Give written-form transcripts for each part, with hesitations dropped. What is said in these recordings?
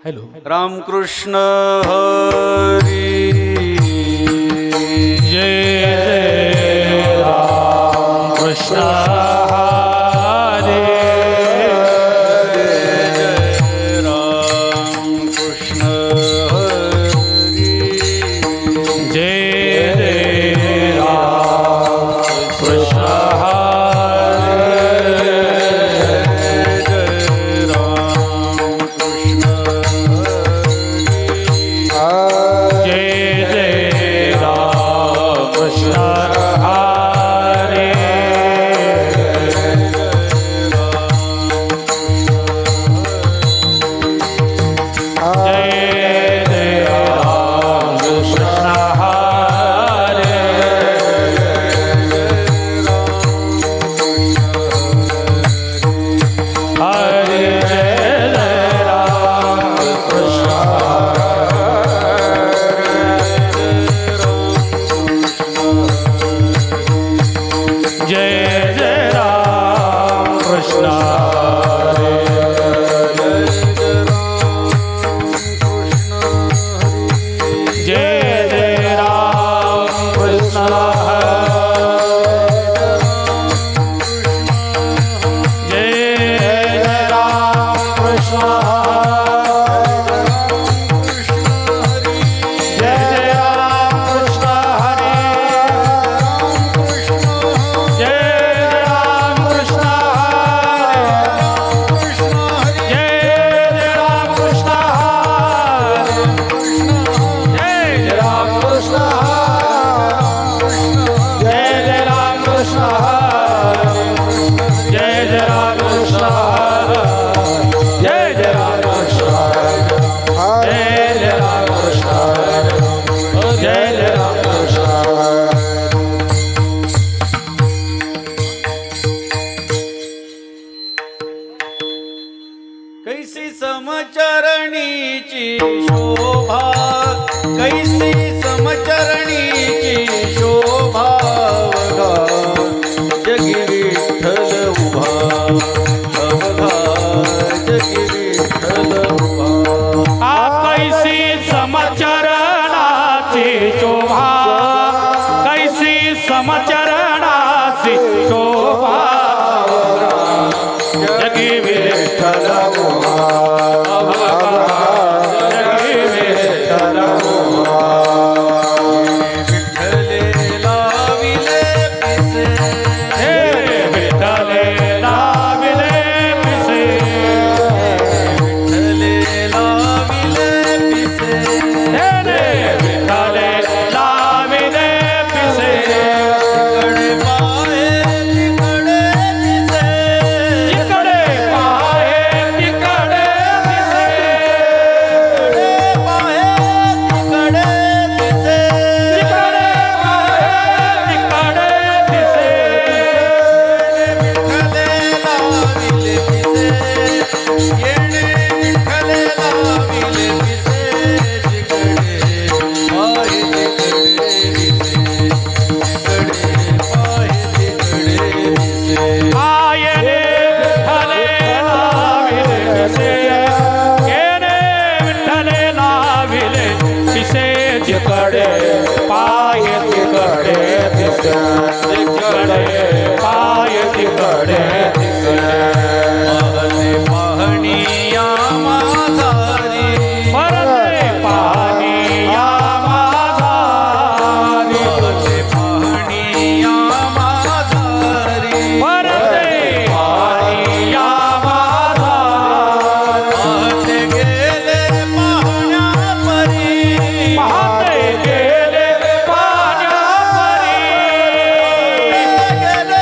Hello. Ramakrishna Hari जय जय रामकृष्ण हरी जय रामकृष्ण हरी जय जय रामकृष्ण कैसी समचरणीची शोभा, कैसी समचरणीची शोभा, अवघा जगी विठ्ठल उभा, अवघा जगी विठ्ठल उभा. कैसी समचरणाची शोभा, कैसी समचरणाची शोभा, जगी विठ्ठल उभा, जगी विठ्ठल उभा. विठ्ठले लाविले पिसे, हे विठ्ठले लाविले पिसे, विठ्ठले लाविले पिसे, हे विठ्ठले लाविले पिसे. तिकडे पाहे तिकडे दिसे, जिकडे पाहे तिकडे दिसे, तिकडे पाहे तिकडे दिसे, जिकडे पाहे तिकडे दिसे. विठ्ठले लाविले पिसे, येणे विठ्ठले लाविले पिसे, जिकडे पाहे तिकडे दिसे, तिकडे पाहे तिकडे दिसे. आयने विठ्ठले लाविले पिसे, येणे विठ्ठले लाविले पिसे, जिकडे पाहे तिकडे दिसे, जिकडे पाहे तिकडे दिसे. पाहते पाहणीया माझारी, परते पाहणीया माझारी, पाहते पाहणीया माझारी, परते पाहणीया माझारी. पाहते गेले पाहण्या परी, पाहते गेले पाहण्या परी, गेले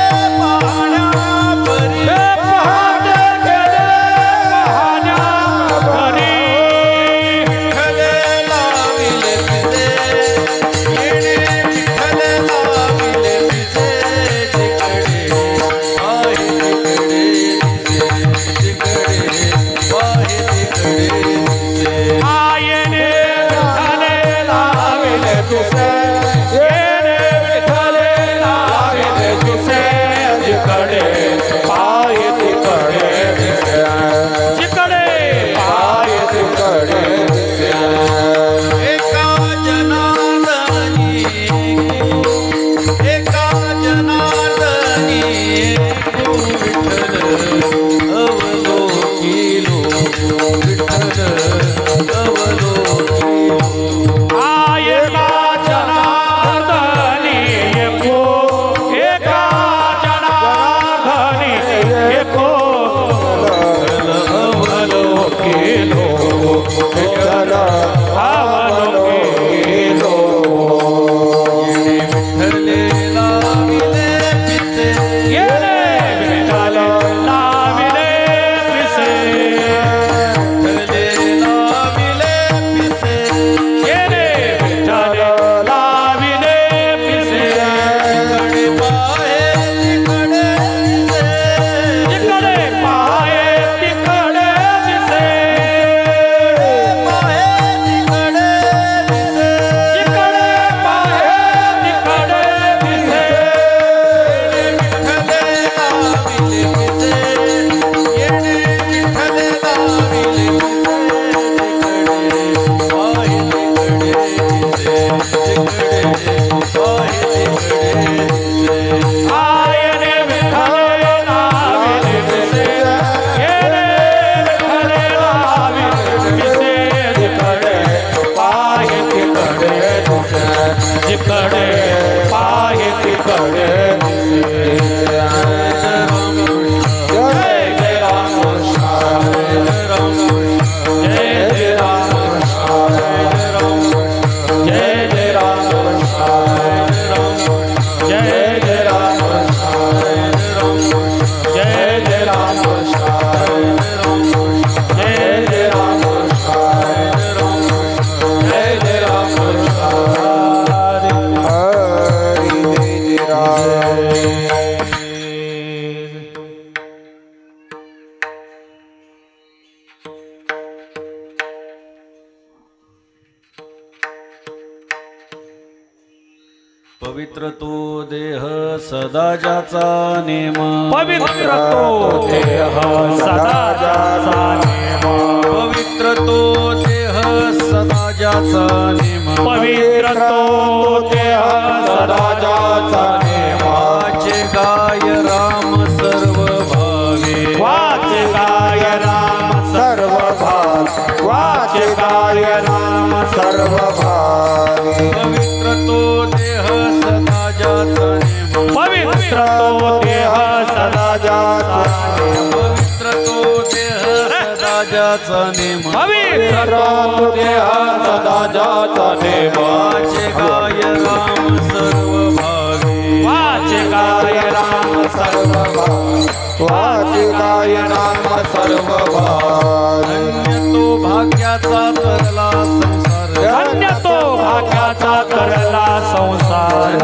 पवित्र तो देह सदा ज्याचा नेम पवित्र तो देह सदा ज्याचा नेम पवित्र तो देह सदा ज्याचा नेम पवित्र तो देह सदा ज्याचा नेम वाचे गाय राम सर्व भावे वाचे गाय राम सर्व भाग वाचे गाय राम सर्व भाग पवित्र तो देह सदा ज्याचा नेम पवित्र तो देह सदा ज्याचा नेम पवित्र तो देह सदा ज्याचा नेम पवित्र तो देह सदा ज्याचा नेम वाचे गाय राम सर्व भावे वाचे गाय राम सर्व भाग वाचे गाय राम सर्व भाग धन्य तो भाग्याचा तरला संसार धन्य तो भाग्याचा करला संसार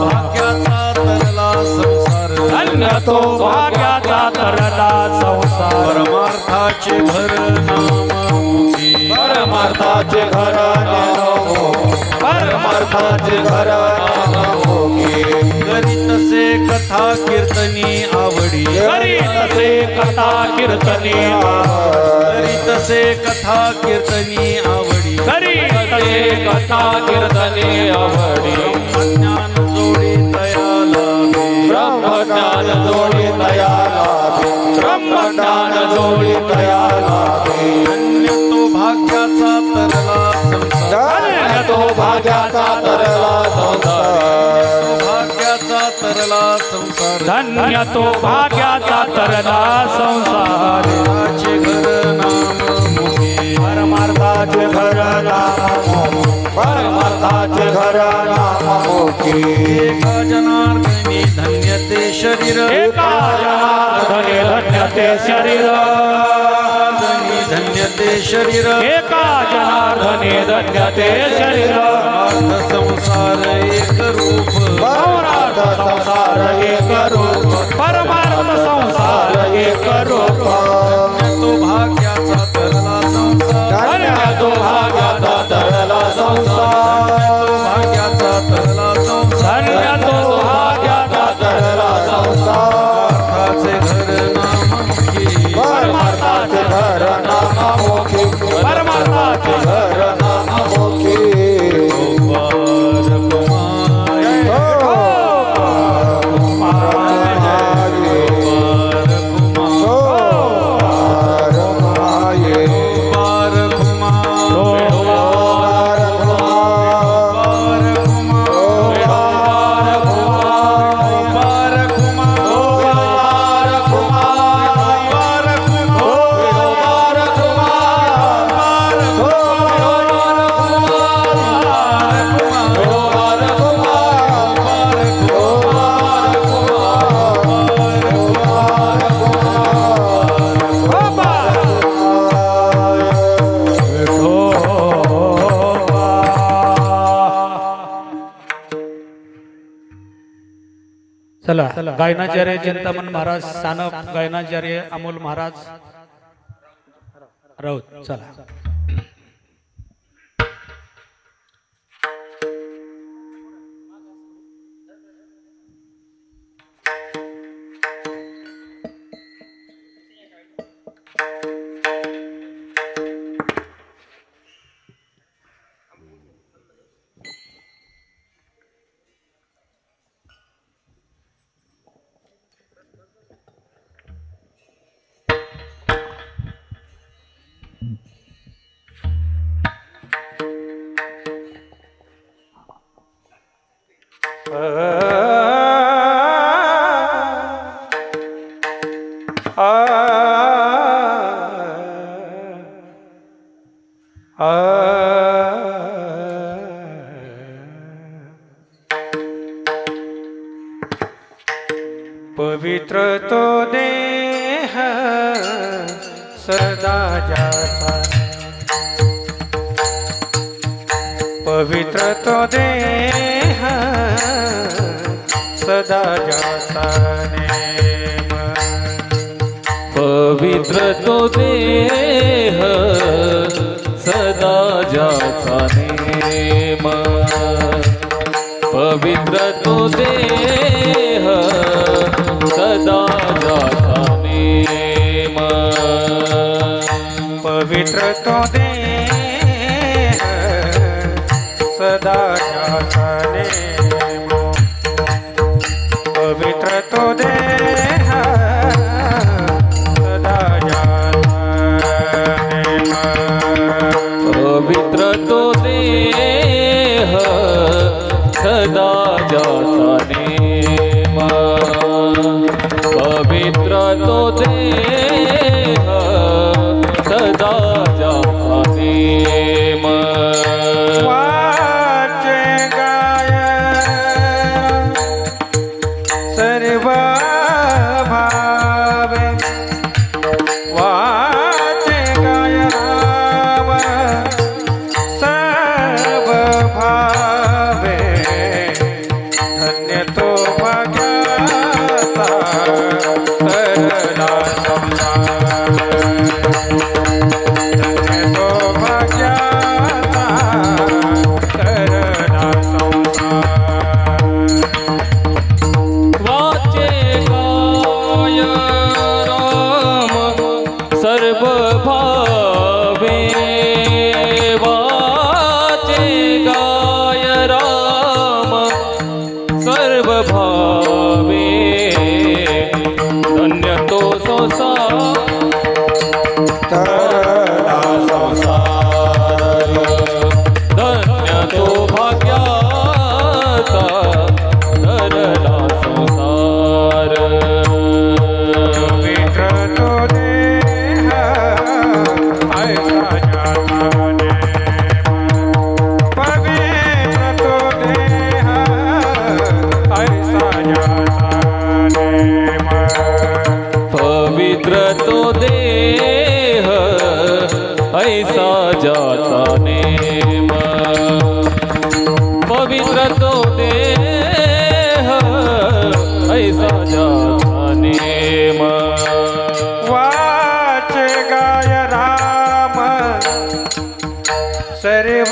भाग्याचा तरला संसार धन्य तो भाग्याचा करला संसार परमार्थाचे घर नाममुखी परमार्थाचे घर नामो परमार्थाचे घर नामोगी करीतसे कथा कीर्तनी आवडी करीतसे कथा कीर्तनी करीतसे कथा कीर्तनी आवडी करीतसे कथा कीर्तनी आवडी ज्ञान जोडी तयाला ब्रह्मज्ञान जोडी तयाला ब्रह्मज्ञान जोडी तयाला धन्य तो भाग्याचा तरला संसार धन्य तो भाग्याचा तरला संसार भाग्याचा तरला संसार धन्य तो भाग्याचा तरला संसार चे घर नाममुखी परमार्थाचे घर नामो परमार्थाचे घर नामोगी एका जनार्दनी धन्य ते शरीर एका जनार्दने धन्य ते शरीर धन्य ते शरीर एका जनार्दने धन्य ते शरीर अर्थ संसार एक रूप परमार्थ संसार एक रूप परमार्थ संसार एक रूप तो भाग्याचा तरला संसार धन्य तो भाग्याचा तरला संसार भाग्याचा तरला संसार धन्य तो भाग्याचा तरला संसार अर्थाचे घर नाममुखी परमार्थाचे घर नामोगी परमार्थाचे घर नामोगी चला गायनाचार्य चिंतामण महाराज सानप गायनाचार्य अमोल महाराज राऊत चला पवित्र तो देह सदा जाता पवित्र तो देह सदा जाता नेम पवित्र तो देह सदा जाता नेम पवित्र पवित्र तो देह सदा जाता नेम पवित्र तो देह सदा जाता नेम पवित्र तो देह सदा जाता नेम पवित्र तो देह सदा जाता नेम पवित्र तो देह सदा जाता नेम वाचे गाय सर्व भावे वाचे गाय राम सर्व भावे धन्य तो भाग्याचा तरला संसार धन्य तो भाग्याचा तरला संसार वाचे गाय राम सर्व भावे वाचे गाय राम सर्व भावे धन्य तो संसार तरला संसार धन्य तो भाग्याचा धरला संसार पवित्र तो देह ऐसा जाता नेम पवित्र तो देह ऐसा जाता नेम पवित्र तो देह ऐसा जाता नेम पवित्र तो देह ऐसा जाता नेम वाच गाय राम सर्व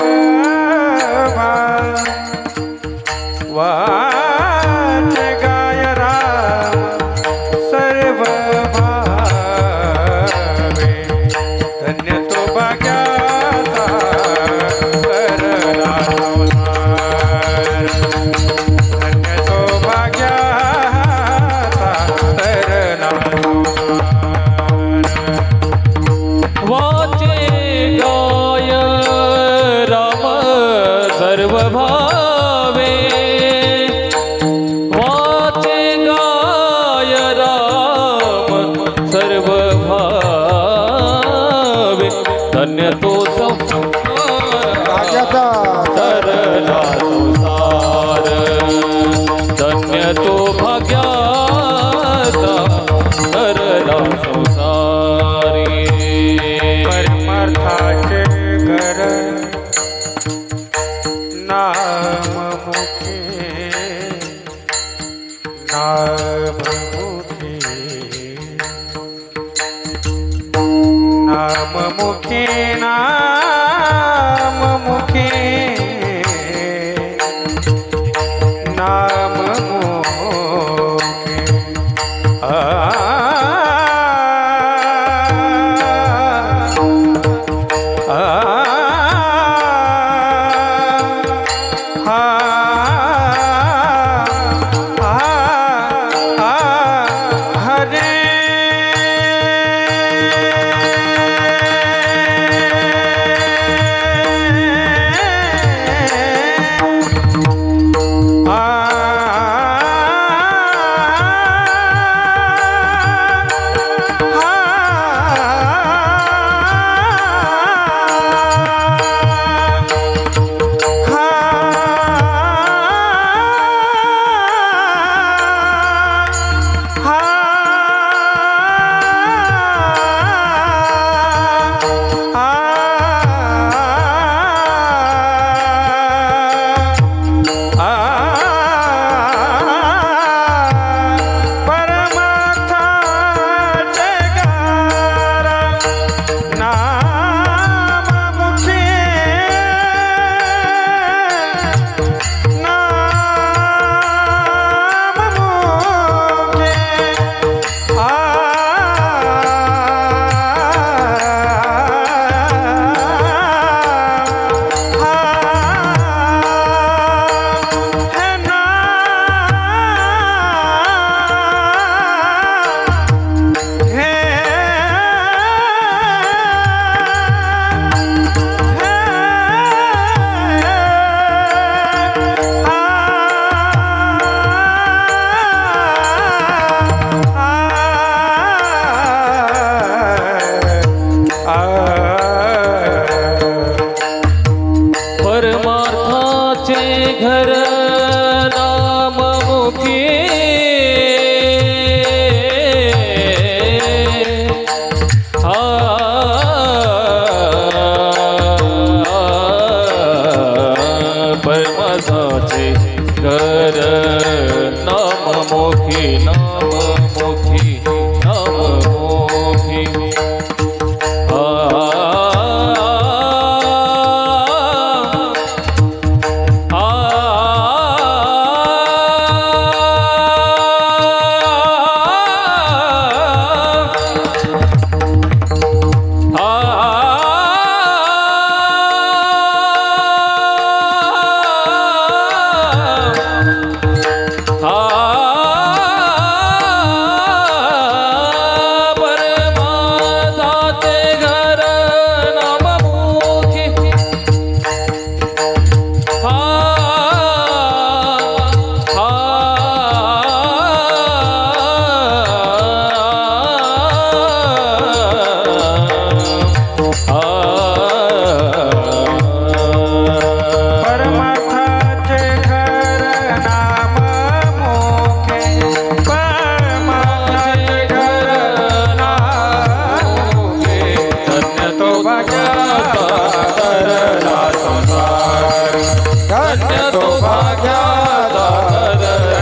वाच गाय राम सर्व भावे धन्य तो भाग्याचा तरला संसार धन्य तो भाग्याचा तरला संसार वाचे गाय राम सर्व भावे वाचे गाय राम सर्व भावे धन्य तो संसार तरला संसार धन्य तो भाग्याचा तरला संसारी परमार्थाचे घर नाममुखी नाममुखी नाममुखी नाममुखी नाममुखी हरे परमार्थाचे घर नाममुखी परमार्थाचे घर नाममुखी नाममुखी नाममुखी परमार्थाचे घर नाममुखे परमार्थाचे घर नाममुखे धन्य तो भाग्याचा तरला संसार धन्य तो भाग्याचा तरला संसार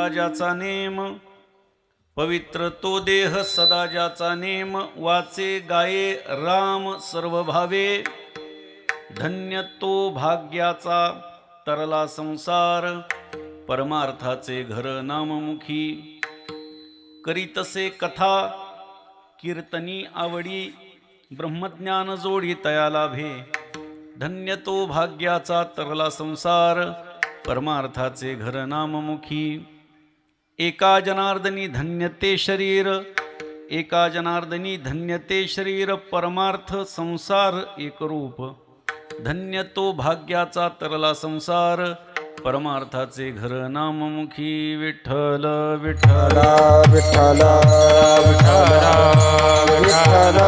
ज्याचा नेम पवित्र तो देह सदा ज्याचा नेम वाचे गाये राम सर्व भावे धन्य तो भाग्याचा तरला संसार परमार्थाचे घर नाममुखी करीतसे कथा कीर्तनी आवडी ब्रह्मज्ञान जोडी तया लाभे धन्य तो भाग्याचा तरला संसार परमार्थाचे घर नाममुखी एका जनार्दनी धन्यते शरीर एका जनार्दनी धन्यते शरीर परमार्थ संसार एकरूप धन्य तो भाग्याचा तरला संसार परमार्थाचे घर नाममुखी विठ्ठल विठ्ठल विठ्ठल विठ्ठल विठ्ठल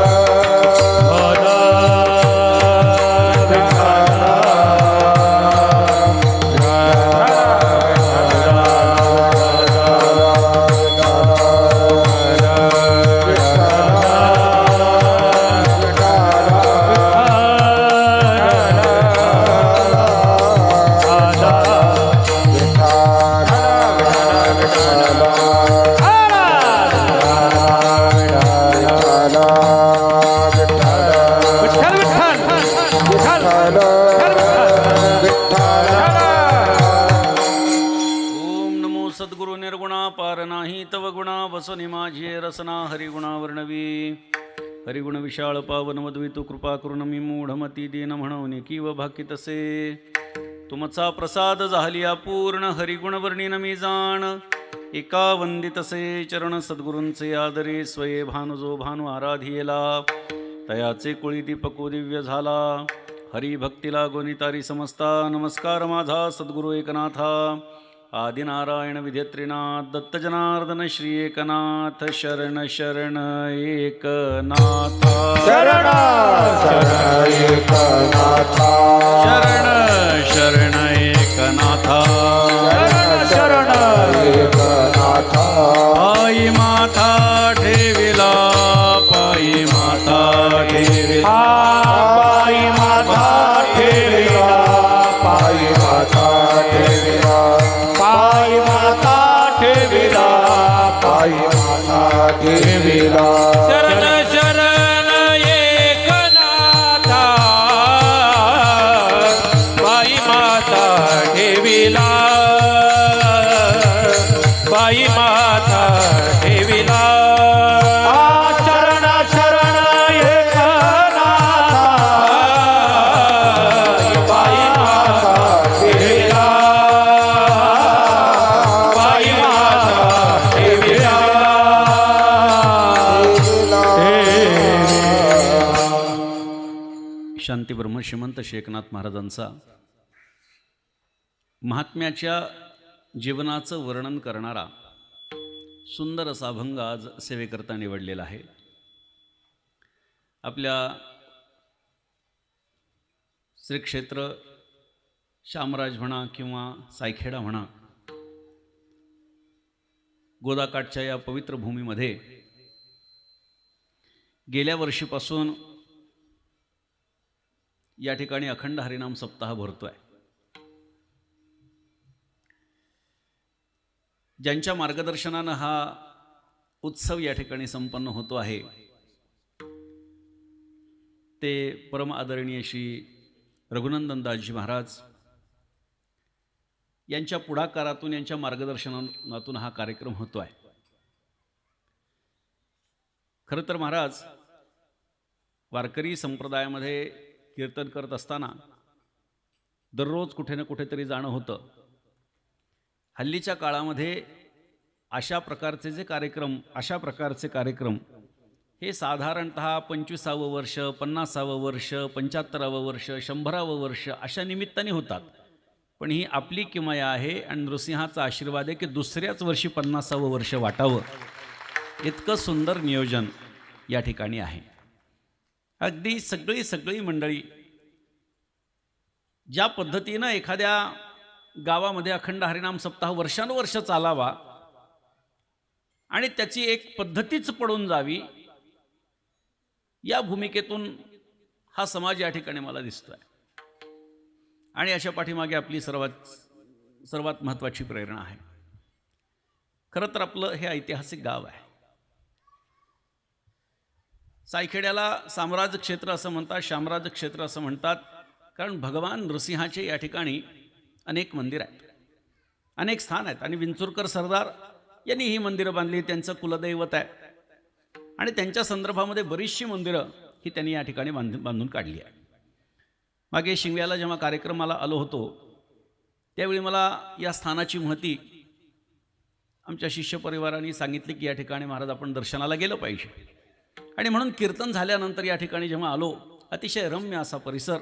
ओम नमो सद्गुरु निर्गुणा पार नाही तव गुणा बसनी माझी रसना हरिगुणा वर्णवी हरिगुण विशाळ पावन मधवी तू कृपा करून मी मूढमती दीन म्हणून किव भाकी तसे तुमचा प्रसाद झालिया पूर्ण हरिगुण वर्णीन मी जाण एका वंदितसे चरण सद्गुरूंचे आदरे स्वये भानु जो भानु आराधियेला तयाचे कुळी दीपको दिव्य झाला हरिभक्तीला गोनितारी समजता नमस्कार माझा सद्गुरु एकनाथा आदिनारायण विधेत्रीनाथ दत्त जनार्दन श्री एकनाथ शरण शरण एकनाथा शरण शरण एकनाथा शरण शरण एकनाथा शरण एकनाथा पायी माथा ठेविला पायी माथा ठेविला पायी माथा ठेविला पायी माथा ठेविला पायी माथा ठेविला पायी माथा ठेविला शरण शरण एकनाथा बाई माता ठेविला बाई माता ठेविला शरण शरण एकनाथा पायी माथा ठेविला बाई माता ठेविला शांती ब्रह्म श्रीमंत श्री एकनाथ महाराजांचा महात्म्याच्या जीवनाचं वर्णन करणारा सुंदर असा अभंग आज सेवेकरता निवडलेला आहे. आपल्या श्री क्षेत्र शामराज म्हणा किंवा सायखेडा म्हणा गोदाकाठच्या या पवित्र भूमीमध्ये गेल्या वर्षीपासून या ठिकाणी अखंड हरिनाम सप्ताह भरतोय. ज्यांच्या मार्गदर्शनानं हा उत्सव या ठिकाणी संपन्न होतो आहे ते परम आदरणीय श्री रघुनंदनदासजी महाराज यांच्या पुढाकारातून यांच्या मार्गदर्शनातून हा कार्यक्रम होतो आहे. खरं तर महाराज वारकरी संप्रदायामध्ये कीर्तन करत असताना दररोज कुठे ना कुठेतरी जाणं होतं. हल्लीच्या काळामध्ये अशा प्रकारचे कार्यक्रम हे साधारणतः 25वं वर्ष 50वं वर्ष 75वं वर्ष 100वं वर्ष अशा निमित्ताने होतात. पण ही आपली किमया आहे आणि नृसिंहाचा आशीर्वाद आहे की दुसऱ्याच वर्षी 50वं वर्ष वाटावं इतकं सुंदर नियोजन या ठिकाणी आहे. अगदी सगळी मंडळी ज्या पद्धतीनं एखाद्या गावामध्ये अखंड हरिनाम सप्ताह वर्षानुवर्ष चालावा आणि त्याची एक पद्धतीच पडून जावी या भूमिकेतून हा समाज या ठिकाणी मला दिसतोय. आणि अशा पाठीमागे आपली सर्वात महत्त्वाची प्रेरणा आहे. खरं तर आपलं हे ऐतिहासिक गाव आहे. सायखेड्याला साम्राज्य क्षेत्र असं म्हणतात, शामराज क्षेत्र असं म्हणतात, कारण भगवान नृसिंहाचे या ठिकाणी अनेक मंदिर आहेत, अनेक स्थान आहेत. आणि विंचुरकर सरदार यांनी ही मंदिरं बांधली, त्यांचं कुलदैवत आहे. आणि त्यांच्या संदर्भामध्ये बरीचशी मंदिरं ही त्यांनी या ठिकाणी बांधून काढली आहे. मागे शिंगव्याला जेव्हा कार्यक्रमाला आलो होतो त्यावेळी मला या स्थानाची महती आमच्या शिष्य परिवारांनी सांगितली की या ठिकाणी महाराज आपण दर्शनाला गेलं पाहिजे. आणि म्हणून कीर्तन झाल्यानंतर या ठिकाणी जेव्हा आलो अतिशय रम्य असा परिसर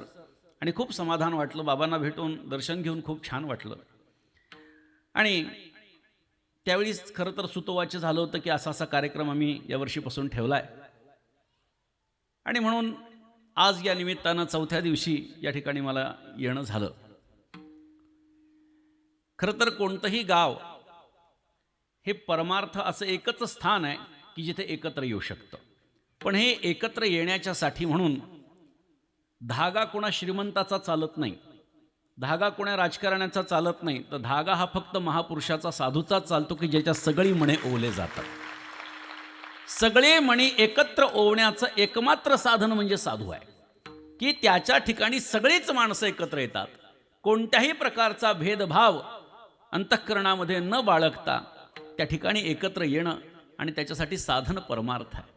आणि खूप समाधान वाटलं. बाबांना भेटून दर्शन घेऊन खूप छान वाटलं. आणि त्यावेळीच खरं तर सुतोवाच झालं होतं की असा असा कार्यक्रम आम्ही यावर्षीपासून ठेवला आहे. आणि म्हणून आज या निमित्तानं चौथ्या दिवशी या ठिकाणी मला येणं झालं. खरं तर कोणतंही गाव हे परमार्थ असं एकच स्थान आहे की जिथे एकत्र येऊ शकतं. पण हे एकत्र येण्याच्यासाठी म्हणून धागा कोणा श्रीमंताचा चालत नाही, धागा कोणा राजकारण्याचा चालत नाही, तर धागा हा फक्त महापुरुषाचा साधूचा चालतो की ज्याच्या सगळी मणे ओवले जातात. सगळे मणी एकत्र ओवण्याचं एकमात्र साधन म्हणजे साधू आहे की त्याच्या ठिकाणी सगळीच माणसं एकत्र येतात. कोणत्याही प्रकारचा भेदभाव अंतःकरणामध्ये न बाळगता त्या ठिकाणी एकत्र येणं आणि त्याच्यासाठी साधन परमार्थ आहे.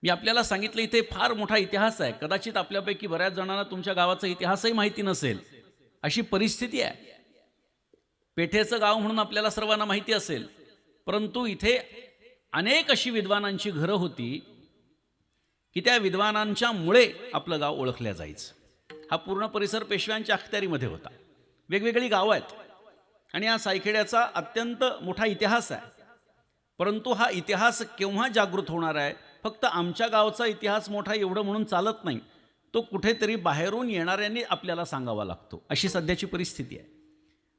मी आपल्याला सांगितलं इथे फार मोठा इतिहास आहे. कदाचित आपल्यापैकी बऱ्याच जणांना तुमच्या गावाचा इतिहासही माहिती नसेल, अशी परिस्थिती आहे. पेठेचं गाव म्हणून आपल्याला सर्वांना माहिती असेल, परंतु इथे अनेक अशी विद्वानांची घरं होती की त्या विद्वानांच्या मुळे आपलं गाव ओळखलं जायचं. हा पूर्ण परिसर पेशव्यांच्या अखत्यारीमध्ये होता. वेगवेगळी गावं आहेत आणि या सायखेड्याचा अत्यंत मोठा इतिहास आहे. परंतु हा इतिहास केव्हा जागृत होणार आहे? फक्त आमच्या गावचा इतिहास मोठा एवढं म्हणून चालत नाही, तो कुठेतरी बाहेरून येणाऱ्यांनी आपल्याला सांगावा लागतो, अशी सध्याची परिस्थिती आहे.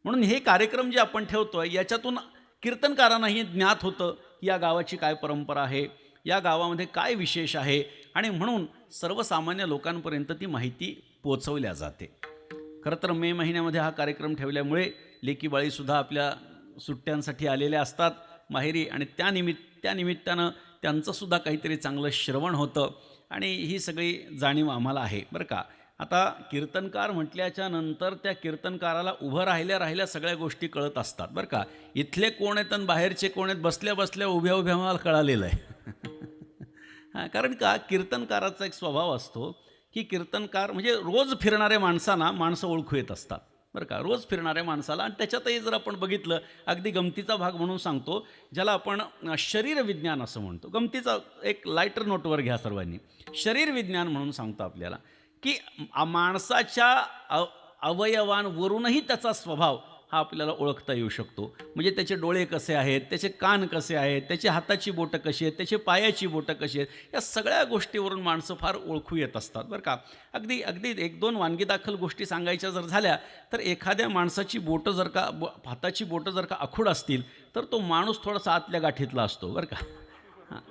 म्हणून हे कार्यक्रम जे आपण ठेवतोय याच्यातून कीर्तनकारांनाही ज्ञात होतं या गावाची काय परंपरा आहे, या गावामध्ये काय विशेष आहे, आणि म्हणून सर्वसामान्य लोकांपर्यंत ती माहिती पोचवल्या जाते. खरं तर मे महिन्यामध्ये हा कार्यक्रम ठेवल्यामुळे लेकीबाळीसुद्धा आपल्या सुट्ट्यांसाठी आलेल्या असतात माहेरी, आणि त्या निमित्तानं त्यांचंसुद्धा काहीतरी चांगलं श्रवण होतं आणि ही सगळी जाणीव आम्हाला आहे बरं का. आता कीर्तनकार म्हटल्याच्या नंतर त्या कीर्तनकाराला उभं राहिल्या सगळ्या गोष्टी कळत असतात बरं का. इथले कोण आहेत आणि बाहेरचे कोण आहेत, बसल्या बसल्या उभ्या मला कळालेलं आहे. हां, कारण का कीर्तनकाराचा एक स्वभाव असतो की कीर्तनकार म्हणजे रोज फिरणाऱ्या माणसांना माणसं ओळखू येत असतात बरं का, रोज फिरणाऱ्या माणसाला. आणि त्याच्यातही जर आपण बघितलं, अगदी गमतीचा भाग म्हणून सांगतो, ज्याला आपण शरीर विज्ञान असं म्हणतो. गमतीचा एक लायटर नोटवर घ्या सर्वांनी. शरीर विज्ञान म्हणून सांगतो आपल्याला की माणसाच्या अवयवांवरूनही त्याचा स्वभाव हा आपल्याला ओळखता येऊ शकतो. म्हणजे त्याचे डोळे कसे आहेत, त्याचे कान कसे आहेत, त्याची हाताची बोटं कशी आहेत, त्याची पायाची बोटं कशी आहेत, या सगळ्या गोष्टीवरून माणसं फार ओळखू येत असतात बरं का. अगदी एक दोन वानगीदाखल गोष्टी सांगायच्या जर झाल्या तर एखाद्या माणसाची बोटं जर का हाताची बोटं जर का आखूड असतील तर तो माणूस थोडासा आतल्या गाठीतला असतो बरं का.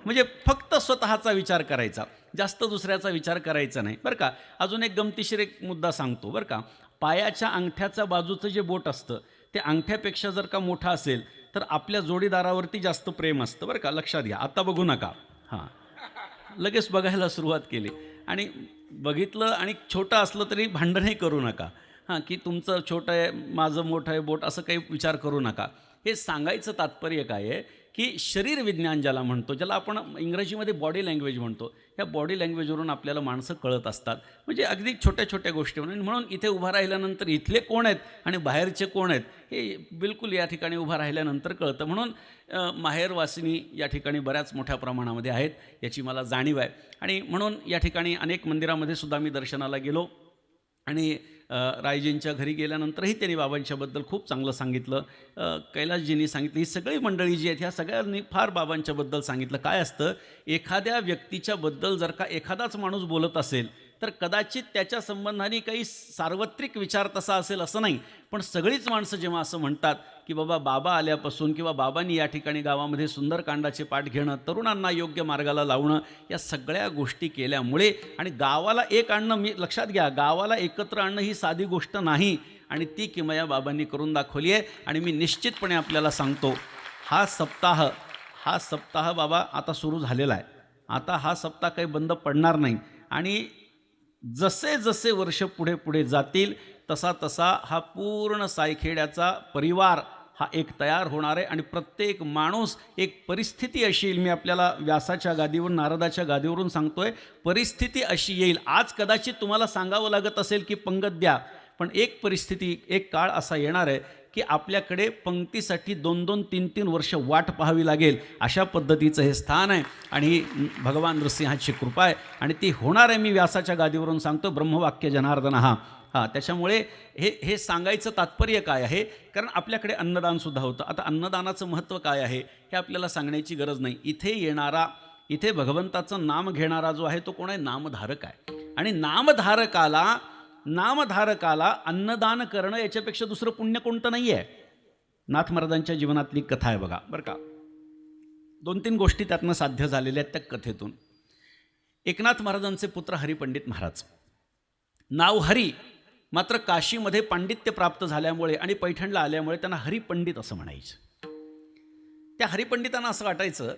म्हणजे फक्त स्वतःचा विचार करायचा, जास्त दुसऱ्याचा विचार करायचा नाही बरं का. अजून एक गमतीशीर एक मुद्दा सांगतो बरं का. पायाच्या अंगठ्याच्या बाजूचं जे बोट असतं ते अंगठ्यापेक्षा जर का मोठं असेल तर आपल्या जोडीदारावरती जास्त प्रेम असतं बरं का. लक्षात घ्या, आता बघू नका. हां, लगेच बघायला सुरुवात केली आणि बघितलं आणि छोटं असलं तरी भांडणही करू नका. हां, की तुमचं छोटं आहे माझं मोठं आहे बोट, असं काही विचार करू नका. हे सांगायचं तात्पर्य काय आहे की शरीर विज्ञान ज्याला म्हणतो, ज्याला आपण इंग्रजीमध्ये बॉडी लँग्वेज म्हणतो, या बॉडी लँग्वेजवरून आपल्याला माणसं कळत असतात. म्हणजे अगदी छोट्या छोट्या गोष्टी म्हणून इथे उभा राहिल्यानंतर इथले कोण आहेत आणि बाहेरचे कोण आहेत हे बिलकुल या ठिकाणी उभा राहिल्यानंतर कळतं. म्हणून माहेरवासिनी या ठिकाणी बऱ्याच मोठ्या प्रमाणामध्ये आहेत याची मला जाणीव आहे. आणि म्हणून या ठिकाणी अनेक मंदिरामध्ये सुद्धा मी दर्शनाला गेलो आणि रायजींच्या घरी गेल्यानंतरही त्यांनी बाबांच्याबद्दल खूप चांगलं सांगितलं. कैलासजींनी सांगितलं, ही सगळी मंडळी जी आहेत ह्या सगळ्यांनी फार बाबांच्याबद्दल सांगितलं. काय असतं, एखाद्या व्यक्तीच्याबद्दल जर का एखादाच माणूस बोलत असेल तर कदाचित त्याच्या संबंधाने काही सार्वत्रिक विचार तसा असेल असं नाही, पण सगळीच माणसं जेव्हा असं म्हणतात की बाबा आल्यापासून किंवा बाबांनी या ठिकाणी गावामध्ये सुंदरकांडाचे पाठ घेणं, तरुणांना योग्य मार्गाला लावणं, या सगळ्या गोष्टी केल्यामुळे आणि गावाला एक आणणं, मी लक्षात घ्या, गावाला एकत्र आणणं ही साधी गोष्ट नाही आणि ती किमया बाबांनी करून दाखवली आहे. आणि मी निश्चितपणे आपल्याला सांगतो, हा सप्ताह बाबा आता सुरू झालेला आहे. आता हा सप्ताह काही बंद पडणार नाही आणि जसे जसे वर्ष पुढे जातील तसा हा पूर्ण सायखेड्याचा परिवार हा एक तयार होणार आहे. आणि प्रत्येक माणूस, एक परिस्थिती अशी येईल, मी आपल्याला व्यासाच्या गादीवरून, नारदाच्या गादीवरून सांगतोय, परिस्थिती अशी येईल. आज कदाचित तुम्हाला सांगावं लागत असेल की पंगत द्या, पण एक परिस्थिती, एक काळ असा येणार आहे की आपल्याकडे पंक्तीसाठी 2-2, 3-3 वर्ष वाट पाहावी लागेल. अशा पद्धतीचं हे स्थान आहे आणि भगवान नृसिंहाची कृपा आहे आणि ती होणार आहे. मी व्यासाच्या गादीवरून सांगतो, ब्रह्मवाक्य जनार्दन हा हां, त्याच्यामुळे हे सांगायचं तात्पर्य काय आहे, कारण आपल्याकडे अन्नदानसुद्धा होतं. आता अन्नदानाचं महत्त्व काय आहे हे आपल्याला सांगण्याची गरज नाही. इथे भगवंताचं नाम घेणारा जो आहे तो कोण आहे? नामधारक आहे. आणि नामधारकाला अन्नदान करणं याच्यापेक्षा दुसरं पुण्य कोणतं नाही आहे. नाथ महाराजांच्या जीवनातली कथा आहे बघा, बरं का. 2-3 गोष्टी त्यातनं साध्य झालेल्या आहेत त्या कथेतून. एकनाथ महाराजांचे पुत्र हरिपंडित महाराज, नाव हरी, मात्र काशीमध्ये पांडित्य प्राप्त झाल्यामुळे आणि पैठणला आल्यामुळे त्यांना हरिपंडित असं म्हणायचं. त्या हरिपंडितांना असं वाटायचं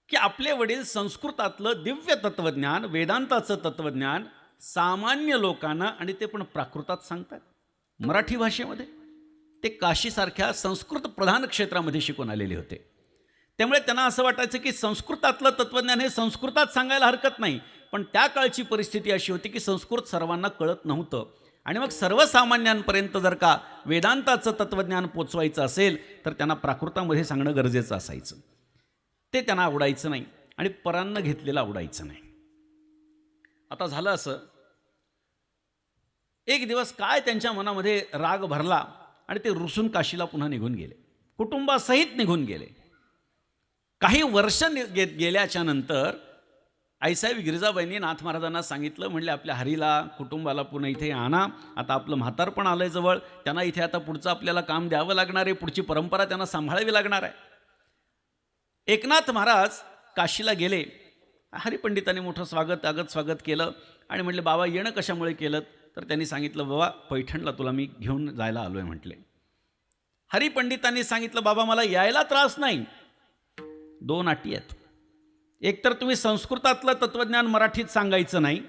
की आपले वडील संस्कृतातलं दिव्य तत्त्वज्ञान, वेदांताचं तत्त्वज्ञान सामान्य लोकांना, आणि ते पण प्राकृतात सांगतात, मराठी भाषेमध्ये. ते काशीसारख्या संस्कृत प्रधान क्षेत्रामध्ये शिकून आलेले होते. त्यामुळे त्यांना असं वाटायचं की संस्कृतातलं तत्त्वज्ञान हे संस्कृतात सांगायला हरकत नाही. पण त्या काळची परिस्थिती अशी होती की संस्कृत सर्वांना कळत नव्हतं, आणि मग सर्वसामान्यांपर्यंत जर का वेदांताचं तत्त्वज्ञान पोचवायचं असेल तर त्यांना प्राकृतामध्ये सांगणं गरजेचं असायचं. ते त्यांना आवडायचं नाही आणि परान्न घेतलेलं आवडायचं नाही. आता झालं असं, एक दिवस काय त्यांच्या मनामध्ये राग भरला आणि ते रुसून काशीला पुन्हा निघून गेले, कुटुंबासहित निघून गेले. काही वर्ष गेल्याच्या नंतर आईसाहेब गिरिजाबाईंनी नाथ महाराजांना सांगितलं, म्हणले आपल्या हरीला, कुटुंबाला पुन्हा इथे आणा. आता आपलं म्हातारपण आलंय जवळ, त्यांना इथे आता पुढचं आपल्याला काम द्यावं लागणार आहे, पुढची परंपरा त्यांना सांभाळावी लागणार आहे. एकनाथ महाराज काशीला गेले. हरिपंडितांनी मोठं स्वागत केलं आणि म्हटले, बाबा येणं कशामुळे केलं? तर त्यांनी सांगितलं, बाबा पैठणला तुला मी घेऊन जायला आलो आहे म्हटले. हरिपंडितांनी सांगितलं, बाबा मला यायला त्रास नाही, 2 अटी आहेत. एकतर तुम्ही संस्कृतातलं तत्त्वज्ञान मराठीत सांगायचं नाही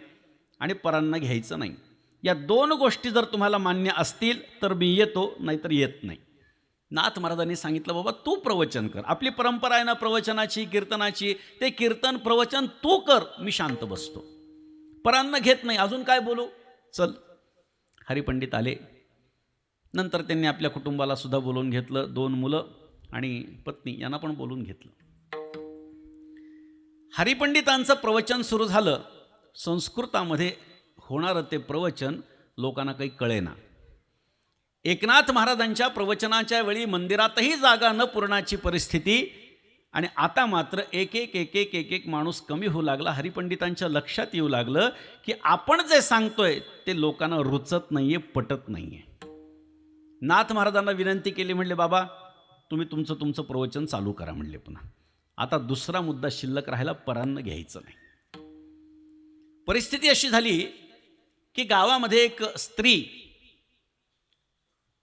आणि परांना घ्यायचं नाही. या 2 गोष्टी जर तुम्हाला मान्य असतील तर मी येतो, नाहीतर येत नाही. नाथ महाराजांनी सांगितलं, बाबा तू प्रवचन कर, आपली परंपरा आहे ना प्रवचनाची, कीर्तनाची, ते कीर्तन प्रवचन तू कर, मी शांत बसतो, परांना घेत नाही, अजून काय बोलू, चल. हरिपंडित आले. नंतर त्यांनी आपल्या कुटुंबाला सुद्धा बोलवून घेतलं, 2 मुलं आणि पत्नी यांना पण बोलवून घेतलं. हरिपंडितांचं प्रवचन सुरू झालं. संस्कृतामध्ये होणारं ते प्रवचन लोकांना काही कळेना. एकनाथ महाराजांच्या प्रवचनाच्या वेळी मंदिरातही जागा न पुरण्याची परिस्थिती, आणि आता मात्र एक माणूस कमी होऊ लागला. हरिपंडितांच्या लक्षात येऊ लागलं की आपण जे सांगतोय ते लोकांना रुचत नाहीये, पटत नाहीये. नाथ महाराजांना विनंती केली, म्हणले, बाबा तुम्ही तुमचं प्रवचन चालू करा म्हणले. पुन्हा आता दुसरा मुद्दा शिल्लक राहिला, परान्न घ्यायचं नाही. परिस्थिती अशी झाली की गावामध्ये एक स्त्री,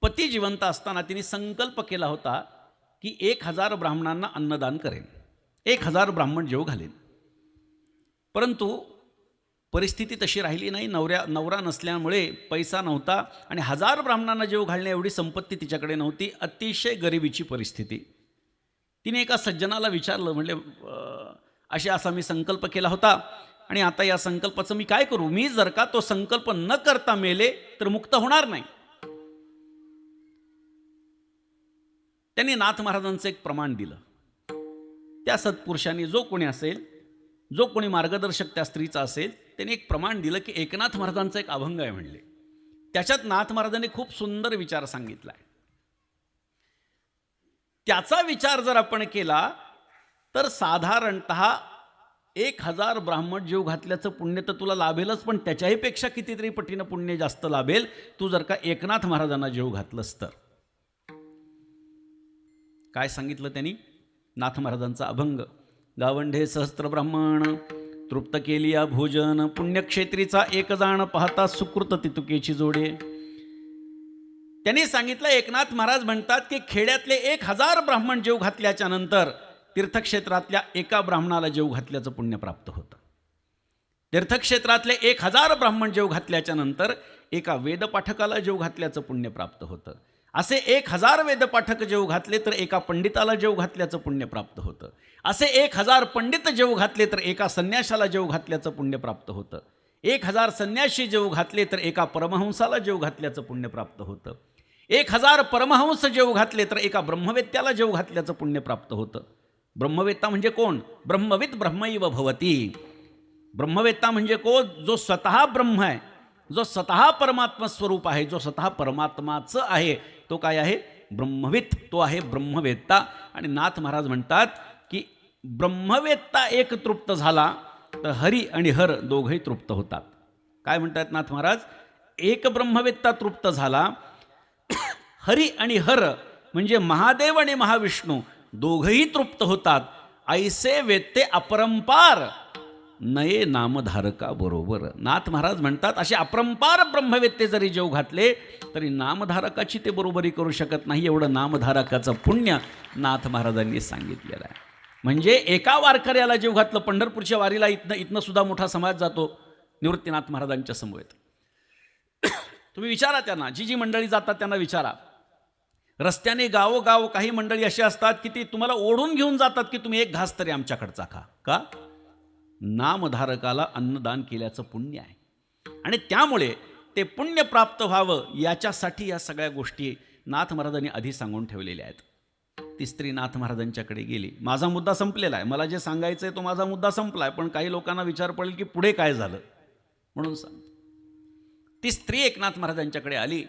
पती जिवंत असताना तिने संकल्प केला होता की 1000 ब्राह्मणांना अन्नदान करेन, 1000 ब्राह्मण जेव घालेन. परंतु परिस्थिती तशी राहिली नाही. नवरा नसल्यामुळे पैसा नव्हता आणि 1000 ब्राह्मणांना जेव घालण्या एवढी संपत्ती तिच्याकडे नव्हती. अतिशय गरिबीची परिस्थिती. तिने एका सज्जनाला विचारलं, म्हणले, असा मी संकल्प केला होता आणि आता या संकल्पाचं मी काय करू? मी जर का तो संकल्प न करता मेले तर मुक्त होणार नाही. त्यांनी नाथ महाराजांचं एक प्रमाण दिलं. त्या सत्पुरुषांनी, जो कोणी असेल, जो कोणी मार्गदर्शक त्या स्त्रीचा असेल, त्यांनी एक प्रमाण दिलं की एकनाथ महाराजांचा एक अभंग आहे म्हणले. त्याच्यात नाथ महाराजांनी खूप सुंदर विचार सांगितला आहे. त्याचा विचार जर आपण केला तर साधारणतः 1000 ब्राह्मण जीव घातल्याचं पुण्य तर तुला लाभेलच, पण त्याच्याही पेक्षा कितीतरी पटीनं पुण्य जास्त लाभेल तू जर का एकनाथ महाराजांना जीव घातलंस तर. काय सांगितलं त्यांनी? नाथ महाराजांचा अभंग. गावंढे सहस्त्र ब्राह्मण तृप्त केलिया भोजन, पुण्यक्षेत्रीचा एक जाण पाहता सुकृत तितुकेची जोडे. त्यांनी सांगितलं, एकनाथ महाराज म्हणतात की खेड्यातले 1000 ब्राह्मण जेव घातल्याच्या नंतर तीर्थक्षेत्रातल्या एका ब्राह्मणाला जेव घातल्याचं पुण्य प्राप्त होतं. तीर्थक्षेत्रातले 1000 ब्राह्मण जेव घातल्याच्या नंतर एका वेदपाठकाला जेव घातल्याचं पुण्य प्राप्त होतं. असे 1000 वेदपाठक जेव घातले तर एका पंडिताला जेव घातल्याचं पुण्य प्राप्त होतं. असे 1000 पंडित जेव घातले तर एका संन्याशाला जेव घातल्याचं पुण्य प्राप्त होतं. 1000 संन्याशी जेव घातले तर एका परमहंसाला जेव घातल्याचं पुण्य प्राप्त होतं. 1000 परमहंस जेव घातले तर एका ब्रह्मवेत्याला जेव घातल्याचं पुण्य प्राप्त होतं. ब्रह्मवेत्ता म्हणजे कोण? ब्रह्मविद ब्रह्मैव भवती. ब्रह्मवेत्ता म्हणजे कोण? जो स्वतः ब्रह्म आहे, जो स्वतः परमात्मा स्वरूप आहे, जो स्वतः परमात्माचं आहे, तो काय आहे? ब्रह्मवित, तो आहे ब्रह्मवेत्ता. आणि नाथ महाराज म्हणतात की ब्रह्मवेत्ता एक तृप्त झाला तर हरी आणि हर दोघंही तृप्त होतात. काय म्हणतात नाथ महाराज? एक ब्रह्मवेत्ता तृप्त झाला, हरी आणि हर म्हणजे महादेव आणि महाविष्णू दोघंही तृप्त होतात. ऐसे वेत्ते अपरंपार नये नामधारका बरोबर. नाथ महाराज म्हणतात असे अपरंपार ब्रह्मवेत्ते जरी जेव घातले तरी नामधारकाची ते बरोबरी करू शकत नाही. एवढं नामधारकाचं पुण्य नाथ महाराजांनी सांगितलेलं आहे. म्हणजे एका वारकऱ्याला जेव घातलं, पंढरपूरच्या वारीला इथनं सुद्धा मोठा समाज जातो निवृत्तीनाथ महाराजांच्या समवेत. तुम्ही विचारा त्यांना, जी मंडळी जातात त्यांना विचारा. रस्त्याने गावोगाव काही मंडळी अशी असतात की ती तुम्हाला ओढून घेऊन जातात की तुम्ही एक घास तरी आमच्याकडचा खा. का? नामधारकाला अन्नदान केल्याचं पुण्य आहे. आणि त्यामुळे ते पुण्य प्राप्त व्हावं याच्यासाठी या सगळ्या गोष्टी नाथ महाराजांनी आधी सांगून ठेवलेल्या आहेत. ती स्त्री नाथ महाराजांच्याकडे गेली. माझा मुद्दा संपलेला आहे, मला जे सांगायचं आहे तो माझा मुद्दा संपला आहे, पण काही लोकांना विचार पडेल की पुढे काय झालं म्हणून सांग. ती स्त्री एकनाथ महाराजांच्याकडे आली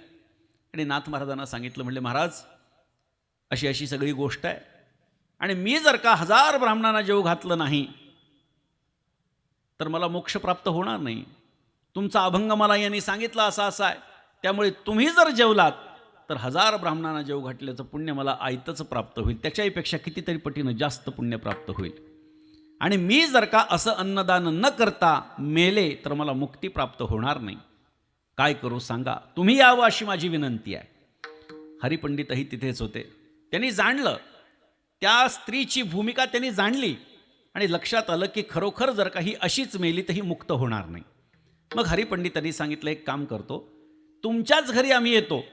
आणि नाथ महाराजांना सांगितलं, म्हणले महाराज अशी अशी सगळी गोष्ट आहे आणि मी जर का 1000 ब्राह्मणांना जेव घातलं नाही तर मला मोक्ष प्राप्त होणार नाही. तुमचा अभंग मला यांनी सांगितला असा असा आहे, त्यामुळे तुम्ही जर जेवलात तर 1000 ब्राह्मणांना जेव घातल्याचं पुण्य मला आयतच प्राप्त होईल, त्याच्याही पेक्षा कितीतरी पटीनं जास्त पुण्य प्राप्त होईल. आणि मी जर का असं अन्नदान न करता मेले तर मला मुक्ती प्राप्त होणार नाही. काय करू सांगा, तुम्ही यावं अशी माझी विनंती आहे. हरिपंडितही तिथेच होते. त्यांनी जाणलं, त्या स्त्रीची भूमिका त्यांनी जाणली आणि लक्षात आलं की खरोखर जर का ही अशीच मेली तर ही मुक्त होणार नाही. मग हरिपंडितांनी सांगितलं, एक काम करतो, तुमच्याच घरी आम्ही येतो,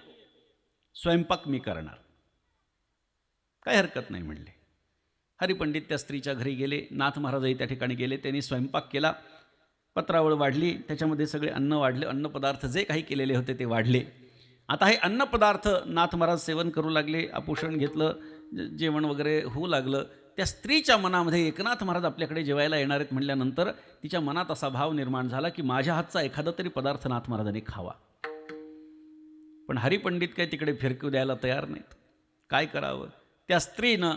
स्वयंपाक मी करणार. काही हरकत नाही म्हणले. हरिपंडित त्या स्त्रीच्या घरी गेले. नाथ महाराजही त्या ठिकाणी गेले. त्यांनी स्वयंपाक केला, पत्रावळ वाढली, त्याच्यामध्ये सगळे अन्न वाढले, अन्नपदार्थ जे काही केलेले होते ते वाढले. आता हे अन्नपदार्थ नाथ महाराज सेवन करू लागले, आपोषण घेतलं, जेवण वगैरे होऊ लागलं. त्या स्त्रीच्या मनामध्ये एकनाथ महाराज आपल्याकडे जेवायला येणार आहेत म्हणल्यानंतर तिच्या मनात असा भाव निर्माण झाला की माझ्या हातचा एखादा तरी पदार्थ नाथ महाराजांनी खावा. पण हरिपंडित काही तिकडे फिरकू द्यायला तयार नाहीत. काय करावं? त्या स्त्रीनं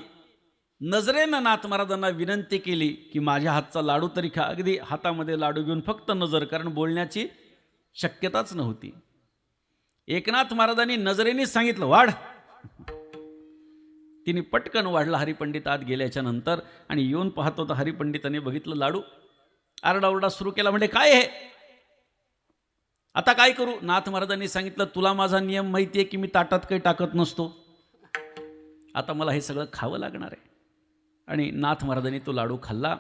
नजरेनं नाथ महाराजांना विनंती केली की माझ्या हातचा लाडू तरी खा. अगदी हातामध्ये लाडू घेऊन फक्त नजर, कारण बोलण्याची शक्यताच नव्हती. एकनाथ महाराजांनी नजरेनेच सांगितलं वाढ. तिने पटकन वाढला. हरिपंडित आत गेल्याच्या नंतर आणि येऊन पाहतो तर हरिपंडितांनी बघितलं लाडू. आरडाओरडा सुरू केला. म्हणजे काय हे, आता काय करू? नाथ महाराजांनी सांगितलं तुला माझा नियम माहिती आहे की मी ताटात काही टाकत नसतो, आता मला हे सगळं खावं लागणार आहे. आणि नाथ महाराजांनी तो लाडू खाल्ला.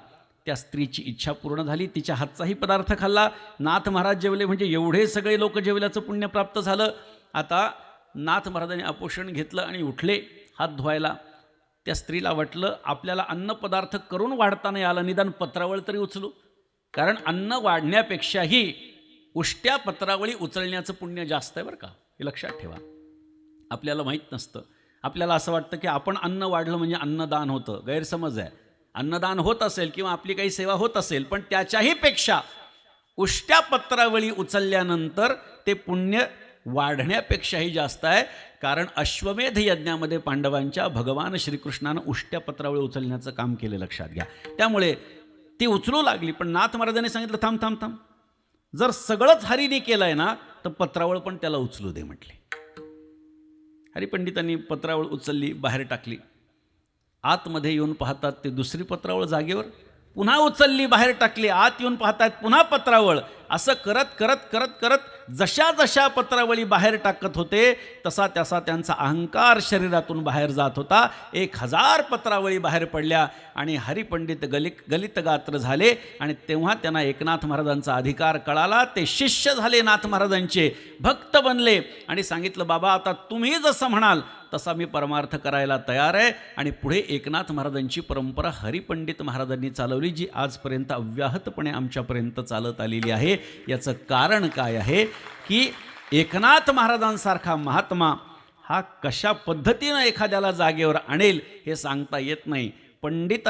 त्या स्त्रीची इच्छा पूर्ण झाली, तिच्या हातचाही पदार्थ खाल्ला. नाथ महाराज जेवले म्हणजे एवढे सगळे लोक जेवल्याचं पुण्य प्राप्त झालं. आता नाथ महाराजांनी आपोषण घेतलं आणि उठले हात धुवायला. त्या स्त्रीला वाटलं आपल्याला अन्नपदार्थ करून वाढता नाही आला, निदान पत्रावळ तरी उचलू, कारण अन्न वाढण्यापेक्षाही उष्ट्या पत्रावळी उचलण्याचं पुण्य जास्त आहे बरं का, हे लक्षात ठेवा. आपल्याला माहीत नसतं. आपल्याला असं वाटतं की आपण अन्न वाढलं म्हणजे अन्नदान होतं. गैरसमज आहे. अन्नदान होत असेल किंवा आपली काही सेवा होत असेल, पण त्याच्याही पेक्षा उष्ट्या पत्रावळी उचलल्यानंतर ते पुण्य वाढण्यापेक्षाही जास्त आहे. कारण अश्वमेध यज्ञामध्ये पांडवांच्या भगवान श्रीकृष्णानं उष्ट्या पत्रावळी उचलण्याचं काम केलं, लक्षात घ्या. त्यामुळे ती उचलू लागली. पण नाथ महाराजांनी सांगितलं थांब थांब थांब, जर सगळंच हरीने केलं आहे ना तर पत्रावळ पण त्याला उचलू दे म्हटले. हरिपंडितांनी पत्रावळ उचलली, बाहेर टाकली. आतमध्ये येऊन पाहतात ते दुसरी पत्रावळ जागेवर, पुन्हा उचलली, बाहेर टाकली. आत येऊन पाहतात पुन्हा पत्रावळ. असं करत करत करत करत जशा जशा पत्रावळी बाहेर टाकत होते तसा तसा त्यांचा अहंकार शरीरातून बाहेर जात होता. 1000 पत्रावळी बाहेर पडल्या आणि हरिपंडित गलित गात्र झाले. आणि तेव्हा त्यांना एकनाथ महाराजांचा अधिकार कळाला. ते शिष्य झाले, नाथ महाराजांचे भक्त बनले आणि सांगितलं बाबा आता तुम्ही जसं म्हणाल तसा मी परमार्थ करायला तयार आहे. आणि पुढे एकनाथ महाराजांची परंपरा हरिपंडित महाराजांनी चालवली, जी आजपर्यंत अव्याहतपणे आमच्यापर्यंत चालत आलेली आहे. याचं कारण काय आहे की एकनाथ महाराजांसारखा महात्मा हा कशा पद्धतीनं एखाद्याला जागेवर आणेल हे सांगता येत नाही. पंडित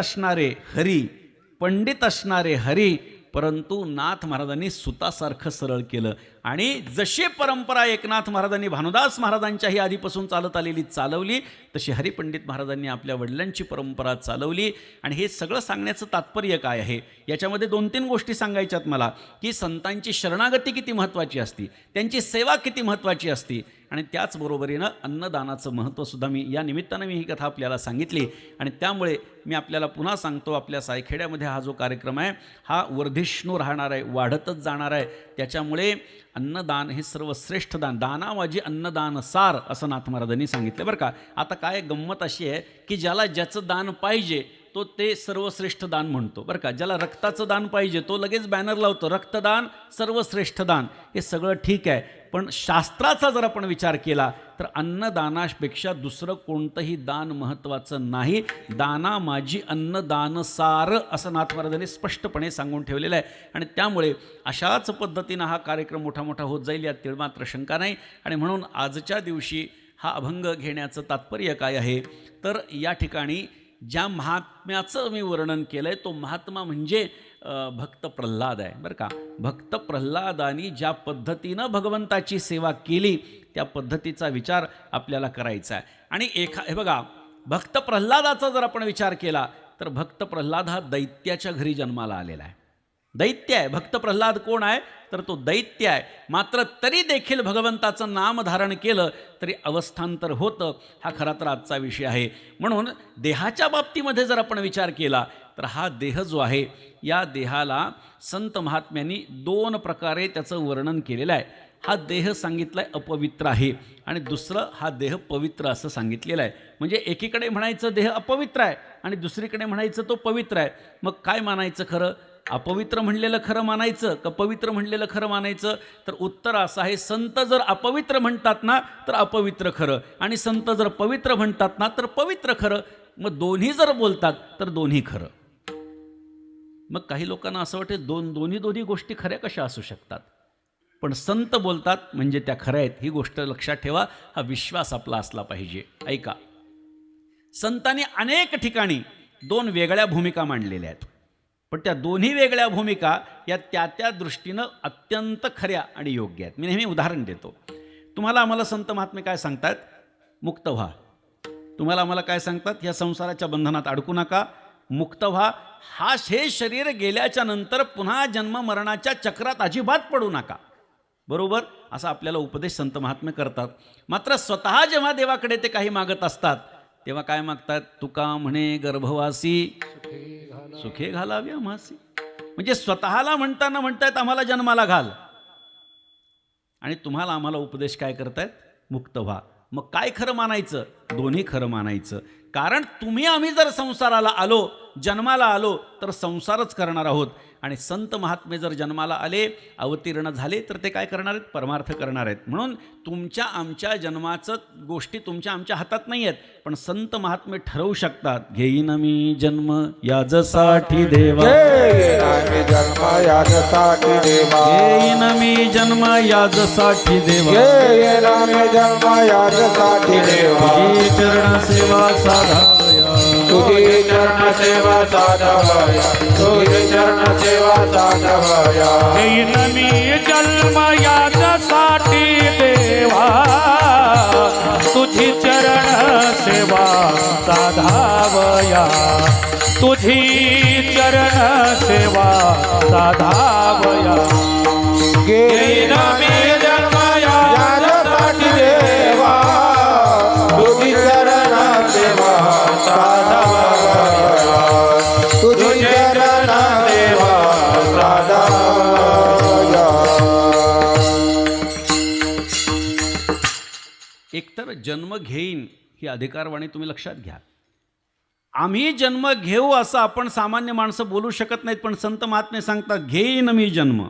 असणारे हरी परंतु नाथ महाराजांनी सुतासारखं सरळ केलं. आणि जशी परंपरा एकनाथ महाराजांनी भानुदास महाराजांच्याही आधीपासून चालत आलेली चालवली, तशी हरिपंडित महाराजांनी आपल्या वडिलांची परंपरा चालवली. आणि हे सगळं सांगण्याचं तात्पर्य काय आहे, याच्यामध्ये 2-3 गोष्टी सांगायच्यात मला, की संतांची शरणागती किती महत्त्वाची असती, त्यांची सेवा किती महत्त्वाची असती, आणि त्याचबरोबरीनं अन्नदानाचं महत्त्वसुद्धा मी या निमित्तानं ही कथा आपल्याला सांगितली. आणि त्यामुळे मी आपल्याला पुन्हा सांगतो, आपल्या सायखेड्यामध्ये हा जो कार्यक्रम आहे हा वर्धिष्णू राहणार आहे, वाढतच जाणार आहे. त्याच्यामुळे अन्नदान हे सर्वश्रेष्ठ दान, दानावाजी अन्नदान सार, असं नाथ महाराजांनी सांगितलं बरं का. आता काय गंमत अशी आहे की ज्याला ज्याचं दान पाहिजे तो ते सर्वश्रेष्ठ दान म्हणतो बरं का. ज्याला रक्ताचं दान पाहिजे तो लगेच बॅनर लावतो, रक्तदान सर्वश्रेष्ठ दान. हे सगळं ठीक आहे, पण शास्त्राचा जर आपण विचार केला तर अन्नदानापेक्षा दुसरं कोणतंही दान महत्त्वाचं नाही. दाना माझी अन्नदान सार, असं नाथ महाराजांनी स्पष्टपणे सांगून ठेवलेलं आहे. आणि त्यामुळे अशाच पद्धतीनं हा कार्यक्रम मोठा मोठा होत जाईल, यात तिळमात्र शंका नाही. आणि म्हणून आजच्या दिवशी हा अभंग घेण्याचं तात्पर्य काय आहे, तर या ठिकाणी ज्या महात्म्याचं मी वर्णन केलं आहे तो महात्मा म्हणजे भक्त प्रल्हाद आहे बरं का. भक्त प्रल्हादानी ज्या पद्धतीनं भगवंताची सेवा केली त्या पद्धतीचा विचार आपल्याला करायचा आहे. आणि हे बघा, भक्त प्रल्हादाचा जर आपण विचार केला तर भक्त प्रल्हाद हा दैत्याच्या घरी जन्माला आलेला आहे. दैत्य आहे भक्त प्रल्हाद. कोण आहे तर तो दैत्य आहे. मात्र तरी देखील भगवंताचं नाम धारण केलं तरी अवस्थांतर होतं. हा खरा तर आजचा विषय आहे. म्हणून देहाच्या बाबतीमध्ये जर आपण विचार केला तर हा देह जो आहे या देहाला संत महात्म्यांनी 2 प्रकारे त्याचं वर्णन केलेलं आहे. हा देह सांगितला आहे अपवित्र आहे आणि दुसरं हा देह पवित्र असं सांगितलेलं आहे. म्हणजे एकीकडे म्हणायचं देह अपवित्र आहे आणि दुसरीकडे म्हणायचं तो पवित्र आहे. मग काय मानायचं खरं, अपवित्र म्हणलेलं खरं मानायचं का पवित्र म्हणलेलं खरं मानायचं, तर उत्तर असं आहे, संत जर अपवित्र म्हणतात ना तर अपवित्र खरं, आणि संत जर पवित्र म्हणतात ना तर पवित्र खरं. मग दोन्ही जर बोलतात तर दोन्ही खरं. मग काही लोकांना असं वाटतं दोन्ही गोष्टी खऱ्या कशा असू शकतात, पण संत बोलतात म्हणजे त्या खऱ्या आहेत. ही गोष्ट लक्षात ठेवा, हा विश्वास आपला असला पाहिजे. ऐका, संतांनी अनेक ठिकाणी 2 वेगळ्या भूमिका मांडलेल्या आहेत, पण त्या दोन्ही वेगळ्या भूमिका या त्या दृष्टीनं अत्यंत खऱ्या आणि योग्य आहेत. मी नेहमी उदाहरण देतो. तुम्हाला आम्हाला संत महात्मे काय सांगतात, मुक्त व्हा. तुम्हाला आम्हाला काय सांगतात, ह्या संसाराच्या बंधनात अडकू नका, मुक्त व्हा. हे शरीर गेल्याच्या नंतर पुन्हा जन्म मरणाच्या चक्रात अजिबात पडू नका. बरोबर, असा आपल्याला उपदेश संत महात्मे करतात. मात्र स्वतः जेव्हा देवाकडे ते काही मागत असतात तेव्हा काय मागतात, तुका म्हणे गर्भवासी सुखे घालाव्या मासी. म्हणजे स्वतःला म्हणतायत आम्हाला जन्माला घाल, आणि तुम्हाला आम्हाला उपदेश काय करतायत, मुक्त व्हा. मग काय खरं मानायचं, दोन्ही खरं मानायचं. कारण आम्ही जर संसाराला आलो, जन्माला आलो तर संसारच करणार आहोत. आणि संत महात्मे जर जन्माला आले, अवतीर्ण झाले, तर ते काय करणार आहेत, परमार्थ करणार आहेत. म्हणून तुमच्या आमच्या जन्माचं गोष्टी तुमच्या आमच्या हातात नाही आहेत, पण संत महात्मे ठरवू शकतात, घेईन मी जन्म याजसाठी देवा, जन्म याजसाठी देवा, घेईन मी जन्म याजसाठी देवा, जन्म याजसाठी देवा, तुझी चरण सेवा साधावया, तुझी चरण सेवा साधावया, तुझी चरण सेवा साधावया. घेईन मी जन्म याजसाठी देवा, तुझी चरण सेवा साधावया, तुझी चरण सेवा साधावया. घेईन मी जन्म याजसाठी देवा, तुझी चरण सेवा साधावया, तुझी चरण सेवा साधावया. एकतर जन्म घेईन ही अधिकारवाणी तुम्ही लक्षात घ्या. आम्ही जन्म घेऊ असं आपण सामान्य माणसं बोलू शकत नाहीत, पण संत महात्मे सांगतात, घेईन मी जन्म.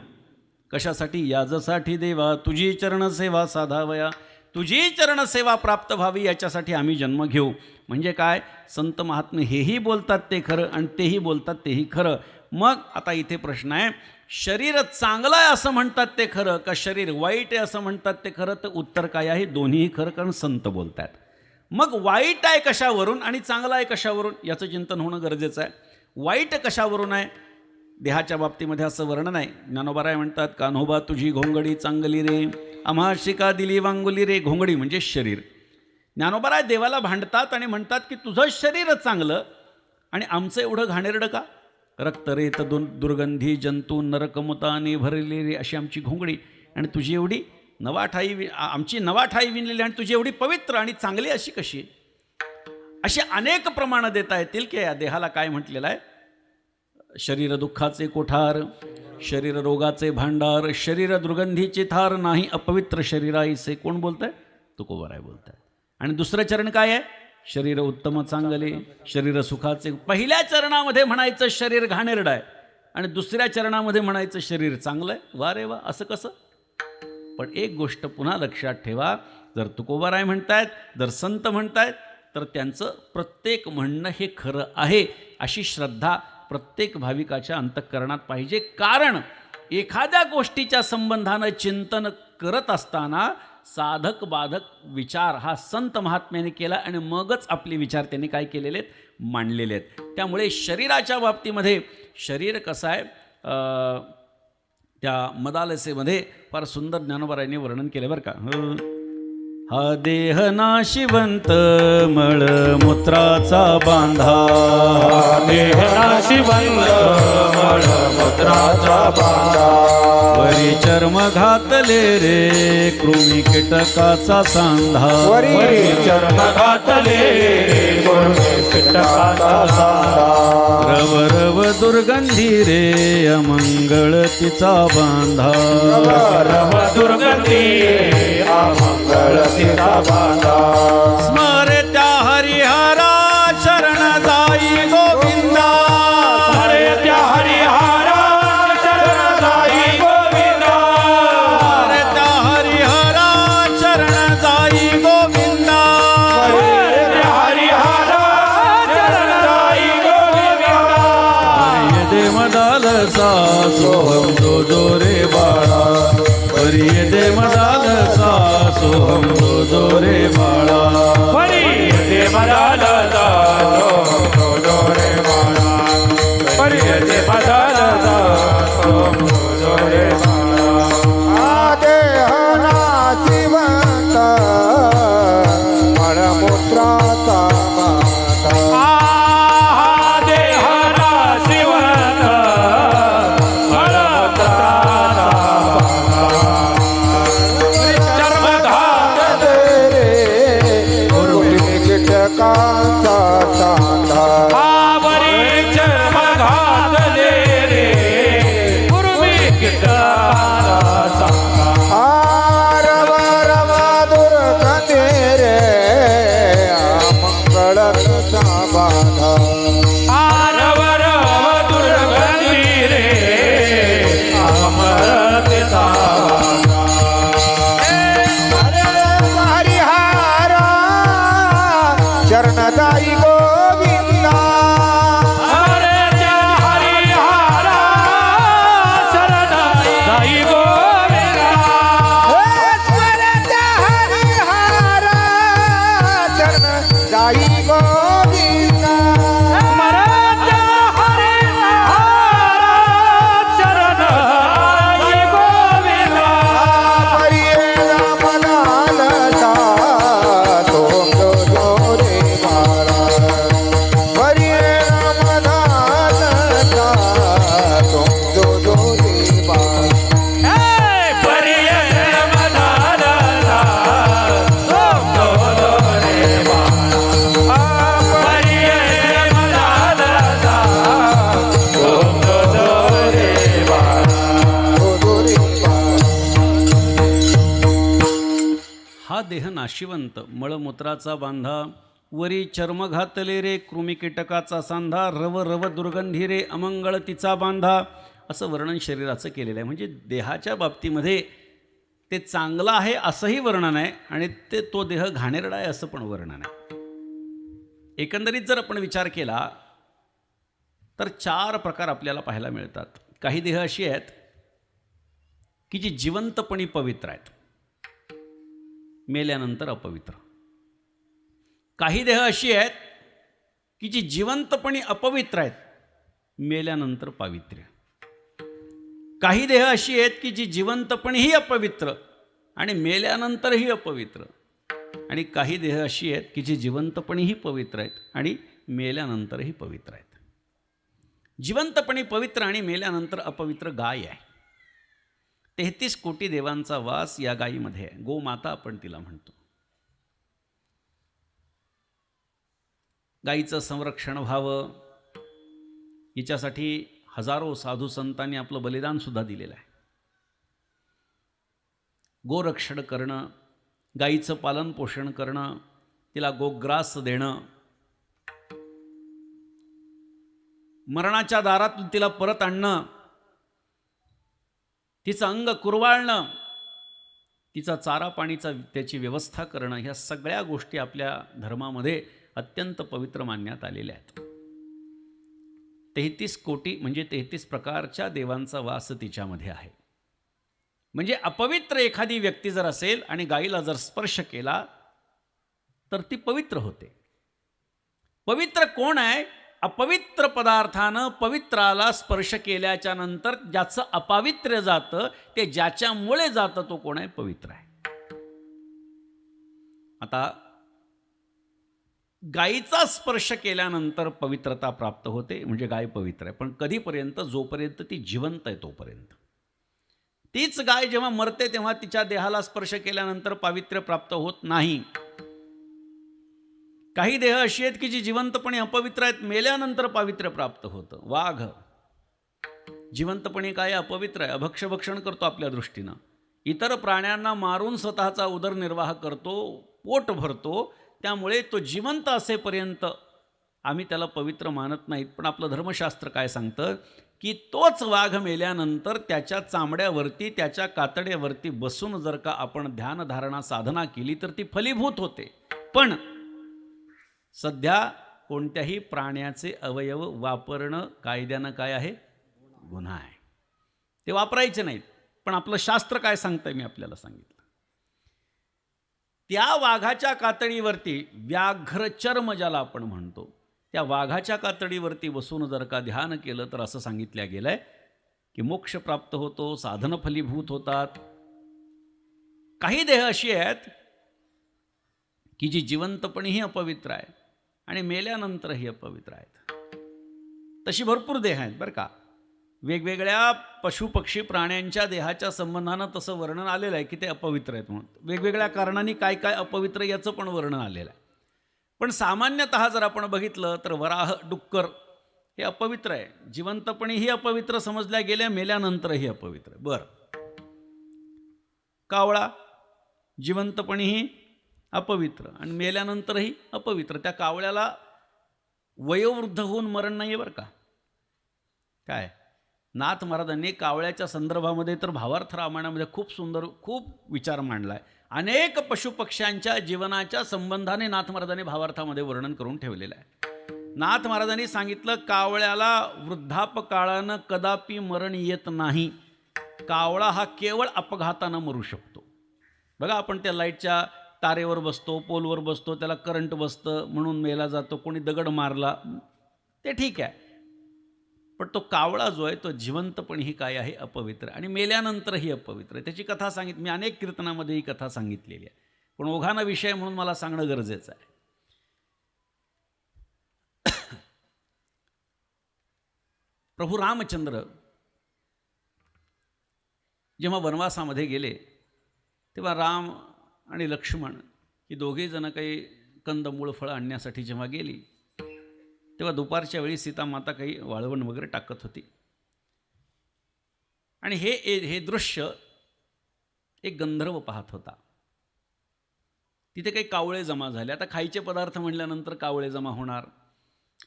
कशासाठी, याजसाठी देवा, तुझी चरण सेवा साधावया, तुझी चरण सेवा प्राप्त व्हावी याच्यासाठी आम्ही जन्म घेऊ. म्हणजे काय, संत महात्मे हेही बोलतात ते खरं आणि तेही बोलतात तेही खरं. मग आता इथे प्रश्न आहे, शरीर चांगलं आहे असं म्हणतात ते खरं का शरीर वाईट आहे असं म्हणतात ते खरं, तर उत्तर काय आहे, दोन्हीही खरं, कारण संत बोलतात. मग वाईट आहे कशावरून आणि चांगलं आहे कशावरून याचं चिंतन होणं गरजेचं आहे. वाईट कशावरून आहे, देहाच्या बाबतीमध्ये असं वर्णन आहे. ज्ञानोबाराय म्हणतात, कान्होबा तुझी घोंगडी चांगली रे, आम्हा शिका दिली वांगुली रे. घोंगडी म्हणजे शरीर. ज्ञानोबाराय देवाला भांडतात आणि म्हणतात की तुझं शरीरच चांगलं आणि आमचं एवढं घाणेरडं का? रक्तरेत दुर्गंधी जंतू नरकमुताने भरलेली रे अशी आमची घोंगडी, आणि तुझी एवढी आमची नवाठाई विणलेली आणि तुझी एवढी पवित्र आणि चांगली अशी कशी? अशी अनेक प्रमाणं देता येतील की या देहाला काय म्हटलेलं आहे? शरीर दुःखाचे कोठार, शरीर रोगाचे भांडार, शरीर दुर्गंधीचे थार, नाही अपवित्र शरीराईसे. कोण बोलत आहे? तुकोबाराय बोलत आहे. आणि दुसरं चरण काय आहे? शरीर उत्तम चांगले, शरीर सुखाचे. पहिल्या चरणामध्ये म्हणायचं शरीर घाणेरडं आहे आणि दुसऱ्या चरणामध्ये म्हणायचं शरीर चांगलं आहे. वा रे वा, असं कसं? पण एक गोष्ट पुन्हा लक्षात ठेवा, जर तुकोबाराय म्हणतायत, जर संत म्हणतायत, तर त्यांचं प्रत्येक म्हणणं हे खरं आहे अशी श्रद्धा प्रत्येक भाविकाच्या अंतःकरणात पाहिजे. कारण एखाद्या गोष्टीच्या संबंधानं चिंतन करत असताना साधक बाधक विचार हा संत महात्म्याने केला आणि मगच आपले विचार त्यांनी काय केलेले आहेत? मांडलेले आहेत. त्यामुळे शरीराच्या बाबतीमध्ये शरीर कसं आहे, त्या मदालसेमध्ये फार सुंदर ज्ञानोबारायांनी वर्णन केलं बरं का. हा देह नाशिवंत मळमूत्राचा बांधा, देह नाशिवंत मळमूत्राचा बांधा, वरी चर्म घातले रे कृमी कीटकाचा सांधा, वरी चर्म घातले कृमी कीटकाचा सांधा, रव रव दुर्गंधी रे अमंगळ तिचा बांधा, रव दुर्गंधी अमंगळ तिचा बांधा. स्मरे त्या हरिहरा शरण जाई गोविंदा, हरे त्या हरिहरा शरण जाई गोविंदा, स्मरे त्या हरिहरा शरण जाई गोविंदा, हरे त्या हरिहरा शरण जाई गोविंदा. हरि दे मदालसा सोहम जो जो रे बाळा, हरि दे मदालसा सोहम जो जो रे बाळा, हरी ते मदालसा सोहम जो रे बाळा, हरी ते मदालसा सोहम जो रे बाळा. देह नाशिवंत मळमूत्राचा बांधा, देह नाशिवंत मळमूत्राचा बांधा, चर्म घात कीटकांचा सांधा, आवरी चर्म घातले रे पूर्वी कीटकाचा सांधा, रव रव दुर्गंधी रे अमंगळचा बांधा, रव रव दुर्गंधी रे अमरतेचा बांधा. हरिहरा शरणदाई गोविंदा, हरे त्या हरिहरा शरण जाई गोविंदा, हरिहरा शरणदाई गोविंदा, मराठा हरिहरा शरण जाई गोविंदा. हरिहरा मनालसा सोम जो रे बाळा, हरिहरा मनालसा सोम जो रे बाळा. पर्यटन मनालसा सोम जो रे बाळा, पर्यटन मनालसा सोम जो रे बाळा. हा देह नाशिवंत मळमूत्राचा बांधा, वरी चर्म घातले रे कृमी कीटकाचा सांधा, रव रव दुर्गंधी रे अमंगळ तिचा बांधा, असं वर्णन शरीराचं केलेलं आहे. म्हणजे देहाच्या बाबतीमध्ये ते चांगलं आहे असंही वर्णन आहे आणि तो देह घाणेरडा आहे असं पण वर्णन आहे. एकंदरीत जर आपण विचार केला तर 4 प्रकार आपल्याला पाहायला मिळतात. काही देह अशी आहेत की जी जिवंतपणी पवित्र आहेत, मेल्यानंतर अपवित्र. काही देह अशी आहेत की जी जिवंतपणी अपवित्र आहेत, मेल्यानंतर पावित्र्य. काही देह अशी आहेत की जी जिवंतपणीही अपवित्र आणि मेल्यानंतरही अपवित्र, आणि काही देह अशी आहेत की जी जिवंतपणीही पवित्र आहेत आणि मेल्यानंतरही पवित्र आहेत. जिवंतपणी पवित्र आणि मेल्यानंतर अपवित्र गाय आहे. 33 कोटी देवांचा वास या गायीमध्ये आहे. गोमाता आपण तिला म्हणतो. गायीचं संरक्षण व्हावं हिच्यासाठी हजारो साधू संतांनी आपलं बलिदान सुद्धा दिलेलं आहे. गोरक्षण करणं, गायीचं पालन पोषण करणं, तिला गोग्रास देणं, मरणाच्या दारातून तिला परत आणणं, तिचं अंग कुरवाळणं, तिचा चारा पाणीचा त्याची व्यवस्था करणं, ह्या सगळ्या गोष्टी आपल्या धर्मामध्ये अत्यंत पवित्र मानण्यात आलेल्या आहेत. 33 कोटी म्हणजे 33 प्रकारच्या देवांचा वास तिच्यामध्ये आहे. म्हणजे अपवित्र एखादी व्यक्ती जर असेल आणि गायीला जर स्पर्श केला तर ती पवित्र होते. पवित्र कोण आहे? अपवित्र पदार्थानं पवित्राला स्पर्श केल्याच्या नंतर ज्याचं अपावित्र्य जातं, ते ज्याच्यामुळे जातं तो कोण आहे? पवित्र आहे. आता गायीचा स्पर्श केल्यानंतर पवित्रता प्राप्त होते, म्हणजे गाय पवित्र आहे. पण कधीपर्यंत? जोपर्यंत ती जिवंत आहे तोपर्यंत. तीच गाय जेव्हा मरते तेव्हा तिच्या देहाला स्पर्श केल्यानंतर पावित्र्य प्राप्त होत नाही. काही देह अशी आहेत की जी जिवंतपणे अपवित्र आहेत, मेल्यानंतर पावित्र्य प्राप्त होतं. वाघ जिवंतपणे काय? अपवित्र आहे, अभक्षभक्षण करतो आपल्या दृष्टीनं, इतर प्राण्यांना मारून स्वतःचा उदरनिर्वाह करतो, पोट भरतो. त्यामुळे तो जिवंत असेपर्यंत आम्ही त्याला पवित्र मानत नाहीत. पण आपलं धर्मशास्त्र काय सांगतं की तोच वाघ मेल्यानंतर त्याच्या चामड्यावरती, त्याच्या कातड्यावरती बसून जर का आपण ध्यानधारणा साधना केली तर ती फलीभूत होते. पण सध्या कोणत्याही प्राण्याचे अवयव वापरणं कायद्यानं काय आहे? गुन्हा आहे. ते वापरायचे नाहीत. पण आपलं शास्त्र काय सांगतंय मी आपल्याला सांगितलं. त्या वाघाच्या कातडीवरती, व्याघ्रचर्म ज्याला आपण म्हणतो, त्या वाघाच्या कातडीवरती बसून जर का ध्यान केलं तर असं सांगितलं गेलंय की मोक्ष प्राप्त होतो, साधन फलीभूत होतात. काही देह अशी आहेत की जी जिवंतपणीही अपवित्र आहे आणि मेल्यानंतरही अपवित्र आहेत. तशी भरपूर देह आहेत बरं का. वेगवेगळ्या पशुपक्षी प्राण्यांच्या देहाच्या संबंधानं तसं वर्णन आलेलं आहे की ते अपवित्र आहेत म्हणून. वेगवेगळ्या कारणांनी काय काय अपवित्र याचं पण वर्णन आलेलं आहे. पण सामान्यतः जर आपण बघितलं तर वराह, डुक्कर हे अपवित्र आहे. जिवंतपणीही अपवित्र समजल्या गेल्या, मेल्यानंतरही अपवित्र. बरं, कावळा जिवंतपणीही अपवित्र आणि मेल्यानंतरही अपवित्र. त्या कावळ्याला वयोवृद्ध होऊन मरण नाही आहे बरं का. काय नाथ महाराजांनी कावळ्याच्या संदर्भामध्ये तर भावार्थ रामायणामध्ये खूप सुंदर खूप विचार मांडला आहे. अनेक पशुपक्ष्यांच्या जीवनाच्या संबंधाने नाथ महाराजांनी भावार्थामध्ये वर्णन करून ठेवलेलं आहे. नाथ महाराजांनी सांगितलं कावळ्याला वृद्धापकाळानं कदापि मरण येत नाही. कावळा हा केवळ अपघातानं मरू शकतो. बघा, आपण त्या लाईटच्या तारेवर बसतो, पोलवर बसतो, त्याला करंट बसतं म्हणून मेला जातो, कोणी दगड मारला, ते ठीक आहे. पण तो कावळा जो आहे तो जिवंतपणीही काय आहे? अपवित्र आणि मेल्यानंतरही अपवित्र आहे. त्याची कथा सांगितली मी, अनेक कीर्तनामध्ये ही कथा सांगितलेली आहे. पण ओघाना विषय म्हणून मला सांगणं गरजेचं आहे. प्रभू रामचंद्र जेव्हा वनवासामध्ये गेले तेव्हा राम आणि लक्ष्मण ही दोघे जण काही कंदमूळ फळं आणण्यासाठी जेव्हा गेली तेव्हा दुपारच्या वेळी सीता माता काही वाळवण वगैरे टाकत होती. आणि हे दृश्य एक गंधर्व पाहत होता. तिथे काही कावळे जमा झाले. आता खायचे पदार्थ म्हटल्यानंतर कावळे जमा होणार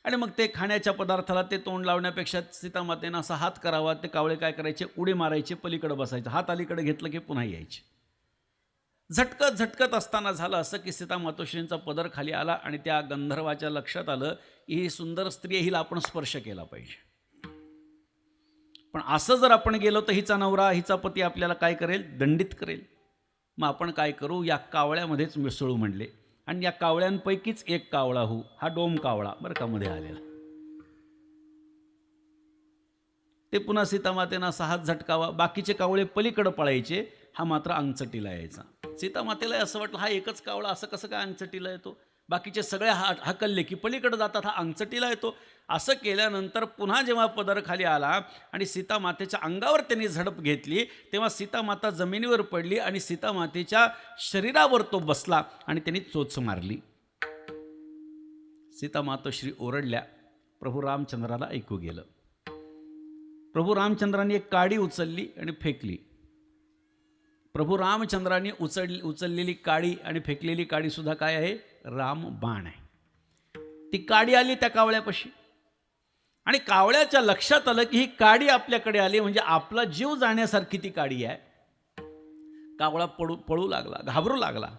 आणि मग ते खाण्याच्या पदार्थाला ते तोंड लावण्यापेक्षा सीतामातेनं असा हात करावा. ते कावळे काय करायचे? उडी मारायचे, पलीकडे बसायचं, हात अलीकडे घेतलं की पुन्हा यायचे. झटकत झटकत असताना झालं असं की सीता मातोश्रींचा पदर खाली आला आणि त्या गंधर्वाच्या लक्षात आलं की ही सुंदर स्त्री, हिला आपण स्पर्श केला पाहिजे. पण असं जर आपण गेलो तर हिचा नवरा, हिचा पती आपल्याला काय करेल? दंडित करेल. मग आपण काय करू? या कावळ्यामध्येच मिसळू म्हणले. आणि या कावळ्यांपैकीच एक कावळा हा डोम कावळा बरं का मध्ये आलेला. ते पुन्हा सीतामातेनं असा हात झटकावा, बाकीचे कावळे पलीकडं पळायचे, हा मात्र अंगचटीला यायचा. सीतामातेला असं वाटलं हा एकच कावळा असं कसं काय अंगचटीला येतो, बाकीचे सगळे हाकलले की पलीकडे जातात, हा अंगचटीला येतो. असं केल्यानंतर पुन्हा जेव्हा पदर खाली आला आणि सीतामातेच्या अंगावर त्यांनी झडप घेतली, तेव्हा सीतामाता जमिनीवर पडली आणि सीतामातेच्या शरीरावर तो बसला आणि त्यांनी चोच मारली. सीतामातोश्री ओरडल्या. प्रभू रामचंद्राला ऐकू गेलं. प्रभू रामचंद्रांनी एक काडी उचलली आणि फेकली. प्रभू रामचंद्रांनी उचललेली काडी आणि फेकलेली काडी सुद्धा काय आहे? रामबाण आहे. ती काडी आली त्या कावळ्यापाशी आणि कावळ्याच्या लक्षात आलं की ही काडी आपल्याकडे आली म्हणजे आपला जीव जाण्यासारखी ती काडी आहे. कावळा पळू लागला, घाबरू लागला,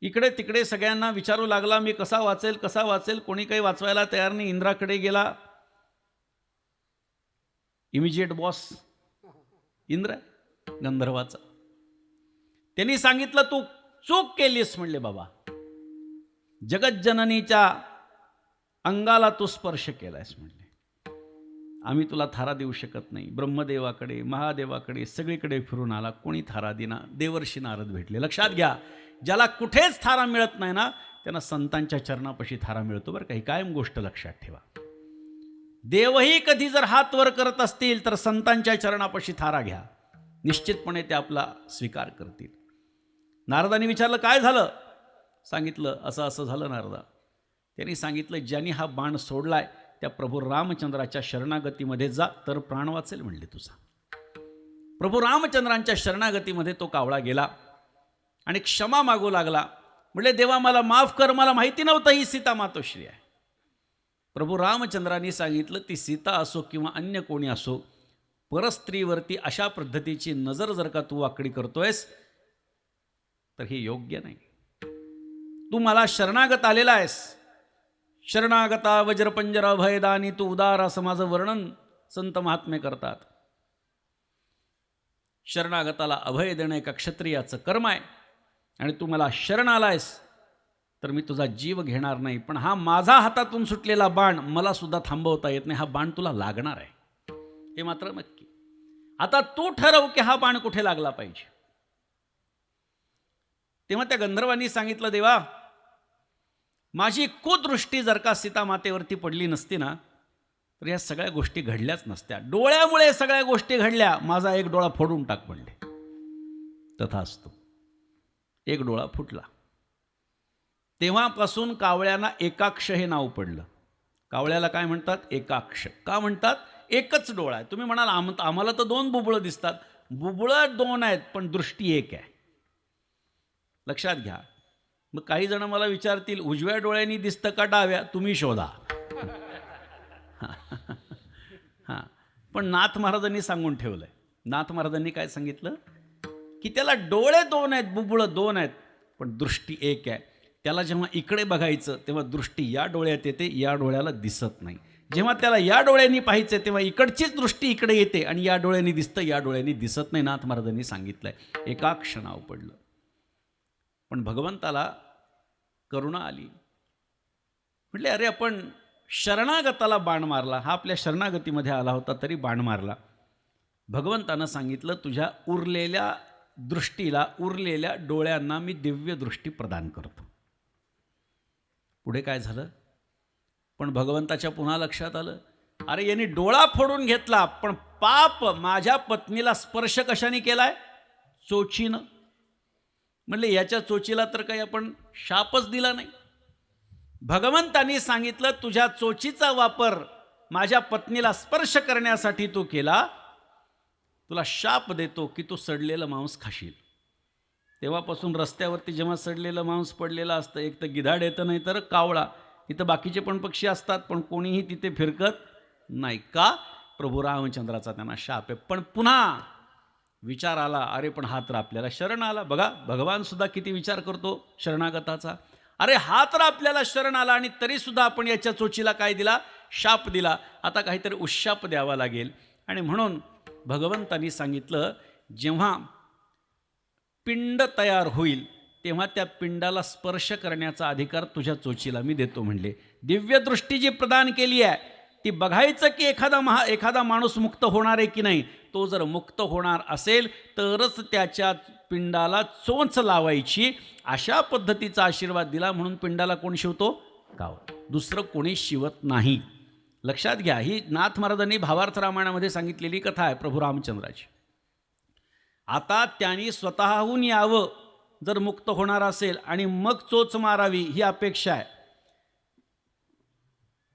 इकडे तिकडे सगळ्यांना विचारू लागला मी कसा वाचेल कसा वाचेल. कोणी काही वाचवायला तयार नाही. इंद्राकडे गेला. इमिजिएट बॉस इंद्र गंधर्वाचा. त्यांनी सांगितलं तू चूक केलीस. म्हणले बाबा जगज्जननीच्या अंगाला तू स्पर्श केलायस. म्हणले आम्ही तुला थारा देऊ शकत नाही. ब्रह्मदेवाकडे महादेवाकडे सगळीकडे फिरून आला, कोणी थारा देना. देवर्षी नारद भेटले. लक्षात घ्या, ज्याला कुठेच थारा मिळत नाही ना त्यांना संतांच्या चरणापाशी थारा मिळतो बरं. काही कायम गोष्ट लक्षात ठेवा. देवही कधी जर हात वर करत असतील तर संतांच्या चरणापाशी थारा घ्या, निश्चितपणे ते आपला स्वीकार करतील. नारदांनी विचारलं काय झालं? सांगितलं असं असं झालं. नारदा त्यांनी सांगितलं ज्यांनी हा बाण सोडलाय त्या प्रभू रामचंद्राच्या शरणागतीमध्ये जा तर प्राण वाचेल. म्हणले तुझा. प्रभू रामचंद्रांच्या शरणागतीमध्ये तो कावळा गेला आणि क्षमा मागू लागला. म्हणले देवा मला माफ कर, मला माहिती नव्हतं ही सीता मातोश्री आहे. प्रभू रामचंद्रांनी सांगितलं ती सीता असो किंवा अन्य कोणी असो, परस्त्रीवरती अशा पद्धतीची नजर जर का तू वाकडी करतोयस तर हे योग्य नाही. तू मला शरणागत आलेला आहेस. शरणागता वज्रपंजर अभयदानी तू उदार असं माझं वर्णन संत महात्मे करतात. शरणागताला अभय देणं एका क्षत्रियाचं कर्म आहे आणि तू मला शरण आलायस तर मी तुझा जीव घेणार नाही. पण हा माझा हातातून सुटलेला बाण मला सुद्धा थांबवता येत नाही. हा बाण तुला लागणार आहे हे मात्र नक्की. आता तू ठरव की हा बाण कुठे लागला पाहिजे. तेव्हा त्या गंधर्वांनी सांगितलं देवा माझी कुदृष्टी जर का सीता मातेवरती पडली नसती ना तर या सगळ्या गोष्टी घडल्याच नसत्या. डोळ्यामुळे सगळ्या गोष्टी घडल्या. माझा एक डोळा फोडून टाक. म्हणले तथास्तु. एक डोळा फुटला. तेव्हापासून कावळ्यांना एकाक्ष हे नाव पडलं. कावळ्याला काय म्हणतात? एकाक्ष. का म्हणतात? एकच डोळा आहे. तुम्ही म्हणाल आम्हाला तर दोन बुबुळं दिसतात. बुबुळं दोन आहेत पण दृष्टी एक आहे. लक्षात घ्या. मग काही जण मला विचारतील उजव्या डोळ्यांनी दिसतं का डाव्या? तुम्ही शोधा. हां पण नाथ महाराजांनी सांगून ठेवलंय. नाथ महाराजांनी काय सांगितलं की त्याला डोळे दोन आहेत, बुबुळं दोन आहेत पण दृष्टी एक आहे. त्याला जेव्हा इकडे बघायचं तेव्हा दृष्टी या डोळ्यात येते, या डोळ्याला दिसत नाही. जेव्हा त्याला या डोळ्यांनी पाहायचं तेव्हा इकडचीच दृष्टी इकडे येते आणि या डोळ्यांनी दिसतं, या डोळ्यांनी दिसत नाही. नाथ महाराजांनी सांगितलंय. एकाक्ष नाव पडलं. पण भगवंताला करुणा आली. म्हटले अरे आपण शरणागताला बाण मारला. हा आपल्या शरणागतीमध्ये आला होता तरी बाण मारला. भगवंतानं सांगितलं तुझ्या उरलेल्या दृष्टीला, उरलेल्या डोळ्यांना मी दिव्य दृष्टी प्रदान करतो. पुढे काय झालं? पण भगवंताच्या पुन्हा लक्षात आलं अरे यांनी डोळा फोडून घेतला पण पाप माझ्या पत्नीला स्पर्श कशाने केलाय? चोचीनं. म्हणले याच्या चोचीला तर काही आपण शापच दिला नाही. भगवंतांनी सांगितलं तुझ्या चोचीचा वापर माझ्या पत्नीला स्पर्श करण्यासाठी तू केला, तुला शाप देतो की तू सडलेलं मांस खाशील. तेव्हापासून रस्त्यावरती जेव्हा सडलेलं मांस पडलेलं असतं एक तर गिधाड येतं नाही तर कावळा. तिथं बाकीचे पण पक्षी असतात पण कोणीही तिथे फिरकत नाही. का? प्रभू रामचंद्राचा त्यांना शाप आहे. पण पुन्हा विचार आला अरे पण हा तर आपल्याला शरण आला. बघा भगवान सुद्धा किती विचार करतो शरणागताचा. अरे हा तर आपल्याला शरण आला आणि तरीसुद्धा आपण याच्या चोचीला काय दिला? शाप दिला. आता काहीतरी उशाप द्यावा लागेल. आणि म्हणून भगवंतांनी सांगितलं जेव्हा पिंड तयार होईल तेव्हा त्या पिंडाला स्पर्श करण्याचा अधिकार तुझ्या चोचीला मी देतो. म्हणले दिव्य दृष्टी जी प्रदान केली आहे ती बघायचं की एखादा माणूस मुक्त होणार आहे की नाही. तो जर मुक्त होणार असेल तरच त्याच्या पिंडाला चोच लावायची. अशा पद्धतीचा आशीर्वाद दिला म्हणून पिंडाला कोण शिवतो? कावळा. दुसरं कोणी शिवत नाही. लक्षात घ्या, ही नाथ महाराजांनी भावार्थ रामायणामध्ये सांगितलेली कथा आहे प्रभू रामचंद्राची. आता त्यांनी स्वतःहून यावं जर मुक्त होणार असेल आणि मग चोच मारावी ही अपेक्षा आहे.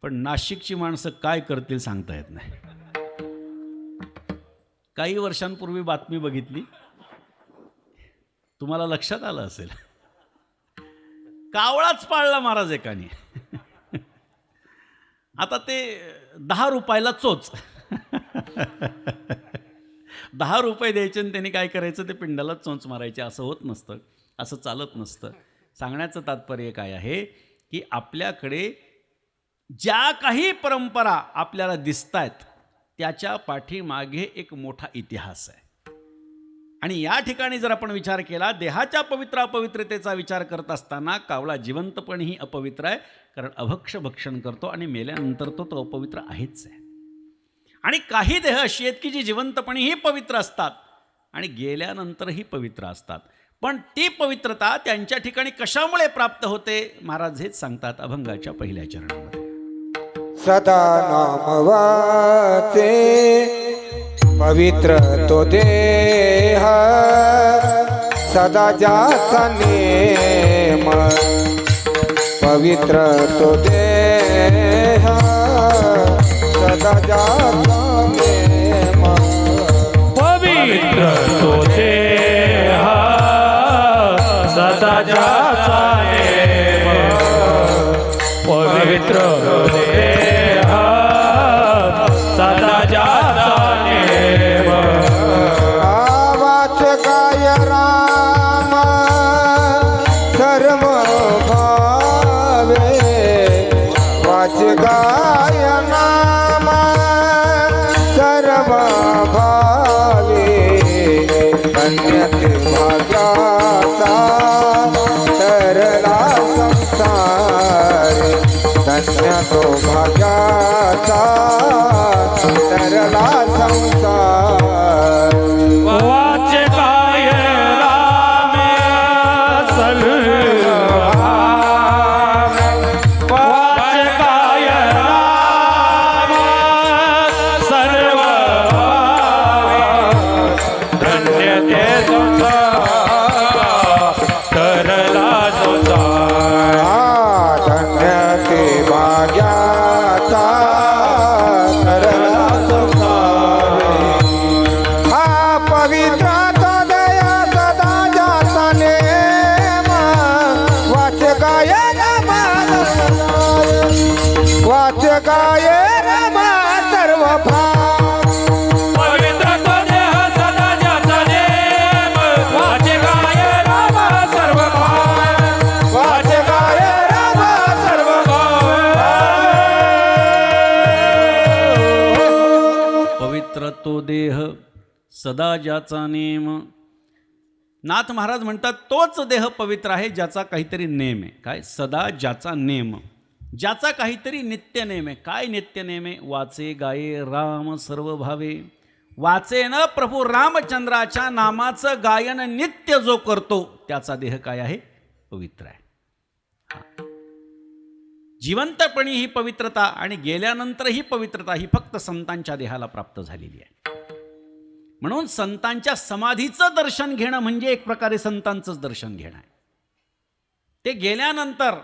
पण नाशिकची माणसं काय करतील सांगता येत नाही. काही वर्षांपूर्वी बातमी बघितली, तुम्हाला लक्षात आलं असेल, कावळाच पाळला महाराज एकाने. आता ते 10 रुपयाला चोच. 10 रुपये द्यायचे आणि त्यांनी काय करायचं, ते पिंडाला चोच मारायचे. असं होत नसतं, असं चालत नसतं. सांगण्याचं तात्पर्य काय आहे की आपल्याकडे ज्या काही परंपरा आपल्याला दिसत आहेत त्याच्या पाठीमागे एक मोठा इतिहास आहे. आणि या ठिकाणी जर आपण विचार केला, देहाच्या पवित्र अपवित्रतेचा विचार करत असताना कावळा जिवंतपणेही अपवित्र आहे, कारण अभक्ष भक्षण करतो आणि मेल्यानंतर तो अपवित्र आहेच आहे. आणि काही देह अशी आहेत की जी जिवंतपणेही पवित्र असतात आणि गेल्यानंतरही पवित्र असतात. पण ती पवित्रता त्यांच्या ठिकाणी कशामुळे प्राप्त होते, महाराज हेच सांगतात अभंगाच्या पहिल्या चरणामध्ये. सदा नाम वाचे पवित्र तो देह, सदा ज्याचा नेम पवित्र तो देह, सदा ज्याचा नेम पवित्र तो देह, सदा ज्याचा नेम पवित्र तो देह, सदा ज्याचा नेम. आवाच गाय राम सर्व भावे, वाच गाय नाम सर्व भावे, धन्य भाग्याचा तरला संसार, धन्य तो भाग्याचा तरला संसार. वाच काय राम सर्व भावे, वाच काय राम सर्व भावे, धन्य ते संसार तरला संसार. धन्य ते भाग्याचा तरला संसार. हा पवित्र तो दया सदा ज्याचा नेम, वाच गाय रमा, वाच गाय रमा सर्व भाव. पवित्र तो देह सदा ज्याचा नेम, वाच गाय राम सर्व भाव, वाच गाय रमा सर्व पवित्र तो देह सदा ज्याचा नेम. नाथ महाराज म्हणतात तोच देह पवित्र आहे ज्याचा काहीतरी नेम आहे. काय? सदा ज्याचा नेम, ज्याचा काहीतरी नित्य नेम आहे. काय नित्य नेम आहे? वाचे गाये राम सर्व भावे. वाचेन प्रभू रामचंद्राच्या नामाचं गायन नित्य जो करतो त्याचा देह काय आहे? पवित्र आहे. जिवंतपणी ही पवित्रता आणि गेल्यानंतर ही पवित्रता ही फक्त संतांच्या देहाला प्राप्त झालेली आहे. म्हणून संतांच्या समाधीचं दर्शन घेणं म्हणजे एक प्रकारे संतांचंच दर्शन घेणं आहे. ते गेल्यानंतर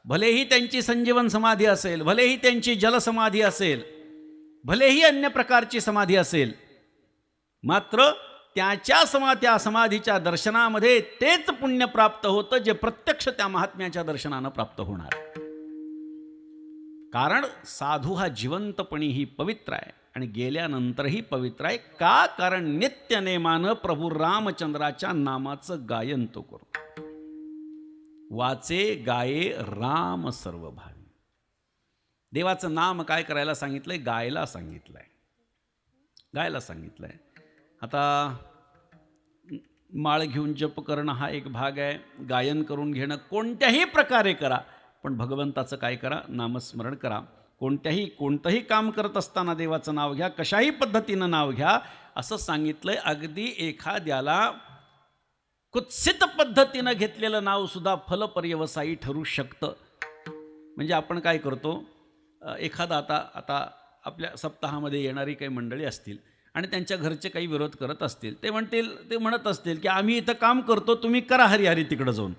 भलेही त्यांची संजीवन समाधी असेल, भलेही त्यांची जलसमाधी असेल, भलेही अन्य प्रकारची समाधी असेल, मात्र त्या समाधीच्या दर्शनामध्ये तेच पुण्य प्राप्त होतं जे प्रत्यक्ष त्या महात्म्याच्या दर्शनानं प्राप्त होणार. कारण साधू हा जिवंतपणीही पवित्र आहे आणि गेल्यानंतरही पवित्र आहे. का? कारण नित्य नेमानं प्रभू रामचंद्राच्या नामाचं गायन तो करतो. वाचे गाये राम सर्व भावी. देवाचं नाम काय करायला सांगितलंय? गायला सांगितलंय, गायला सांगितलंय. आता माळ घेऊन जप करणं हा एक भाग आहे. गायन करून घेणं कोणत्याही प्रकारे करा, पण भगवंताचं काय करा? नामस्मरण करा. कोणतंही काम करत असताना देवाचं नाव घ्या, कशाही पद्धतीनं नाव घ्या असं सांगितलंय. अगदी एखाद्याला कुत्सित पद्धतीनं घेतलेलं नावसुद्धा फलपर्यवसायी ठरू शकतं. म्हणजे आपण काय करतो, एखादा आता आपल्या सप्ताहामध्ये येणारी काही मंडळी असतील आणि त्यांच्या घरचे काही विरोध करत असतील, ते म्हणत असतील की आम्ही इथं काम करतो, तुम्ही करा हरिहरी तिकडं जाऊन.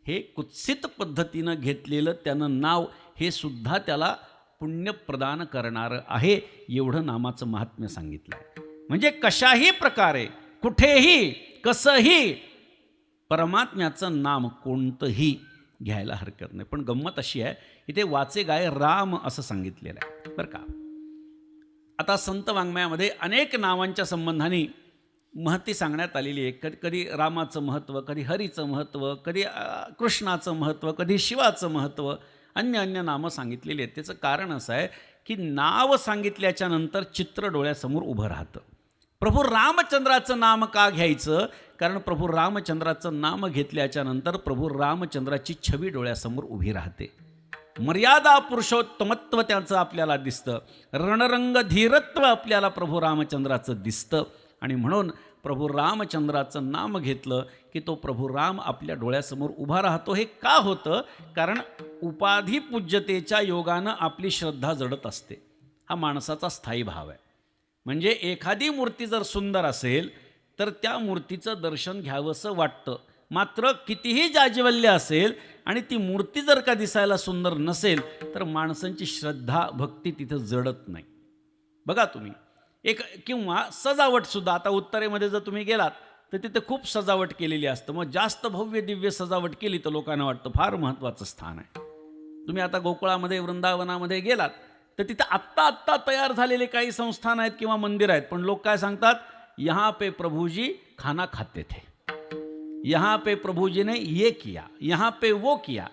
हे कुत्सित पद्धतीनं घेतलेलं त्यानं नाव हे सुद्धा त्याला पुण्य प्रदान करणारं आहे. एवढं नामाचं महात्म्य सांगितलं आहे. म्हणजे कशाही प्रकारे कुठेही कसंही परमात्म्याचं नाम कोणतंही घ्यायला हरकत नाही. पण गंमत अशी आहे, इथे वाचे गाय राम असं सांगितलेलं आहे बरं का. आता संत वाङ्मयामध्ये अनेक नावांच्या संबंधाने महती सांगण्यात आलेली आहे. कधी रामाचं महत्त्व, कधी हरीचं महत्त्व, कधी कृष्णाचं महत्त्व, कधी शिवाचं महत्त्व, अन्य नामं सांगितलेली आहेत. त्याचं कारण असं आहे की नाव सांगितल्याच्या नंतर चित्र डोळ्यासमोर उभं राहतं. प्रभू रामचंद्राचं नाम का घ्यायचं? कारण प्रभू रामचंद्राचं नाम घेतल्याच्या नंतर प्रभू रामचंद्राची छवी डोळ्यासमोर उभी राहते. मर्यादा पुरुषोत्तमत्व त्याचं आपल्याला दिसतं, रणरंग धीरत्व आपल्याला प्रभू रामचंद्राचं दिसतं. आणि म्हणून प्रभू रामचंद्राचं नाम घेतलं की तो प्रभू राम आपल्या डोळ्यासमोर उभा राहतो. हे का होतं? कारण उपाधी पूज्यतेच्या योगानं आपली श्रद्धा जडत असते. हा माणसाचा स्थायी भाव आहे. म्हणजे एखादी मूर्ती जर सुंदर असेल तर त्या मूर्तीचं दर्शन घ्यावंसं वाटतं. मात्र कितीही जाज्वल्य असेल आणि ती मूर्ती जर का दिसायला सुंदर नसेल तर माणसांची श्रद्धा भक्ती तिथं जडत नाही. बघा तुम्ही किंवा सजावटसुद्धा, आता उत्तरेमध्ये जर तुम्ही गेलात तर तिथे खूप सजावट केलेली असतं. मग जास्त भव्य दिव्य सजावट केली तर लोकांना वाटतं फार महत्त्वाचं स्थान आहे. तुम्ही आता गोकुळामध्ये वृंदावनामध्ये गेलात तर तिथं आत्ता तयार झालेले काही संस्थान आहेत किंवा मंदिर आहेत, पण लोक काय सांगतात, यहाँ पे प्रभुजी खाना खाते थे, यहाँ पे प्रभुजी ने ये किया, यहाँ पे वो किया.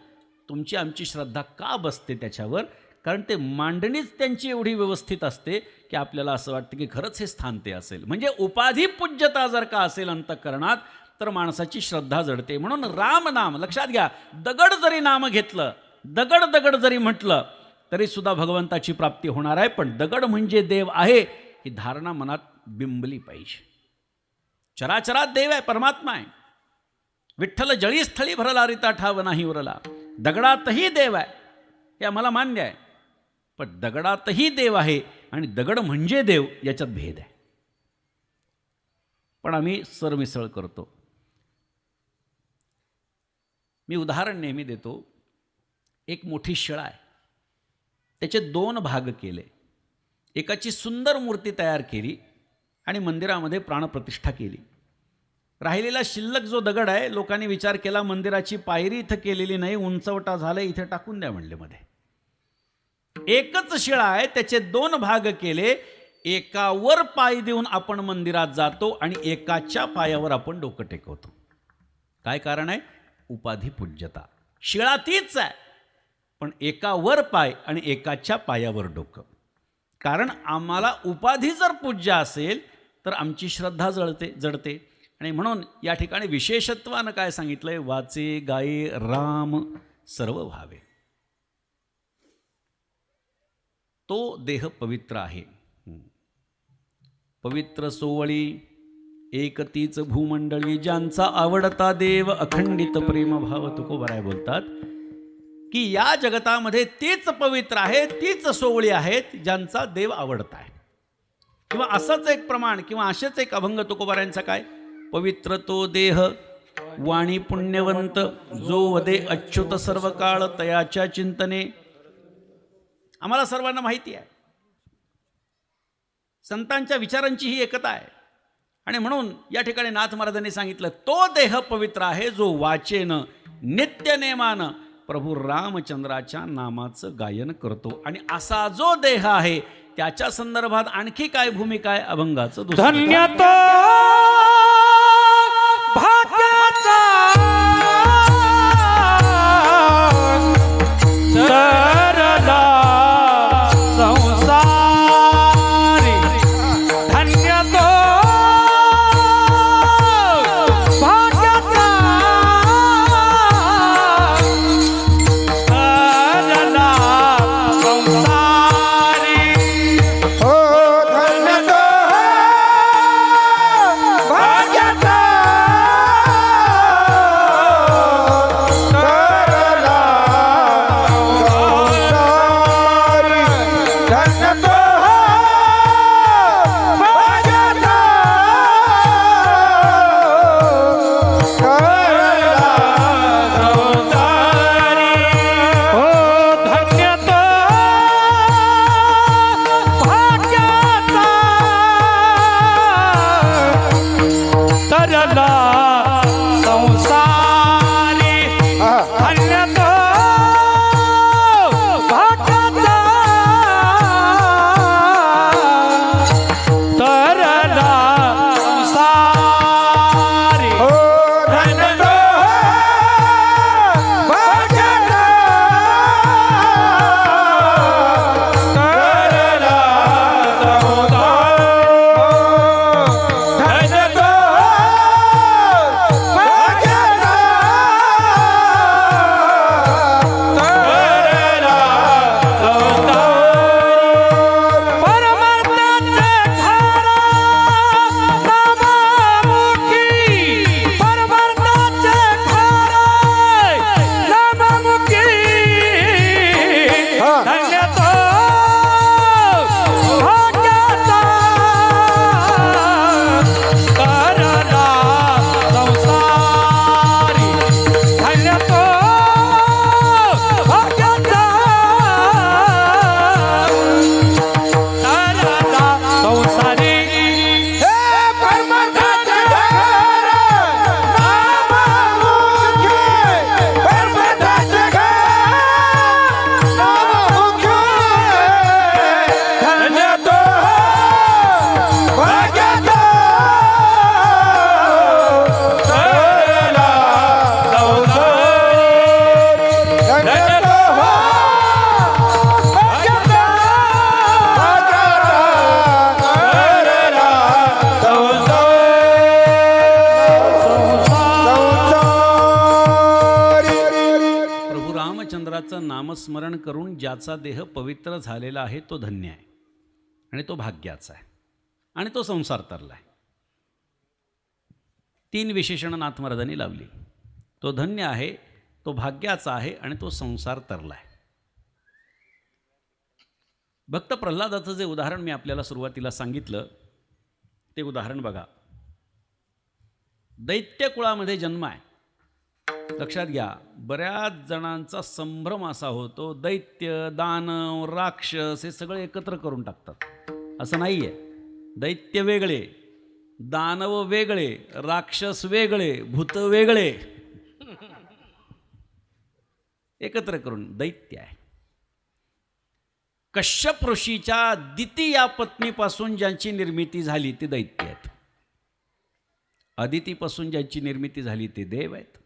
तुमची आमची श्रद्धा का बसते त्याच्यावर? कारण ते मांडणीच त्यांची एवढी व्यवस्थित असते की आपल्याला असं वाटतं की खरंच हे स्थान ते असेल. म्हणजे उपाधी पूज्यता जर का असेल अंतःकरणात तर माणसाची श्रद्धा जडते. म्हणून राम नाम लक्षात घ्या. दगड जरी नाम घेतलं, दगड जरी म्हटलं तरी सुद्धा भगवंताची प्राप्ती होणार आहे. पण दगड म्हणजे देव आहे ही धारणा मनात बिंबली पाहिजे. चराचरात देव आहे, परमात्मा आहे. विठ्ठल जळी स्थळी भरला रिता ठाव नाही उरला. दगडातही देव आहे हे आम्हाला मान्य आहे, पण दगडातही देव आहे आणि दगड म्हणजे देव याच्यात भेद आहे. पण आम्ही सरमिसळ करतो. मी उदाहरण नेहमी देतो. एक मोठी शिळा आहे, त्याचे 2 भाग केले. एकाची सुंदर मूर्ती तयार केली आणि मंदिरामध्ये प्राणप्रतिष्ठा केली. राहिलेला शिल्लक जो दगड आहे, लोकांनी विचार केला मंदिराची पायरी इथं केलेली नाही, उंचवटा झालं, इथे टाकून द्या म्हणले. मध्ये एकच शिळा आहे, त्याचे 2 भाग केले. एकावर पाय देऊन आपण मंदिरात जातो आणि एकाच्या पायावर आपण डोकं टेकवतो. काय कारण आहे? उपाधी पूज्यता. शिळा तीच आहे, पण एकावर पाय आणि एकाच्या पायावर डोकं. कारण आम्हाला उपाधी जर पूज्य असेल तर आमची श्रद्धा जडते. आणि म्हणून या ठिकाणी विशेषत्वानं काय सांगितलंय? वाचे गाये राम सर्व भावे. तो देह पवित्र आहे. पवित्र सोवळी एकतीच भूमंडळी, ज्यांचा आवडता देव अखंडित प्रेमभाव. तुकोबाराय बोलतात की या जगतामध्ये तीच पवित्र आहे, तीच सोवळी आहेत ज्यांचा देव आवडता आहे. किंवा असंच एक प्रमाण किंवा असेच एक अभंग तुकोबारायांचा काय? पवित्र तो देह वाणी पुण्यवंत, जो वदे अच्युत सर्व काळ तयाच्या चिंतने. आम्हाला सर्वांना माहिती आहे संतांच्या विचारांची ही एकता आहे. आणि म्हणून या ठिकाणी नाथ महाराजांनी सांगितलं, तो देह पवित्र आहे जो वाचेन नित्य नेमानं प्रभू रामचंद्राच्या नामाचं गायन करतो. आणि असा जो देह आहे त्याच्या संदर्भात आणखी काय भूमिका आहे अभंगाचं? धन्य तो भाग्याचा तरला संसारी, धन्य तो भाग्याचा तरला ज्याचा देह पवित्र झालेला आहे तो धन्य आहे आणि तो भाग्याचा आहे आणि तो संसार तरला आहे. 3 विशेषणं नाथ महाराजांनी लावली. तो धन्य आहे, तो भाग्याचा आहे आणि तो संसार तरला आहे. भक्त प्रल्हादाचं जे उदाहरण मी आपल्याला सुरुवातीला सांगितलं ते उदाहरण बघा. दैत्य कुळामध्ये जन्म आहे. लक्षात घ्या, बऱ्याच जणांचा संभ्रम असा होतो, दैत्य, दानव, राक्षस हे सगळे एकत्र करून टाकतात. असं नाही आहे. दैत्य वेगळे, दानव वेगळे, राक्षस वेगळे, भूत वेगळे, एकत्र करून दैत्य आहे. कश्यप ऋषीच्या दिती या पत्नीपासून ज्यांची निर्मिती झाली ती दैत्य आहेत. अदितीपासून ज्यांची निर्मिती झाली ते देव आहेत.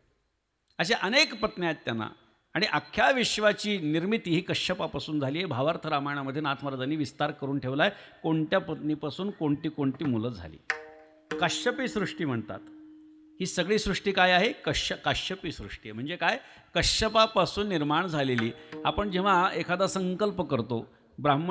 अशा अनेक पत्न्या आहेत त्यांना आणि अख्ख्या विश्वाची निर्मिती ही कश्यपापासून झाली आहे. भावार्थ रामायणामध्ये नाथ महाराजांनी विस्तार करून ठेवला आहे, कोणत्या पत्नीपासून कोणती कोणती मुलं झाली. काश्यपी सृष्टी म्हणतात. ही सगळी सृष्टी काय आहे? काश्यपी सृष्टी आहे. म्हणजे काय? कश्यपापासून निर्माण झालेली. आपण जेव्हा एखादा संकल्प करतो,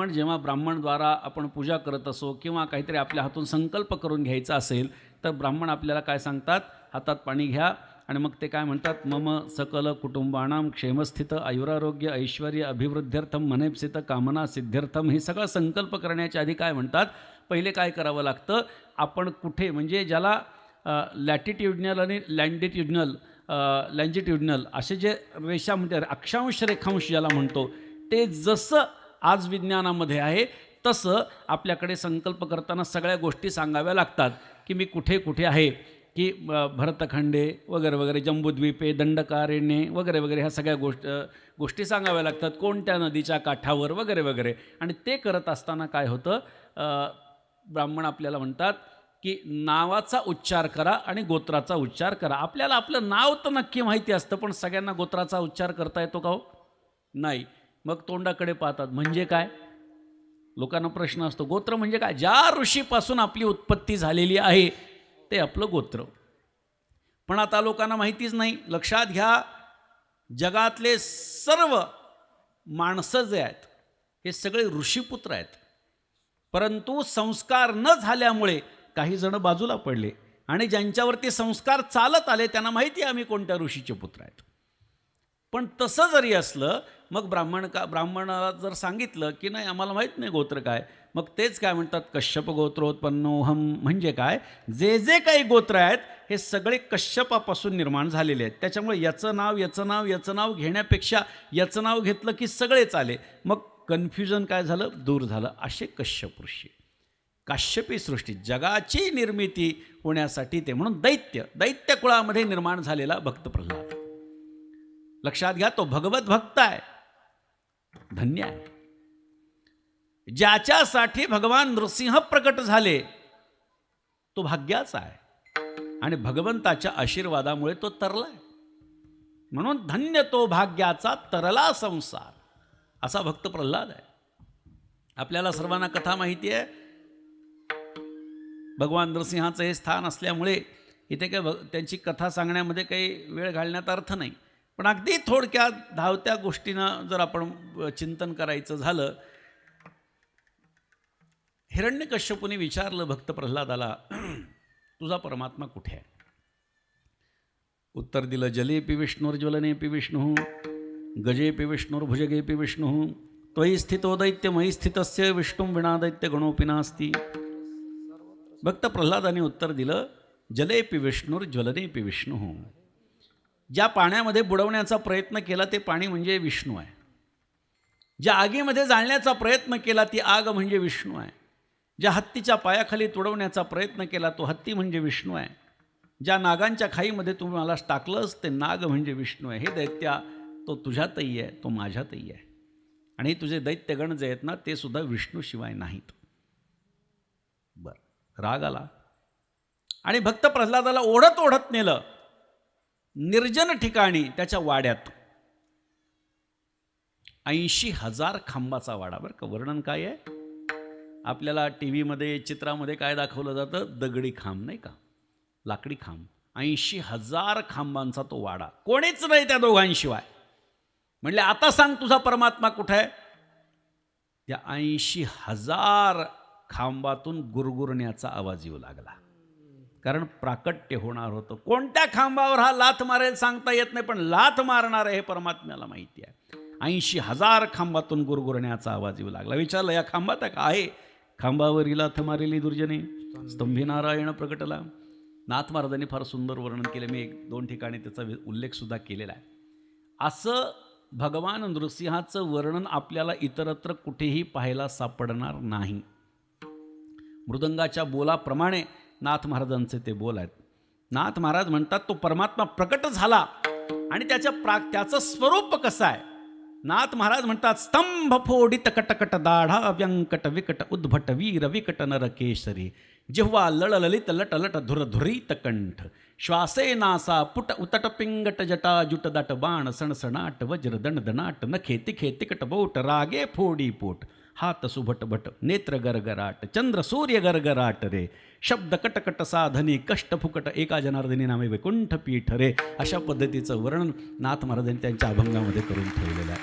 जेव्हा ब्राह्मणद्वारा आपण पूजा करत असो किंवा काहीतरी आपल्या हातून संकल्प करून घ्यायचा असेल तर ब्राह्मण आपल्याला काय सांगतात? हातात पाणी घ्या आणि मग ते काय म्हणतात? मम सकल कुटुंबाणाम क्षेमस्थित आयुरारोग्य ऐश्वर अभिवृद्ध्यर्थम मनेप्सित कामना सिद्ध्यर्थम. हे सगळं संकल्प करण्याच्या आधी काय म्हणतात? पहिले काय करावं लागतं? आपण कुठे, म्हणजे ज्याला लॅटिट्युडनल आणि लँजिट्युडनल असे जे रेषा म्हणते, अक्षांश रेखांश ज्याला म्हणतो, ते जसं आज विज्ञानामध्ये आहे तसं आपल्याकडे संकल्प करताना सगळ्या गोष्टी सांगाव्या लागतात की मी कुठे कुठे आहे, की भरतखंडे वगैरे वगैरे, जम्बूद्वीपे, दंडकारण्ये वगैरे वगैरे, ह्या सगळ्या गोष्टी सांगाव्या लागतात, कोणत्या नदीच्या काठावर वगैरे वगैरे. आणि ते करत असताना काय होतं? ब्राह्मण आपल्याला म्हणतात की नावाचा उच्चार करा आणि गोत्राचा उच्चार करा. आपल्याला आपलं नाव तर नक्की माहिती असतं, पण सगळ्यांना गोत्राचा उच्चार करता येतो का हो? नाही. मग तोंडाकडे पाहतात. म्हणजे काय? लोकांना प्रश्न असतो, गोत्र म्हणजे काय? ज्या ऋषीपासून आपली उत्पत्ती झालेली आहे ते आपलं गोत्र. पण आता लोकांना माहितीच नाही. लक्षात घ्या, जगातले सर्व माणसं जे आहेत हे सगळे ऋषीपुत्र आहेत. परंतु संस्कार न झाल्यामुळे काही जण बाजूला पडले आणि ज्यांच्यावरती संस्कार चालत आले त्यांना माहिती आहे आम्ही कोणत्या ऋषीचे पुत्र आहेत. पण तसं जरी असलं, मग ब्राह्मणाला जर सांगितलं की नाही आम्हाला माहीत नाही गोत्र काय, मग तेच काय म्हणतात? कश्यप गोत्रोत्पन्नोहम. म्हणजे काय? जे जे काही गोत्र आहेत हे सगळे कश्यपापासून निर्माण झालेले आहेत. त्याच्यामुळे याचं नाव घेण्यापेक्षा याचं नाव घेतलं की सगळेच आले. मग कन्फ्युजन काय झालं? दूर झालं. असे कश्यप ऋषी, काश्यपी सृष्टी, जगाची निर्मिती होण्यासाठी ते. म्हणून दैत्य कुळामध्ये निर्माण झालेला भक्त प्रल्हाद. लक्षात घ्या, तो भगवत भक्त आहे, धन्य आहे. ज्याच्यासाठी भगवान नृसिंह प्रकट झाले तो भाग्याचा आहे आणि भगवंताच्या आशीर्वादामुळे तो तरला आहे. म्हणून धन्य तो भाग्याचा तरला संसार, असा भक्त प्रल्हाद आहे. आपल्याला सर्वांना कथा माहिती आहे. भगवान नरसिंहाचं हे स्थान असल्यामुळे इथे काय त्यांची कथा सांगण्यामध्ये काही वेळ घालण्यात अर्थ नाही. पण अगदी थोडक्यात धावत्या गोष्टीनं जर आपण चिंतन करायचं झालं, हिरण्यकश्यपूने विचारलं भक्त प्रल्हादाला, तुझा परमात्मा कुठे आहे? उत्तर दिलं, जलेपी विष्णुर्ज्वलनेपी विष्णू, गजेपी विष्णुर्भुजगेपी विष्णू, त्वयि स्थितो दैत्य मयि स्थितस्य विष्णुं विना दैत्य गणोपी नास्ति. भक्त प्रल्हादाने उत्तर दिलं, जलेपी विष्णुर्ज्वलनेपी विष्णू. ज्या पाण्यामध्ये बुडवण्याचा प्रयत्न केला ते पाणी म्हणजे विष्णू आहे. ज्या आगीमध्ये जाळण्याचा प्रयत्न केला ती आग म्हणजे विष्णू आहे. ज्या हत्तीच्या पायाखाली तुडवण्याचा प्रयत्न केला तो हत्ती म्हणजे विष्णू आहे. ज्या नागांच्या खाईमध्ये तुम्ही मला टाकलंस ते नाग म्हणजे विष्णू आहे. हे दैत्या, तो तुझ्यातही आहे, तो माझ्यातही आहे. आणि तुझे दैत्यगण जे आहेत ना ते सुद्धा विष्णूशिवाय नाहीत. बरं, राग आला आणि भक्त प्रल्हादाला ओढत ओढत नेलं निर्जन ठिकाणी, त्याच्या वाड्यात. 80,000 खांबाचा वाडा. बरं का, वर्णन काय आहे? आपल्याला टी व्हीमध्ये चित्रामध्ये काय दाखवलं जातं? दगडी खांब, नाही का, लाकडी खांब. 80,000 खांबांचा तो वाडा. कोणीच नाही त्या दोघांशिवाय. म्हणले आता सांग तुझा परमात्मा कुठे आहे. त्या 80,000 खांबातून गुरगुरण्याचा आवाज येऊ लागला, कारण प्राकट्य होणार होतं. कोणत्या खांबावर हा लाथ मारेल सांगता येत नाही, पण लाथ मारणार आहे हे परमात्म्याला माहिती आहे. 80,000 खांबातून गुरगुरण्याचा आवाज येऊ लागला. विचारलं या खांबात का आहे. खांबावरी लाथ मारेली दुर्जने स्तंभी नारायण प्रकटला. नाथ महाराजांनी फार सुंदर वर्णन केलं. मी 1-2 ठिकाणी त्याचा उल्लेख सुद्धा केलेला आहे. असं भगवान नृसिंहाचं वर्णन आपल्याला इतरत्र कुठेही पाहायला सापडणार नाही. मृदंगाच्या बोलाप्रमाणे नाथ महाराजांचे ते बोल आहेत. नाथ महाराज म्हणतात तो परमात्मा प्रकट झाला आणि त्याचं स्वरूप कसं आहे. नाथ महाराज म्हणतात स्तंभ फोडित कटकट दाढा व्यंकट विकट उद्भट वीर विकट नरकेशरी जिह्वा लळललित लटलट धुरधुरीत कंठ श्वासे नासा पुट उतट पिंगट जटा जुट दाट बाण सणसणाट वज्र दणदणाट नखे तिखे तिकट बोट रागे फोडी पोट हात सुभट भट नेत्र गरगराट चंद्र सूर्य गरगराट रे शब्द कटकट साधनी कष्ट फुकट एका जनार्दनी नामे वैकुंठ पीठ रे. अशा पद्धतीचं वर्णन नाथ महाराजांनी त्यांच्या अभंगामध्ये करून ठेवलेलं आहे.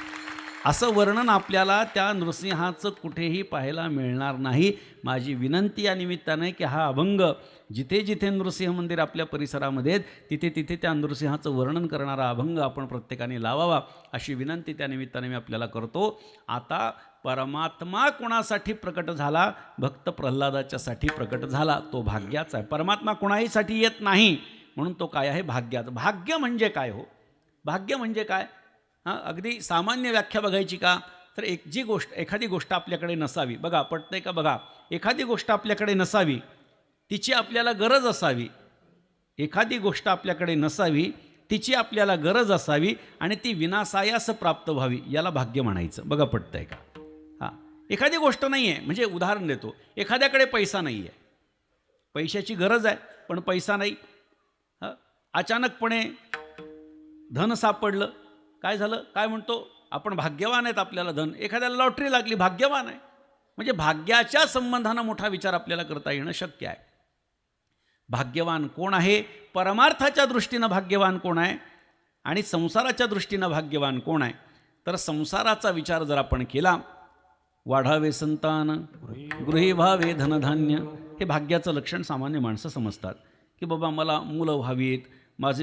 असं वर्णन आपल्याला त्या नृसिंहाचं कुठेही पाहायला मिळणार नाही. माझी विनंती या निमित्ताने की हा अभंग जिथे जिथे नृसिंह मंदिर आपल्या परिसरामध्ये तिथे तिथे त्या नृसिंहाचं वर्णन करणारा अभंग आपण प्रत्येकाने लावावा अशी विनंती त्या निमित्ताने मी आपल्याला करतो. आता परमात्मा कोणासाठी प्रकट झाला. भक्त प्रल्हादाच्यासाठी प्रकट झाला. तो भाग्याचा आहे. परमात्मा कोणाहीसाठी येत नाही म्हणून तो काय आहे भाग्याचं. भाग्य म्हणजे काय हो. भाग्य म्हणजे काय. अगदी सामान्य व्याख्या बघायची का तर एखादी गोष्ट आपल्याकडे नसावी. बघा पटतंय का. बघा एखादी गोष्ट आपल्याकडे नसावी तिची आपल्याला गरज असावी. एखादी गोष्ट आपल्याकडे नसावी तिची आपल्याला गरज असावी आणि ती विनासायास प्राप्त व्हावी याला भाग्य म्हणायचं. बघा पटतंय का. एखादी गोष्ट नाही आहे म्हणजे उदाहरण देतो. एखाद्याकडे पैसा नाही आहे. पैशाची गरज आहे पण पैसा नाही. अचानकपणे धन सापडलं. काय झालं. काय म्हणतो आपण भाग्यवान आहेत. आपल्याला धन. एखाद्याला लॉटरी लागली भाग्यवान आहे. म्हणजे भाग्याच्या संबंधानं मोठा विचार आपल्याला करता येणं शक्य आहे. भाग्यवान कोण आहे. परमार्थाच्या दृष्टीनं भाग्यवान कोण आहे आणि संसाराच्या दृष्टीनं भाग्यवान कोण आहे. तर संसाराचा विचार जर आपण केला वाढावे संतान गृही व्हावे धनधान्य हे भाग्याचं लक्षण सामान्य माणसं समजतात की बाबा मला मुलं व्हावीत,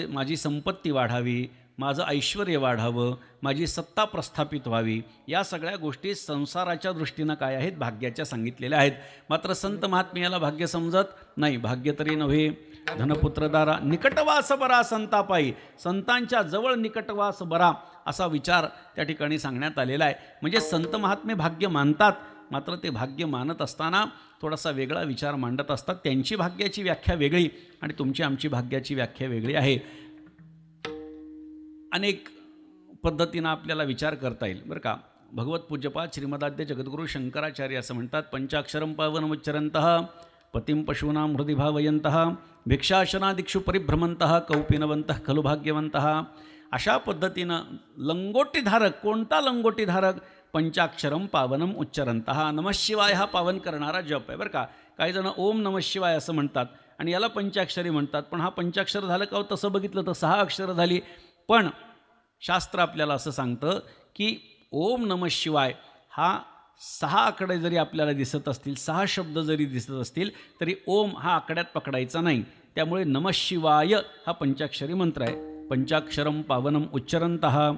माझी संपत्ती वाढावी, माझं ऐश्वर वाढावं, माझी सत्ता प्रस्थापित व्हावी. या सगळ्या गोष्टी संसाराच्या दृष्टीनं काय आहेत भाग्याच्या सांगितलेल्या आहेत. मात्र संत महात्म्याला भाग्य समजत नाही. भाग्य तरी नव्हे धनपुत्रदारा निकटवास बरा संतापाई. संतांच्या जवळ निकटवास बरा असा विचार त्या ठिकाणी सांगण्यात आलेला आहे. म्हणजे संत महात्मे भाग्य मानतात मात्र ते भाग्य मानत असताना थोडासा वेगळा विचार मांडत असतात. त्यांची भाग्याची व्याख्या वेगळी आणि तुमची आमची भाग्याची व्याख्या वेगळी आहे. अनेक पद्धतीनं आपल्याला विचार करता येईल बरं का. भगवत पूज्यपाद श्रीमदाद्य जगद्गुरू शंकराचार्य असं म्हणतात पंचाक्षरं पावनमुच्चरन्तः पतिं पशूनां हृदि भावयन्तः भिक्षाशनादिक्षु परिभ्रमन्तः कौपिनवन्तः खलु भाग्यवन्तः. अशा पद्धतीनं लंगोटीधारक. कोणता लंगोटीधारक. पंचाक्षरं पावनम उच्चरन्तः. नमःशिवाय हा पावन करणारा जप आहे बरं का. काही जण ओम नमःशिवाय असं म्हणतात आणि याला पंचाक्षरी म्हणतात. पण हा पंचाक्षर झालं का तसं बघितलं तर 6 अक्षरं झाली. पण शास्त्र आपल्याला असं सांगतं की ओम नमः शिवाय हा 6 आकडे जरी आपल्याला दिसत असतील, 6 शब्द जरी दिसत असतील तरी ओम हा आकड्यात पकडायचा नाही. त्यामुळे नमः शिवाय हा पंचाक्षरी मंत्र आहे. पंचाक्षरं पावनम उच्चरन्तः.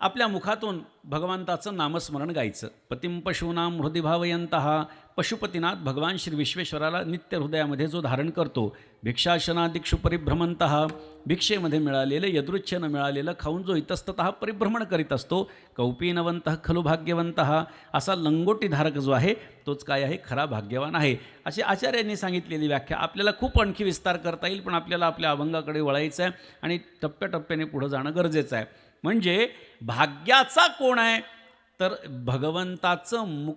आपल्या मुखातून भगवंताचं नामस्मरण गायचं. पतिं पशूनां हृदि भावयन्तः. पशुपतीनाथ भगवान श्री विश्वेश्वराला नित्य हृदयामध्ये जो धारण करतो. भिक्षाशनादिक्षु परिभ्रमन्तः. भिक्षेमध्ये मिळालेलं यदृच्छेनं मिळालेलं खाऊन जो इतस्ततः परिभ्रमण करीत असतो. कौपीनवन्तः खलु भाग्यवन्तः. असा लंगोटीधारक जो आहे तोच काय आहे खरा भाग्यवान आहे. अशी आचार्यांनी सांगितलेली व्याख्या. आपल्याला खूप आणखी विस्तार करता येईल पण आपल्याला आपल्या अभंगाकडे वळायचं आहे आणि टप्प्याटप्प्याने पुढं जाणं गरजेचं आहे. म्हणजे भाग्याचा कोण आहे तर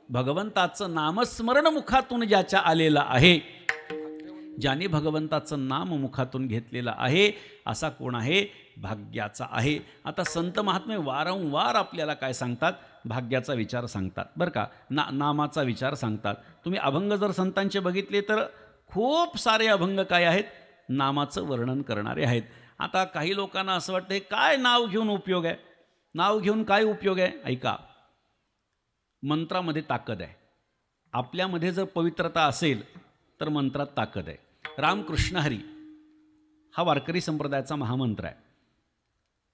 भगवंताचं नामस्मरण मुखातून ज्याच्या आलेलं आहे, ज्याने भगवंताचं नाम मुखातून घेतलेलं आहे असा कोण आहे भाग्याचा आहे. आता संत महात्मे वारंवार आपल्याला काय सांगतात भाग्याचा विचार सांगतात बरं का. नामाचा विचार सांगतात. तुम्ही अभंग जर संतांचे बघितले तर खूप सारे अभंग काय आहेत नामाचं वर्णन करणारे आहेत. आता काही लोकांना असं वाटतं काय नाव घेऊन उपयोग आहे. नाव घेऊन काय उपयोग आहे? ऐका, मंत्रामध्ये ताकद आहे. आपल्यामध्ये जर पवित्रता असेल तर मंत्रात ताकद आहे. रामकृष्ण हरी हा वारकरी संप्रदायाचा महामंत्र आहे.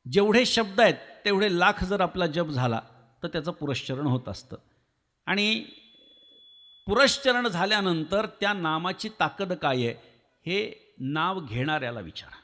जेवढे शब्द आहेत तेवढे लाख जर आपला जप झाला तर त्याचं पुरश्चरण होत असतं. आणि पुरश्चरण झाल्यानंतर त्या नामाची ताकद काय आहे हे नाव घेणाऱ्याला विचारा.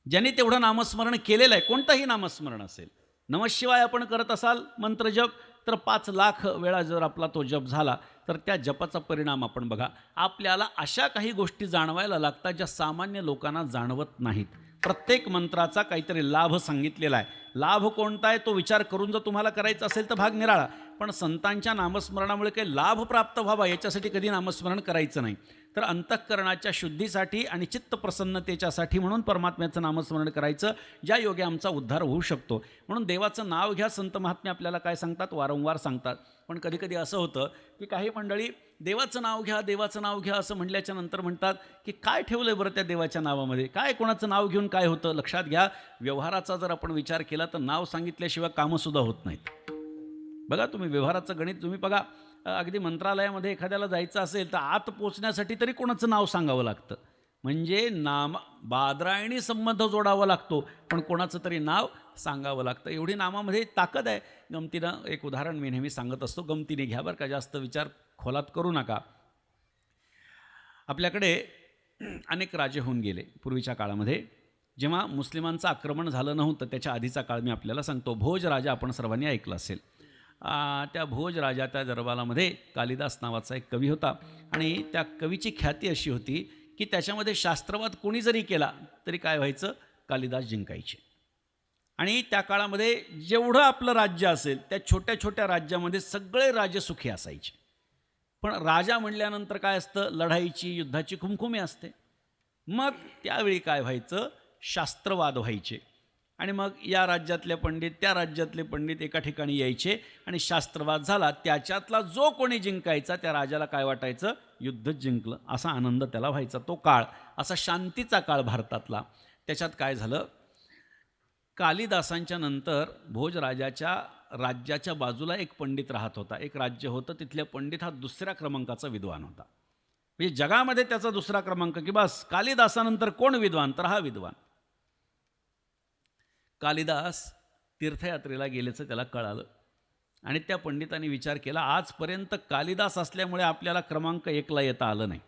ज्यांनी तेवढं नामस्मरण केलेलं आहे, कोणतंही नामस्मरण असेल, नमःशिवाय आपण करत असाल मंत्रजप, तर 5 लाख वेळा जर आपला तो जप झाला तर त्या जपाचा परिणाम आपण बघा. आपल्याला अशा काही गोष्टी जाणवायला लागतात ज्या सामान्य लोकांना जाणवत नाहीत. प्रत्येक मंत्राचा काहीतरी लाभ सांगितलेला आहे. लाभ कोणता आहे तो विचार करून जर तुम्हाला करायचा असेल तर भाग निराळा. पण संतांच्या नामस्मरणामुळे काही लाभ प्राप्त व्हावा याच्यासाठी कधी नामस्मरण करायचं नाही. तर अंतःकरणाच्या शुद्धीसाठी आणि चित्त प्रसन्नतेच्यासाठी म्हणून परमात्म्याचं नामस्मरण करायचं, ज्या योगे आमचा उद्धार होऊ शकतो. म्हणून देवाचं नाव घ्या. संत महात्मे आपल्याला काय सांगतात? वारंवार सांगतात. पण कधीकधी असं होतं की काही मंडळी देवाचं नाव घ्या, देवाचं नाव घ्या असं म्हटल्याच्या नंतर म्हणतात की काय ठेवलं बरं त्या देवाच्या नावामध्ये? काय कोणाचं नाव घेऊन काय होतं? लक्षात घ्या, व्यवहाराचा जर आपण विचार केला तर नाव सांगितल्याशिवाय कामंसुद्धा होत नाहीत. बघा, तुम्ही व्यवहाराचं गणित तुम्ही बघा. अगदी मंत्रालयामध्ये एखाद्याला जायचं असेल तर आत पोचण्यासाठी तरी कोणाचं नाव सांगावं लागतं. म्हणजे बादरायणी संबंध जोडावा लागतो, पण कोणाचं तरी नाव सांगावं लागतं. एवढी नामामध्ये ताकद आहे. गमतीनं एक उदाहरण मी नेहमी सांगत असतो, गमतीने घ्या बरं का, जास्त विचार खोलात करू नका. आपल्याकडे अनेक राजे होऊन गेले पूर्वीच्या काळामध्ये. जेव्हा मुस्लिमांचं आक्रमण झालं नव्हतं त्याच्या आधीचा काळ मी आपल्याला सांगतो. भोज राजा आपण सर्वांनी ऐकलं असेल. त्या भोज राजा त्या दरबारामध्ये कालिदास नावाचा एक कवी होता. आणि त्या कवीची ख्याती अशी होती की त्याच्यामध्ये शास्त्रवाद कोणी जरी केला तरी काय व्हायचं? कालिदास जिंकायचे. आणि त्या काळामध्ये जेवढं आपलं राज्य असेल त्या छोट्या छोट्या राज्यामध्ये सगळे राजे सुखी असायचे. पण राजा म्हणल्यानंतर काय असतं? लढाईची, युद्धाची खुमखुमी असते. मग त्यावेळी काय व्हायचं? शास्त्रवाद व्हायचे. आणि मग या राज्यातले पंडित त्या राज्यातले पंडित एका ठिकाणी यायचे आणि शास्त्रवाद झाला. त्याच्यातला जो कोणी जिंकायचा त्या राजाला काय वाटायचं? युद्ध जिंकलं असा आनंद त्याला व्हायचा. तो काळ असा शांतीचा काळ भारतातला. त्याच्यात काय झालं? कालिदासांच्या नंतर भोजराजाच्या राज्याच्या बाजूला एक पंडित राहत होता. एक राज्य होतं, तिथल्या पंडित हा 2ऱ्या क्रमांकाचा विद्वान होता. म्हणजे जगामध्ये त्याचा 2रा क्रमांक की बस कालिदासानंतर कोण विद्वान? तर हा विद्वान. कालिदास तीर्थयात्रेला गेल्याचं त्याला कळालं आणि त्या पंडितांनी विचार केला, आजपर्यंत कालिदास असल्यामुळे आपल्याला क्रमांक 1ला येता आलं नाही.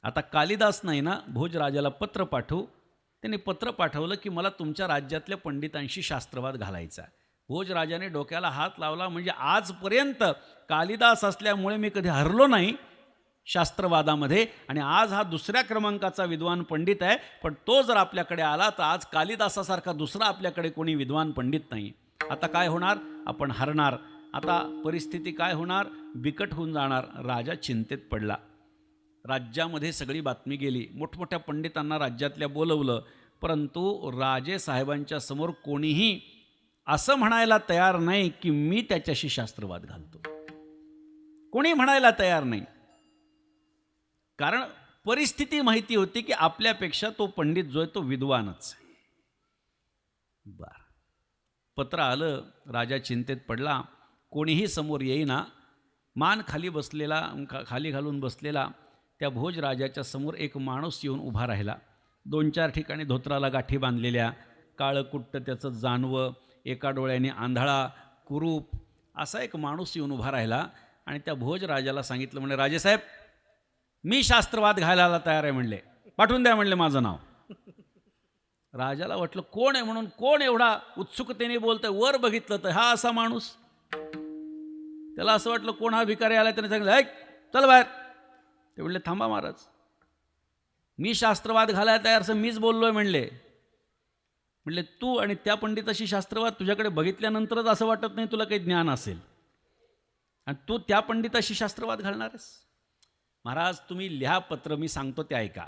आता कालिदास नाही ना, भोजराजाला पत्र पाठवू. त्यांनी पत्र पाठवलं की मला तुमच्या राज्यातल्या पंडितांशी शास्त्रवाद घालायचा. भोजराजाने डोक्याला हात लावला. म्हणजे आजपर्यंत कालिदास असल्यामुळे मी कधी हरलो नाही शास्त्रवादामध्ये, आणि आज हा 2ऱ्या क्रमांकाचा विद्वान पंडित आहे. पण तो जर आपल्याकडे आला तर आज कालिदासासारखा दुसरा आपल्याकडे कोणी विद्वान पंडित नाही. आता काय होणार? आपण हरणार. आता परिस्थिती काय होणार? बिकट होऊन जाणार. राजा चिंतेत पडला. राज्यामध्ये सगळी बातमी गेली. मोठमोठ्या पंडितांना राज्यातल्या बोलवलं, परंतु राजे साहेबांच्या समोर कोणीही असं म्हणायला तयार नाही की मी त्याच्याशी शास्त्रवाद घालतो. कोणी म्हणायला तयार नाही. कारण परिस्थिती माहिती होती की आपल्यापेक्षा तो पंडित जो आहे तो विद्वानच आहे. बर, पत्र आलं. राजा चिंतेत पडला. कोणीही समोर येईना. मान खाली बसलेला, खाली घालून बसलेला त्या भोजराजाच्या समोर एक माणूस येऊन उभा राहिला. 2-4 ठिकाणी धोत्राला गाठी बांधलेल्या, काळं कुट्ट त्याचं जानवं, एका डोळ्याने आंधळा, कुरूप असा एक माणूस येऊन उभा राहिला. आणि त्या भोजराजाला सांगितलं, म्हणजे राजेसाहेब मी शास्त्रवाद घालायला तयार आहे म्हणले, पाठवून द्या म्हणले माझं नाव. राजाला वाटलं कोण आहे म्हणून, कोण एवढा उत्सुकतेने बोलतोय. वर बघितलं तर हा असा माणूस. त्याला असं वाटलं कोण हा भिकारी आला. त्याने सांगितलं ऐक चल बाहेर. ते म्हणले थांबा महाराज, मी शास्त्रवाद घालायला तयार असं मीच बोललोय म्हणले. म्हणले तू आणि त्या पंडिताशी शास्त्रवाद, तुझ्याकडे बघितल्यानंतरच असं वाटत नाही तुला काही ज्ञान असेल, आणि तू त्या पंडिताशी शास्त्रवाद घालणारस. महाराज तुम्ही लिहा पत्र, मी सांगतो ते ऐका.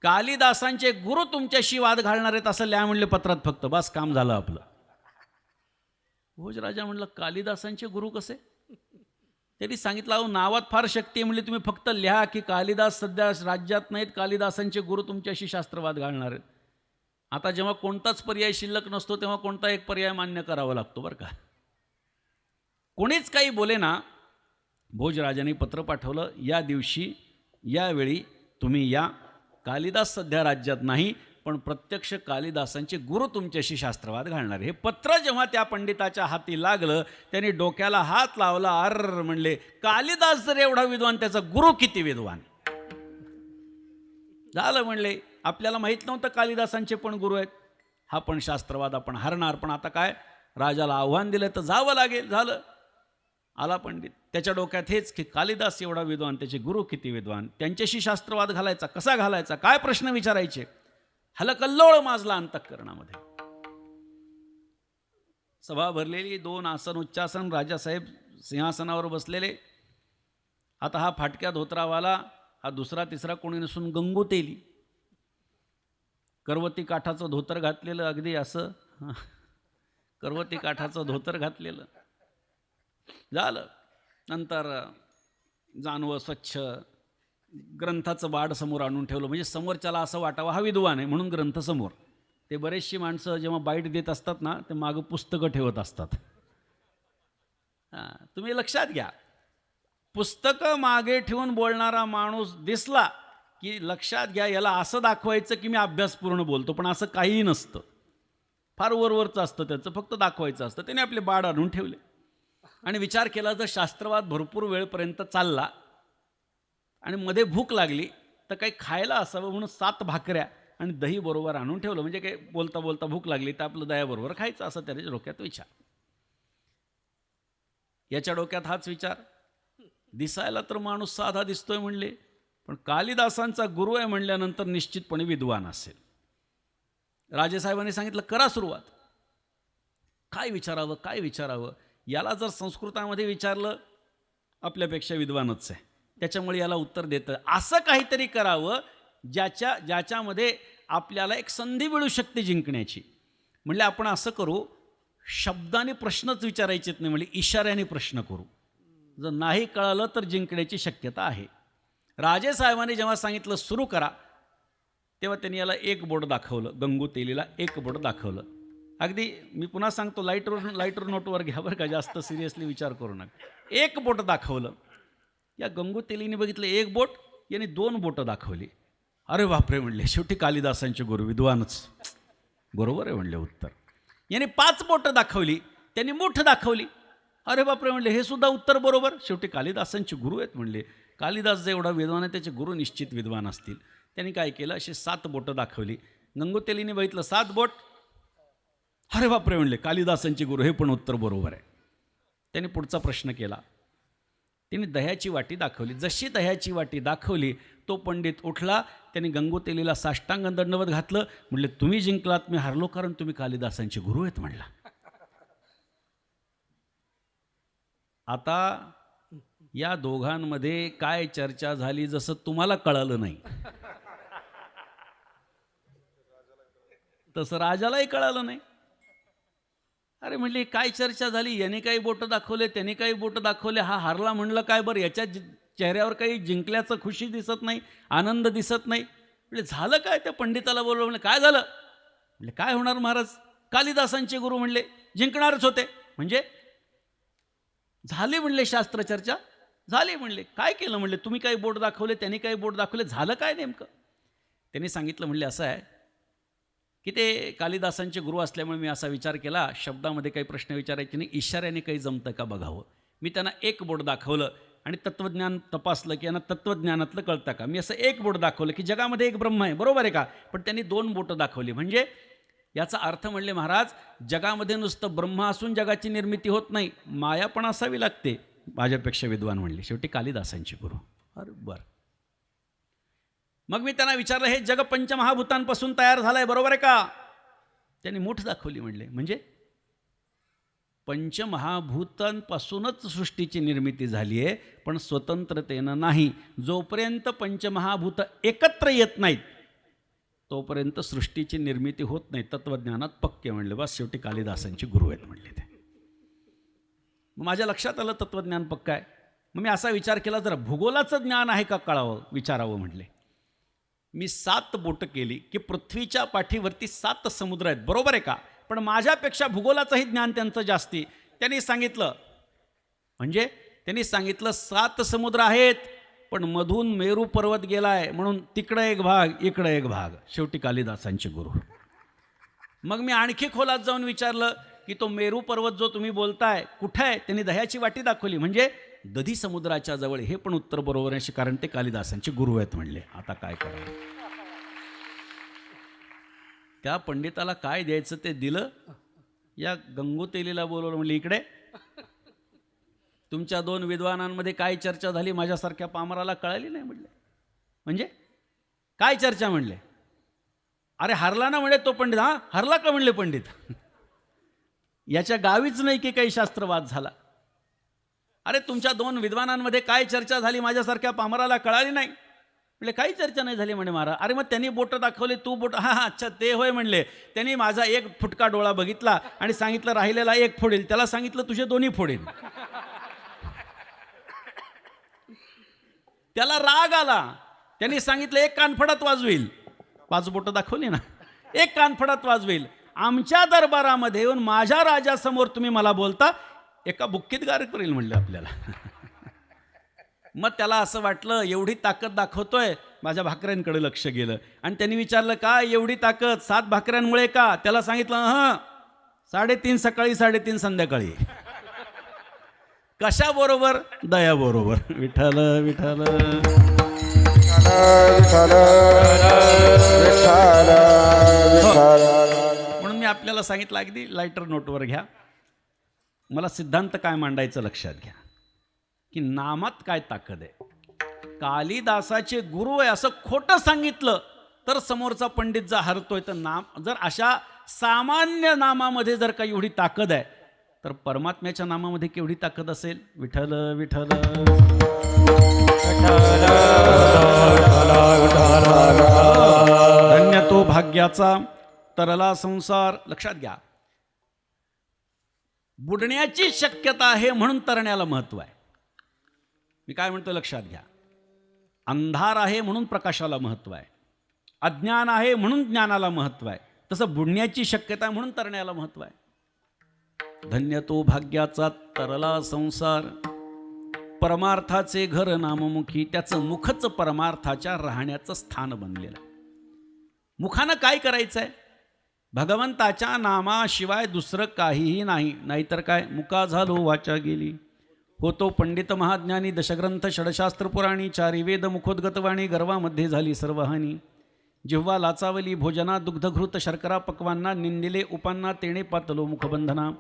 कालिदासांचे गुरु तुमच्याशी वाद घालणार आहेत असं लिहा म्हणले पत्रात फक्त, बस काम झालं आपलं. भोजराजा म्हणलं कालिदासांचे गुरु कसे? त्यांनी सांगितलं अहो नावात फार शक्ती आहे म्हणले, तुम्ही फक्त लिहा की कालिदास सध्या राज्यात नाहीत, कालिदासांचे गुरु तुमच्याशी शास्त्रवाद घालणार आहेत. आता जेव्हा कोणताच पर्याय शिल्लक नसतो तेव्हा कोणता एक पर्याय मान्य करावा लागतो बरं का. कोणीच काही बोले ना, भोजराजांनी पत्र पाठवलं, या दिवशी यावेळी तुम्ही या. कालिदास सध्या राज्यात नाही, पण प्रत्यक्ष कालिदासांचे गुरु तुमच्याशी शास्त्रवाद घालणार. हे पत्र जेव्हा त्या पंडिताच्या हाती लागलं, त्यांनी डोक्याला हात लावला. अर्र म्हणले, कालिदास जर एवढा विद्वान, त्याचा गुरु किती विद्वान. झालं म्हणले, आपल्याला माहीत नव्हतं कालिदासांचे पण गुरु आहेत. हा पण शास्त्रवाद आपण हरणार. पण आता काय, राजाला आव्हान दिलं तर जावं लागेल. झालं, आला पंडित. त्याच्या डोक्यात हेच की कालिदास एवढा विद्वान, त्याचे गुरु किती विद्वान, त्यांच्याशी शास्त्रवाद घालायचा, कसा घालायचा, काय प्रश्न विचारायचे. हलकल्लोळ माजला अंतःकरणामध्ये. सभा भरलेली, 2 आसन उच्चासन, राजासाहेब सिंहासनावर बसलेले. आता हा फाटक्या धोत्रावाला, हा दुसरा तिसरा कोणी नसून गंगूतेली, करवती काठाचं धोतर घातलेलं, अगदी असं करवती काठाचं धोतर घातलेलं. झालं, नंतर जानवं स्वच्छ, ग्रंथाचं बाड समोर आणून ठेवलं, म्हणजे समोरच्याला असं वाटावं हा विद्वान आहे म्हणून ग्रंथ समोर. ते बरेचशी माणसं जेव्हा बाईट देत असतात ना, ते मागं पुस्तकं ठेवत असतात. तुम्ही लक्षात घ्या, पुस्तकं मागे ठेवून बोलणारा माणूस दिसला की लक्षात घ्या, याला असं दाखवायचं की मी अभ्यासपूर्ण बोलतो, पण असं काहीही नसतं. फार वरवरचं असतं त्याचं, फक्त दाखवायचं असतं. त्याने आपले बाड आणून ठेवले आणि विचार केला, जर शास्त्रवाद भरपूर वेळपर्यंत चालला आणि मध्ये भूक लागली तर काही खायला असावं म्हणून 7 भाकऱ्या आणि दही बरोबर आणून ठेवलं. म्हणजे काही बोलता बोलता भूक लागली तर आपलं दह्याबरोबर खायचं, असं त्याच्या डोक्यात विचार. याच्या डोक्यात हाच विचार. दिसायला तर माणूस साधा दिसतोय म्हणले, पण कालिदासांचा गुरु आहे म्हणल्यानंतर निश्चितपणे विद्वान असेल. राजेसाहेबांनी सांगितलं, करा सुरुवात. काय विचारावं, काय विचारावं. याला जर संस्कृतामध्ये विचारलं, आपल्यापेक्षा विद्वानच आहे, त्याच्यामुळे याला उत्तर देतं. असं काहीतरी करावं ज्याच्यामध्ये आपल्याला एक संधी मिळू शकते जिंकण्याची. म्हणले आपण असं करू, शब्दाने प्रश्नच विचारायचेत नाही, म्हणजे इशाऱ्याने प्रश्न करू. जर नाही कळालं तर जिंकण्याची शक्यता आहे. राजेसाहेबांनी जेव्हा सांगितलं सुरू करा, तेव्हा त्यांनी याला एक बोट दाखवलं. गंगूतेलीला एक बोट दाखवलं. अगदी मी पुन्हा सांगतो, लाईटर नोटवर घ्या बरं का, जास्त सिरियसली विचार करू नका. एक बोट दाखवलं. या गंगूतेलीने बघितलं एक बोट, याने 2 बोटं दाखवली. अरे बापरे म्हणले, शेवटी कालिदासांचे गुरु विद्वानच. बरोबर आहे म्हणले उत्तर. याने 5 बोटं दाखवली, त्यांनी मूठ दाखवली. अरे बापरे म्हणले, हे सुद्धा उत्तर बरोबर. शेवटी कालिदासांचे गुरु आहेत म्हणले. कालिदास जे एवढा विद्वान आहे, त्याचे गुरु निश्चित विद्वान असतील. त्यांनी काय केलं, अशी 7 बोटं दाखवली. गंगूतेलीने बघितलं 7 बोट. अरे बापरे म्हणले, कालिदासांचे गुरु, हे पण उत्तर बरोबर आहे. त्यांनी पुढचा प्रश्न केला. त्यांनी दह्याची वाटी दाखवली. जशी दह्याची वाटी दाखवली, तो पंडित उठला. त्यांनी गंगूतेलीला साष्टांग दंडवत घातलं. म्हणले, तुम्ही जिंकलात, मी हारलो, कारण तुम्ही कालिदासांचे गुरु आहेत म्हणला. आता या दोघांमध्ये काय चर्चा झाली जसं तुम्हाला कळालं नाही, तसं राजालाही कळालं नाही. अरे म्हणले, काय चर्चा झाली, याने काही बोटं दाखवले, त्याने काही बोटं दाखवले, हा हारला म्हणलं काय बरं, याच्या चेहऱ्यावर काही जिंकल्याचं खुशी दिसत नाही, आनंद दिसत नाही. म्हणजे झालं काय. त्या पंडिताला बोलवलं. म्हणले, काय झालं. म्हणजे काय होणार महाराज, कालिदासांचे गुरु म्हणले जिंकणारच होते. म्हणजे झाली म्हणले शास्त्रचर्चा, झाली म्हणले. काय केलं म्हणले, तुम्ही काही बोट दाखवले, त्यांनी काही बोट दाखवले, झालं काय नेमकं. त्यांनी सांगितलं, म्हणले असं आहे की ते कालिदासांचे गुरु असल्यामुळे मी असा विचार केला, शब्दामध्ये काही प्रश्न विचारायचे नाही, इशाऱ्याने काही जमतं का बघावं. मी त्यांना एक बोट दाखवलं आणि तत्त्वज्ञान तपासलं की यांना तत्त्वज्ञानातलं कळतं का. मी असं एक बोट दाखवलं की जगामध्ये एक ब्रह्म आहे, बरोबर आहे का. पण त्यांनी 2 बोटं दाखवली. म्हणजे याचा अर्थ म्हणले महाराज, जगामध्ये नुसतं ब्रह्म असून जगाची निर्मिती होत नाही, माया पण असावी लागते. माझ्यापेक्षा विद्वान म्हणले. शेवटी कालिदासांचे गुरु. अरे बरं. मग मी त्यांना विचारलं, हे जग पंचमहाभूतांपासून तयार झालंय, बरोबर आहे का. त्यांनी मूठ दाखवली. म्हणले म्हणजे पंचमहाभूतांपासूनच सृष्टीची निर्मिती झाली आहे, पण स्वतंत्रतेनं नाही. जोपर्यंत पंचमहाभूत एकत्र येत नाहीत तोपर्यंत सृष्टीची निर्मिती होत नाही. तत्त्वज्ञानात पक्के म्हणले. बस, शेवटी कालिदासांचे गुरु आहेत म्हणले ते. मग माझ्या लक्षात आलं तत्त्वज्ञान पक्का आहे. मग मी असा विचार केला, जरा भूगोलाचं ज्ञान आहे का कळावं, विचारावं म्हणले. मी 7 बोटं केली की पृथ्वीच्या पाठीवरती 7 समुद्र आहेत, बरोबर आहे का? पण माझ्यापेक्षा भूगोलाचंही ज्ञान त्यांचं जास्ती. त्यांनी सांगितलं, म्हणजे त्यांनी सांगितलं 7 समुद्र आहेत, पण मधून मेरू पर्वत गेलाय, म्हणून तिकडं एक भाग इकडं एक भाग. शेवटी कालिदासांचे गुरु. मग मी आणखी खोलात जाऊन विचारलं की तो मेरू पर्वत जो तुम्ही बोलताय कुठे आहे? त्यांनी दह्याची वाटी दाखवली, म्हणजे दधी समुद्राच्या जवळ. हे पण उत्तर बरोबर आहे, कारण ते कालिदासांचे गुरु आहेत म्हणले. आता काय करावं? त्या पंडिताला काय द्यायचं ते दिलं. या गंगोतेलीला बोलवलं, म्हणले इकडे. तुमच्या 2 विद्वानांमध्ये काय चर्चा झाली माझ्यासारख्या पामराला कळाली नाही म्हणले. म्हणजे काय चर्चा म्हणले? अरे हरला ना म्हणे तो पंडित. हा हरला का म्हणले पंडित? याच्या गावीच नाही की काही शास्त्रवाद झाला. अरे तुमच्या 2 विद्वानांमध्ये काय चर्चा झाली माझ्यासारख्या पामराला कळाली नाही म्हणजे काही चर्चा नाही झाली म्हणे महाराज. अरे मग त्यांनी बोटं दाखवले, तू बोट. हा हा अच्छा ते होय म्हणले. त्यांनी माझा 1 फुटका डोळा बघितला आणि सांगितलं राहिलेला 1 फोडेल. त्याला सांगितलं तुझे 2 फोडेल. त्याला राग आला. त्यांनी सांगितलं 1 कानफडात वाजवेल. 5 बोटं दाखवली ना, 1 कानफडात वाजवेल. आमच्या दरबारामध्ये येऊन माझ्या राजासमोर तुम्ही मला बोलता, एका बुक्कीत गार करेल म्हणले आपल्याला. मग त्याला असं वाटलं एवढी ताकद दाखवतोय, माझ्या भाकऱ्यांकडे लक्ष गेलं आणि त्यांनी विचारलं काय एवढी ताकद? 7 भाकऱ्यांमुळे का? त्याला सांगितलं 3:30 सकाळी 3:30 संध्याकाळी. कशा बरोबर? दया बरोबर. विठ्ठल विठ्ठल विठ्ठल विठ्ठल विठ्ठल. म्हणून मी आपल्याला सांगितलं अगदी लाईटर नोटवर घ्या. मला सिद्धांत काय मांडायचं लक्षात घ्या की नामात काय ताकद आहे. कालिदासाचे गुरु आहे असं खोटं सांगितलं तर समोरचा पंडित जर हरतोय, तर नाम जर अशा सामान्य नामामध्ये जर काही एवढी ताकद आहे, तर परमात्म्याच्या नामामध्ये केवढी ताकद असेल. विठ्ठल विठ्ठल धन्य तो भाग्याचा तरला संसार. लक्षात घ्या, बुडण्याची शक्यता आहे म्हणून तरण्याला महत्व आहे. मी काय म्हणतो लक्षात घ्या. अंधार आहे म्हणून प्रकाशाला महत्व आहे, अज्ञान आहे म्हणून ज्ञानाला महत्व आहे. तसं बुडण्याची शक्यता आहे म्हणून तरण्याला महत्व आहे. धन्य तो भाग्याचा तरला संसार, परमार्थाचे घर नाममुखी. त्याचं मुखच परमार्थाच्या राहण्याचं स्थान बनलेलं आहे. मुखानं काय करायचं आहे? भगवंताच्या नामाशिवाय दुसरं काहीही नाही. नाहीतर काय? मुका झालो वाचा गेली. होतो पंडित महाज्ञानी, दशग्रंथ षडशास्त्र पुराणी, 4 वेद मुखोद्गतवाणी, गर्वामध्ये झाली सर्वहानी. जिव्हा लाचावली भोजना, दुग्धघृत शर्करा पक्वांना, निंदिले उपांना, तेणे पातलो मुखबंधना.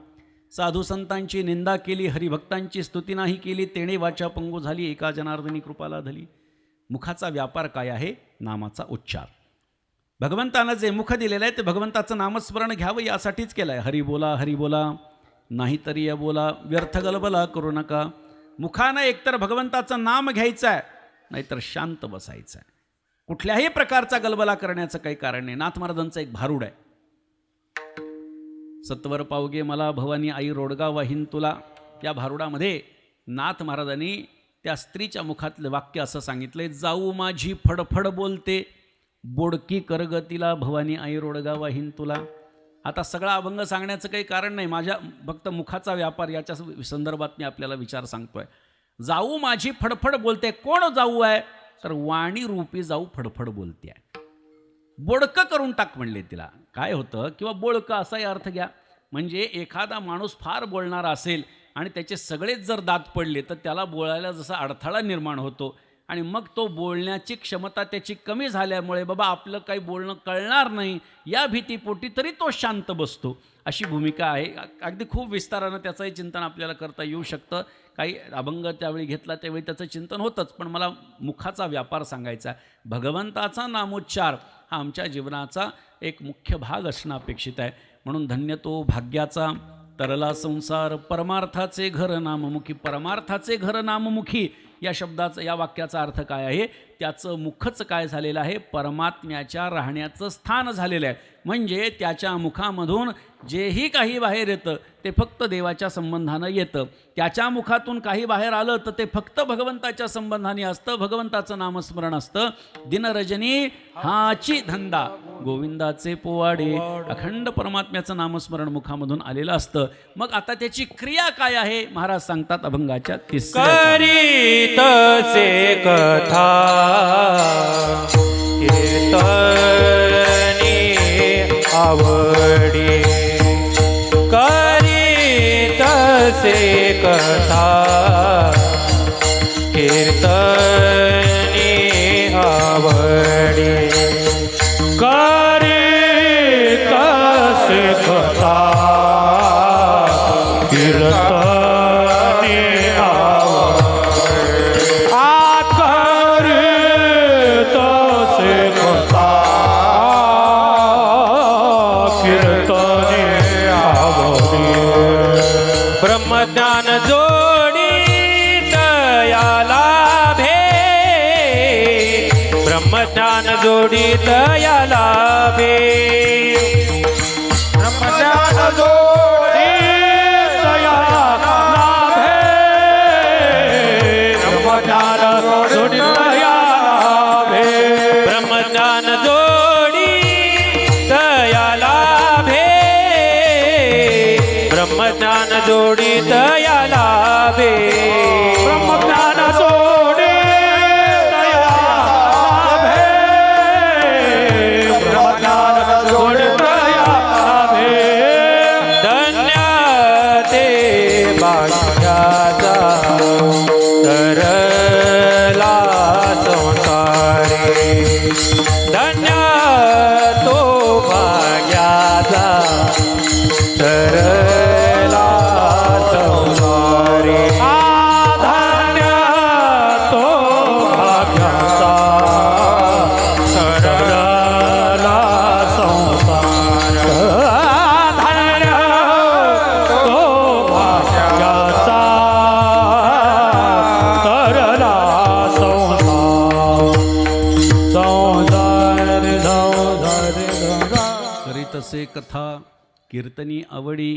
साधू संतांची निंदा केली, हरिभक्तांची स्तुती नाही केली, तेणे वाचा पंगू झाली, एका जनार्दनी कृपाला धली. मुखाचा व्यापार काय आहे? नामाचा उच्चार. भगवंतानं जे मुख दिलेलं आहे ते भगवंताचं नामस्मरण घ्यावं यासाठीच केलं आहे. हरी बोला हरी बोला, नाहीतरी या बोला, व्यर्थ गलबला करू नका. मुखानं एकतर भगवंताचं नाम घ्यायचं आहे, नाहीतर शांत बसायचं आहे. कुठल्याही प्रकारचा गलबला करण्याचं काही कारण नाही. नाथ महाराजांचं एक भारूड आहे. सत्वर पावगे मला भवानी आई रोडगा वाहीन तुला. या भारुडामध्ये नाथ महाराजांनी त्या स्त्रीच्या मुखातलं वाक्य असं सांगितलंय, जाऊ माझी फडफड बोलते, बोडकी करगतीला भवानी आई रोडगा वाहीन तुला. आता सगळा अभंग सांगण्याचं काही कारण नाही, माझ्या फक्त मुखाचा व्यापार याच्या संदर्भात मी आपल्याला विचार सांगतोय. जाऊ माझी फडफड बोलते. कोण जाऊ आहे? तर वाणी रूपी जाऊ फडफड बोलते आहे. बोडकं करून टाक म्हणले तिला. काय होतं? किंवा बोळकं असाही अर्थ घ्या. म्हणजे एखादा माणूस फार बोलणारा असेल आणि त्याचे सगळेच जर दात पडले तर त्याला बोलायला जसा अडथळा निर्माण होतो आणि मग तो बोलण्याची क्षमता त्याची कमी झाल्यामुळे बाबा आपलं काही बोलणं कळणार नाही या भीतीपोटी तरी तो शांत बसतो. अशी भूमिका आहे. अगदी खूप विस्तारानं त्याचंही चिंतन आपल्याला करता येऊ शकतं. काही अभंग त्यावेळी घेतला त्यावेळी त्याचं चिंतन होतंच, पण मला मुखाचा व्यापार सांगायचा. भगवंताचा नामोच्चार हा आमच्या जीवनाचा एक मुख्य भाग असणं अपेक्षित आहे. म्हणून धन्य तो भाग्याचा तरला संसार, परमार्थाचे घर नाममुखी. परमार्थाचे घर नाममुखी या शब्दाचा या वाक्याचा अर्थ काय आहे, त्याचं मुखच काय झालेलं आहे, परमात्म्याच्या राहण्याचं स्थान झालेलं आहे. म्हणजे त्याच्या मुखामधून जेही काही बाहेर येतं ते फक्त देवाच्या संबंधानं येतं. त्याच्या मुखातून काही बाहेर आलं तर ते फक्त भगवंताच्या संबंधाने असतं, भगवंताचं नामस्मरण असतं. दिनरजनी हाची धंदा गोविंदाचे पोवाडे, अखंड परमात्म्याचं नामस्मरण मुखामधून आलेलं असतं. मग आता त्याची क्रिया काय आहे महाराज सांगतात अभंगाच्या 3ऱ्या करीतसे कथा कीर्तनी आवडी करीतसे कथा कीर्तनी आवडी करीतसे कथा कीर्तनी ब्रह्मज्ञान जोडी तयाला भे ब्रह्मज्ञान जोडी तयाला भे ब्रह्मज्ञान जोडी तयाला भे ब्रह्मज्ञान जोडी तयाला भे ब्रह्मज्ञान जोडी तयाला भे ब्रह्मज्ञान जोडी तयाला भे ब्रह्मज्ञान जोडी तयाला भे ब्रह्मज्ञान जोडी तयाला भे धन्य ते भाग्याचा तरला संसारी धन्य तो भाग्याचा तरला संसारी धन्य तो भाग्याचा तरला संसार धन्य तो भाग्याचा तरला करीतसे कथा कीर्तनी आवडी.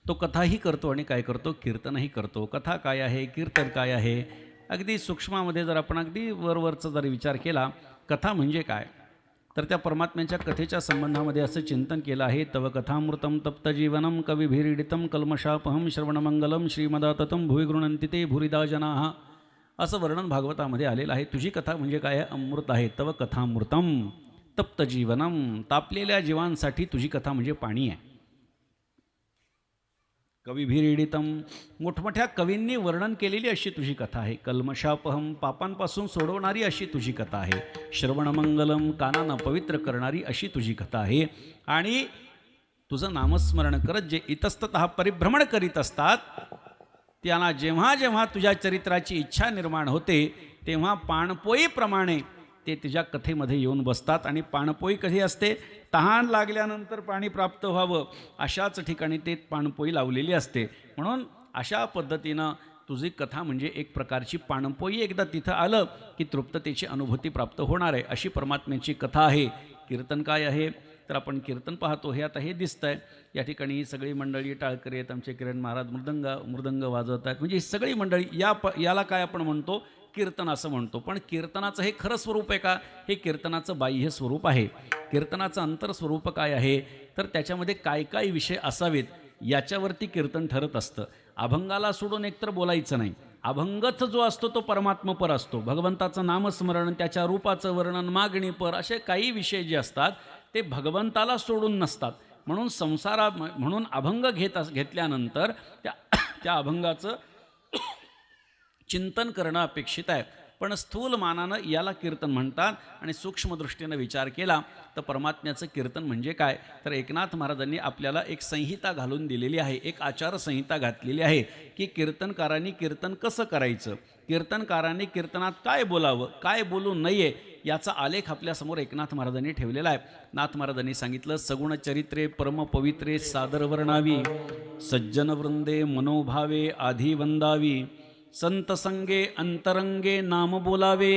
तो कथाही करतो आणि काय करतो, कीर्तनही करतो. कथा काय आहे, कीर्तन काय आहे, अगदी सूक्ष्मामध्ये जर आपण अगदी वरवरचा जर विचार केला, कथा म्हणजे काय, तर त्या परमात्म्याच्या कथेच्या संबंधामध्ये असं चिंतन केलं आहे. तव कथामृतम तप्तजीवनम कविभिरीडितम कल्मषापहम श्रवणमंगलम श्रीमदाततम भुवि गृह्णन्ति ते भुरिदा जनाः, असं वर्णन भागवतामध्ये आलेलं आहे. तुझी कथा म्हणजे काय आहे, अमृत आहे. तव कथामृतम तप्तजीवनम, तापलेल्या जीवांसाठी तुझी कथा म्हणजे पाणी आहे. कविभिरीडितम, मोठमोठ्या कवींनी वर्णन केलेली अशी तुझी कथा आहे. कल्मषापहम, पापांपासून सोडवणारी अशी तुझी कथा आहे. श्रवणमंगलम, कानांना पवित्र करणारी अशी तुझी कथा आहे. आणि तुझं नामस्मरण करत जे इतस्ततः परिभ्रमण करीत असतात त्यांना जेव्हा जेव्हा तुझ्या चरित्राची इच्छा निर्माण होते तेव्हा पाणपोईप्रमाणे ते तुझ्या कथेमध्ये येऊन बसतात. आणि पाणपोई कधी असते, तहान लागल्यानंतर पाणी प्राप्त व्हावं अशाच ठिकाणी ते पाणपोई लावलेली असते. म्हणून अशा पद्धतीनं तुझी कथा म्हणजे एक प्रकारची पाणपोई. एकदा तिथं आलं की तृप्ततेची अनुभूती प्राप्त होणार आहे, अशी परमात्म्याची कथा आहे. कीर्तन काय आहे, तर आपण कीर्तन पाहतो. हे आता हे दिसतं आहे या ठिकाणी ही सगळी मंडळी, टाळकरी आहेत, आमचे किरण महाराज मृदंग वाजवत आहेत. म्हणजे ही सगळी मंडळी याला काय आपण म्हणतो, कीर्तन असं म्हणतो. पण कीर्तनाचं हे खरं स्वरूप आहे का, हे कीर्तनाचं बाह्य स्वरूप आहे. कीर्तनाचं अंतरस्वरूप काय आहे, तर त्याच्यामध्ये काय काय विषय असावेत याच्यावरती कीर्तन ठरत असतं. अभंगाला सोडून एकतर बोलायचं नाही. अभंगच जो असतो तो परमात्मपर असतो. भगवंताचं नामस्मरण, त्याच्या रूपाचं वर्णन, मागणीपर असे काही विषय जे असतात ते भगवंताला सोडून नसतात. म्हणून अभंग घेतल्यानंतर त्या अभंगाचं चिंतन करणं अपेक्षित आहे. पण स्थूल मानानं याला कीर्तन म्हणतात. आणि सूक्ष्मदृष्टीनं विचार केला तर परमात्म्याचं कीर्तन म्हणजे काय, तर एकनाथ महाराजांनी आपल्याला एक संहिता घालून दिलेली आहे, एक आचारसंहिता घातलेली आहे की कीर्तनकारांनी कीर्तन कसं करायचं, कीर्तनकारांनी कीर्तनात काय बोलावं, काय बोलू नये, याचा आलेख आपल्यासमोर एकनाथ महाराजांनी ठेवलेला आहे. नाथ महाराजांनी सांगितलं, सगुण चरित्रे परमपवित्रे सादर वर्णावी, सज्जन वृंदे मनोभावे आधी वंदावी, संत संगे अंतरंगे नाम बोलावे,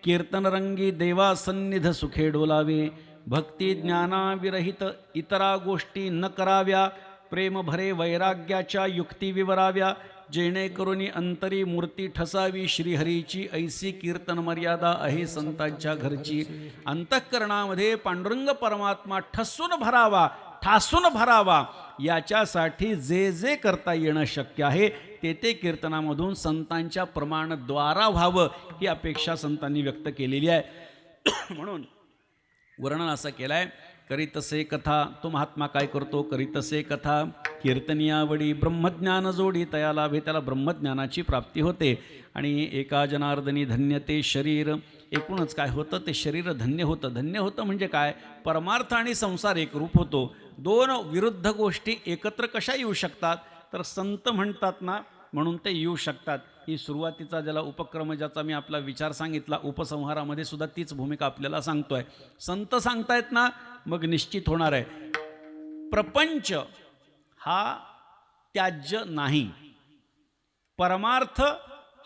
कीर्तनरंगी देवा सन्निध सुखे डोलावे, भक्ती ज्ञानाविरहित इतरा गोष्टी न कराव्या, प्रेम भरे वैराग्याच्या युक्ती विवराव्या, जेणेकरून अंतरी मूर्ती ठसावी, श्रीहरीची ऐसी कीर्तन मर्यादा आहे संतांच्या घरची. अंतःकरणामध्ये पांडुरंग परमात्मा ठसून भरावा, ठासून भरावा, याच्यासाठी जे जे करता येणं शक्य आहे ते कीर्तनामधून संतांच्या प्रमाणद्वारा व्हावं ही अपेक्षा संतांनी व्यक्त केलेली आहे. म्हणून वर्णन असं केलं आहे, करीतसे कथा. तो महात्मा काय करतो? करीतसे कथा कीर्तनियावडी, ब्रह्मज्ञान जोडी तया लाभे, त्याला ब्रह्मज्ञानाची प्राप्ती होते. आणि एका जनार्दनी धन्य ते शरीर. एकूणच काय होतं? ते शरीर धन्य होतं. धन्य होतं म्हणजे काय? परमार्थ आणि संसार एकरूप होतो. दोन विरुद्ध गोष्टी एकत्र कशा येऊ शकतात? तर संत म्हणतात ना, म्हणून ते येऊ शकतात. ही सुरुवातीचा ज्याला उपक्रम, ज्याचा मी आपला विचार सांगितला, उपसंहारामध्ये सुद्धा तीच भूमिका आपल्याला सांगतोय. संत सांगतायत ना, मग निश्चित होणार आहे. प्रपंच हा त्याज्य नाही. परमार्थ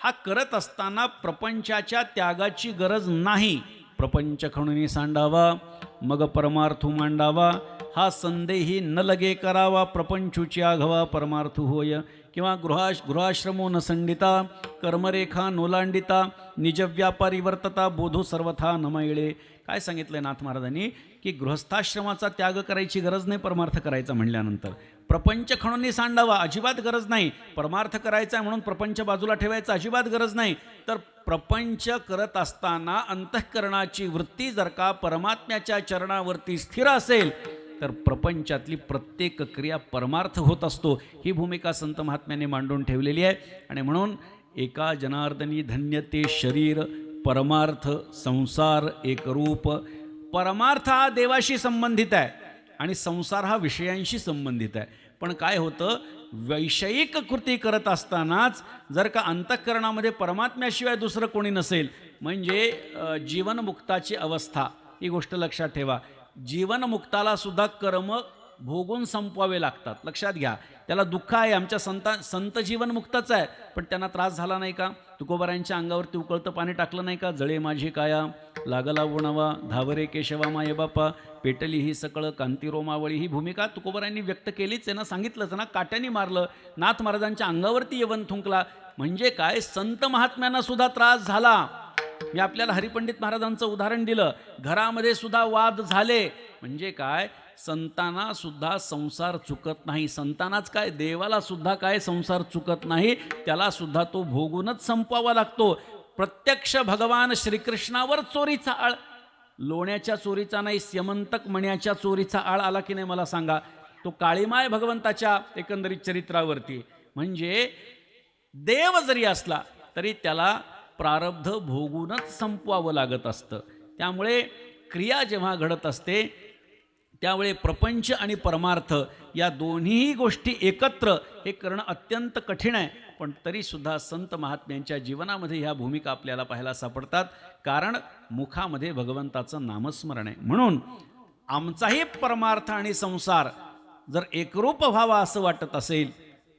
हा करत असताना प्रपंचाच्या त्यागाची गरज नाही. प्रपंच खणुनी सांडावा, मग परमार्थू मांडावा, हा संदेही न लगे करावा, प्रपंचूची आघवा परमार्थू होय. किंवा गृहाश्रमो न संडिता, कर्मरेखा नोलांडिता, निजव्यापारी वर्तता, बोधो सर्वथा नमैळे. काय सांगितलंय नाथ महाराजांनी? की गृहस्थाश्रमाचा त्याग करायची गरज नाही परमार्थ करायचा म्हणल्यानंतर. प्रपंच खणून सांडावा अजिबात गरज नाही. परमार्थ करायचा आहे म्हणून प्रपंच बाजूला ठेवायचा अजिबात गरज नाही. तर प्रपंच करत असताना अंतःकरणाची वृत्ती जर का परमात्म्याच्या चरणावरती स्थिर असेल तर प्रपंचातली प्रत्येक क्रिया परमार्थ होत असतो. ही भूमिका संत महात्म्याने मांडून ठेवलेली आहे. आणि म्हणून एका जनार्दनी धन्य ते शरीर, परमार्थ संसार एकरूप. परमार्थ हा देवाशी संबंधित आहे आणि संसार हा विषयांशी संबंधित आहे. पण काय होतं, वैषयिक कृती करत असतानाच जर का अंतःकरणामध्ये परमात्म्याशिवाय दुसरं कोणी नसेल, म्हणजे जीवनमुक्ताची अवस्था, ही गोष्ट लक्षात ठेवा. जीवनमुक्ताला सुद्धा कर्म भोगून संपवावे लागतात. लक्षात घ्या. त्याला दुःख आहे. आमच्या संत जीवनमुक्तच आहे, पण त्यांना त्रास झाला नाही का? तुकोबारायांच्या अंगावरती उकळतं पाणी टाकलं नाही का? जळे माझी काया, लागला उणवा, धावरे केशवा माये बापा, पेटली ही सकळ कांती रोमावळी. ही भूमिका तुकोबारायांनी व्यक्त केलीच आहे ना, सांगितलंच ना. काट्याने मारलं, नाथ महाराजांच्या अंगावरती यवन थुंकला. म्हणजे काय? संत महात्म्यांना सुद्धा त्रास झाला. मी आपल्याला हरिपंडित महाराजांचं उदाहरण दिलं. घरामध्ये सुद्धा वाद झाले. म्हणजे काय? संतांना सुद्धा संसार चुकत नाही. संतांनाच काय, देवाला सुद्धा काय संसार चुकत नाही. त्याला सुद्धा तो भोगूनच संपवावा लागतो. प्रत्यक्ष भगवान श्रीकृष्णावर चोरीचा आळ, लोण्याच्या चोरीचा नाही, स्यमंतक मण्याच्या चोरीचा आळ आला की नाही मला सांगा. तो काळीमाय भगवंताच्या एकंदरीत चरित्रावरती. म्हणजे देव जरी असला तरी त्याला प्रारब्ध भोगूनच संपवावं लागत असतं. त्यामुळे क्रिया जेव्हा घडत असते त्यावेळी प्रपंच आणि परमार्थ या दोन्ही गोष्टी एकत्र हे करणं अत्यंत कठीण आहे. पण तरीसुद्धा संत महात्म्यांच्या जीवनामध्ये ह्या भूमिका आपल्याला पाहायला सापडतात. कारण मुखामध्ये भगवंताचं नामस्मरण आहे. म्हणून आमचाही परमार्थ आणि संसार जर एकरूप व्हावा असं वाटत असेल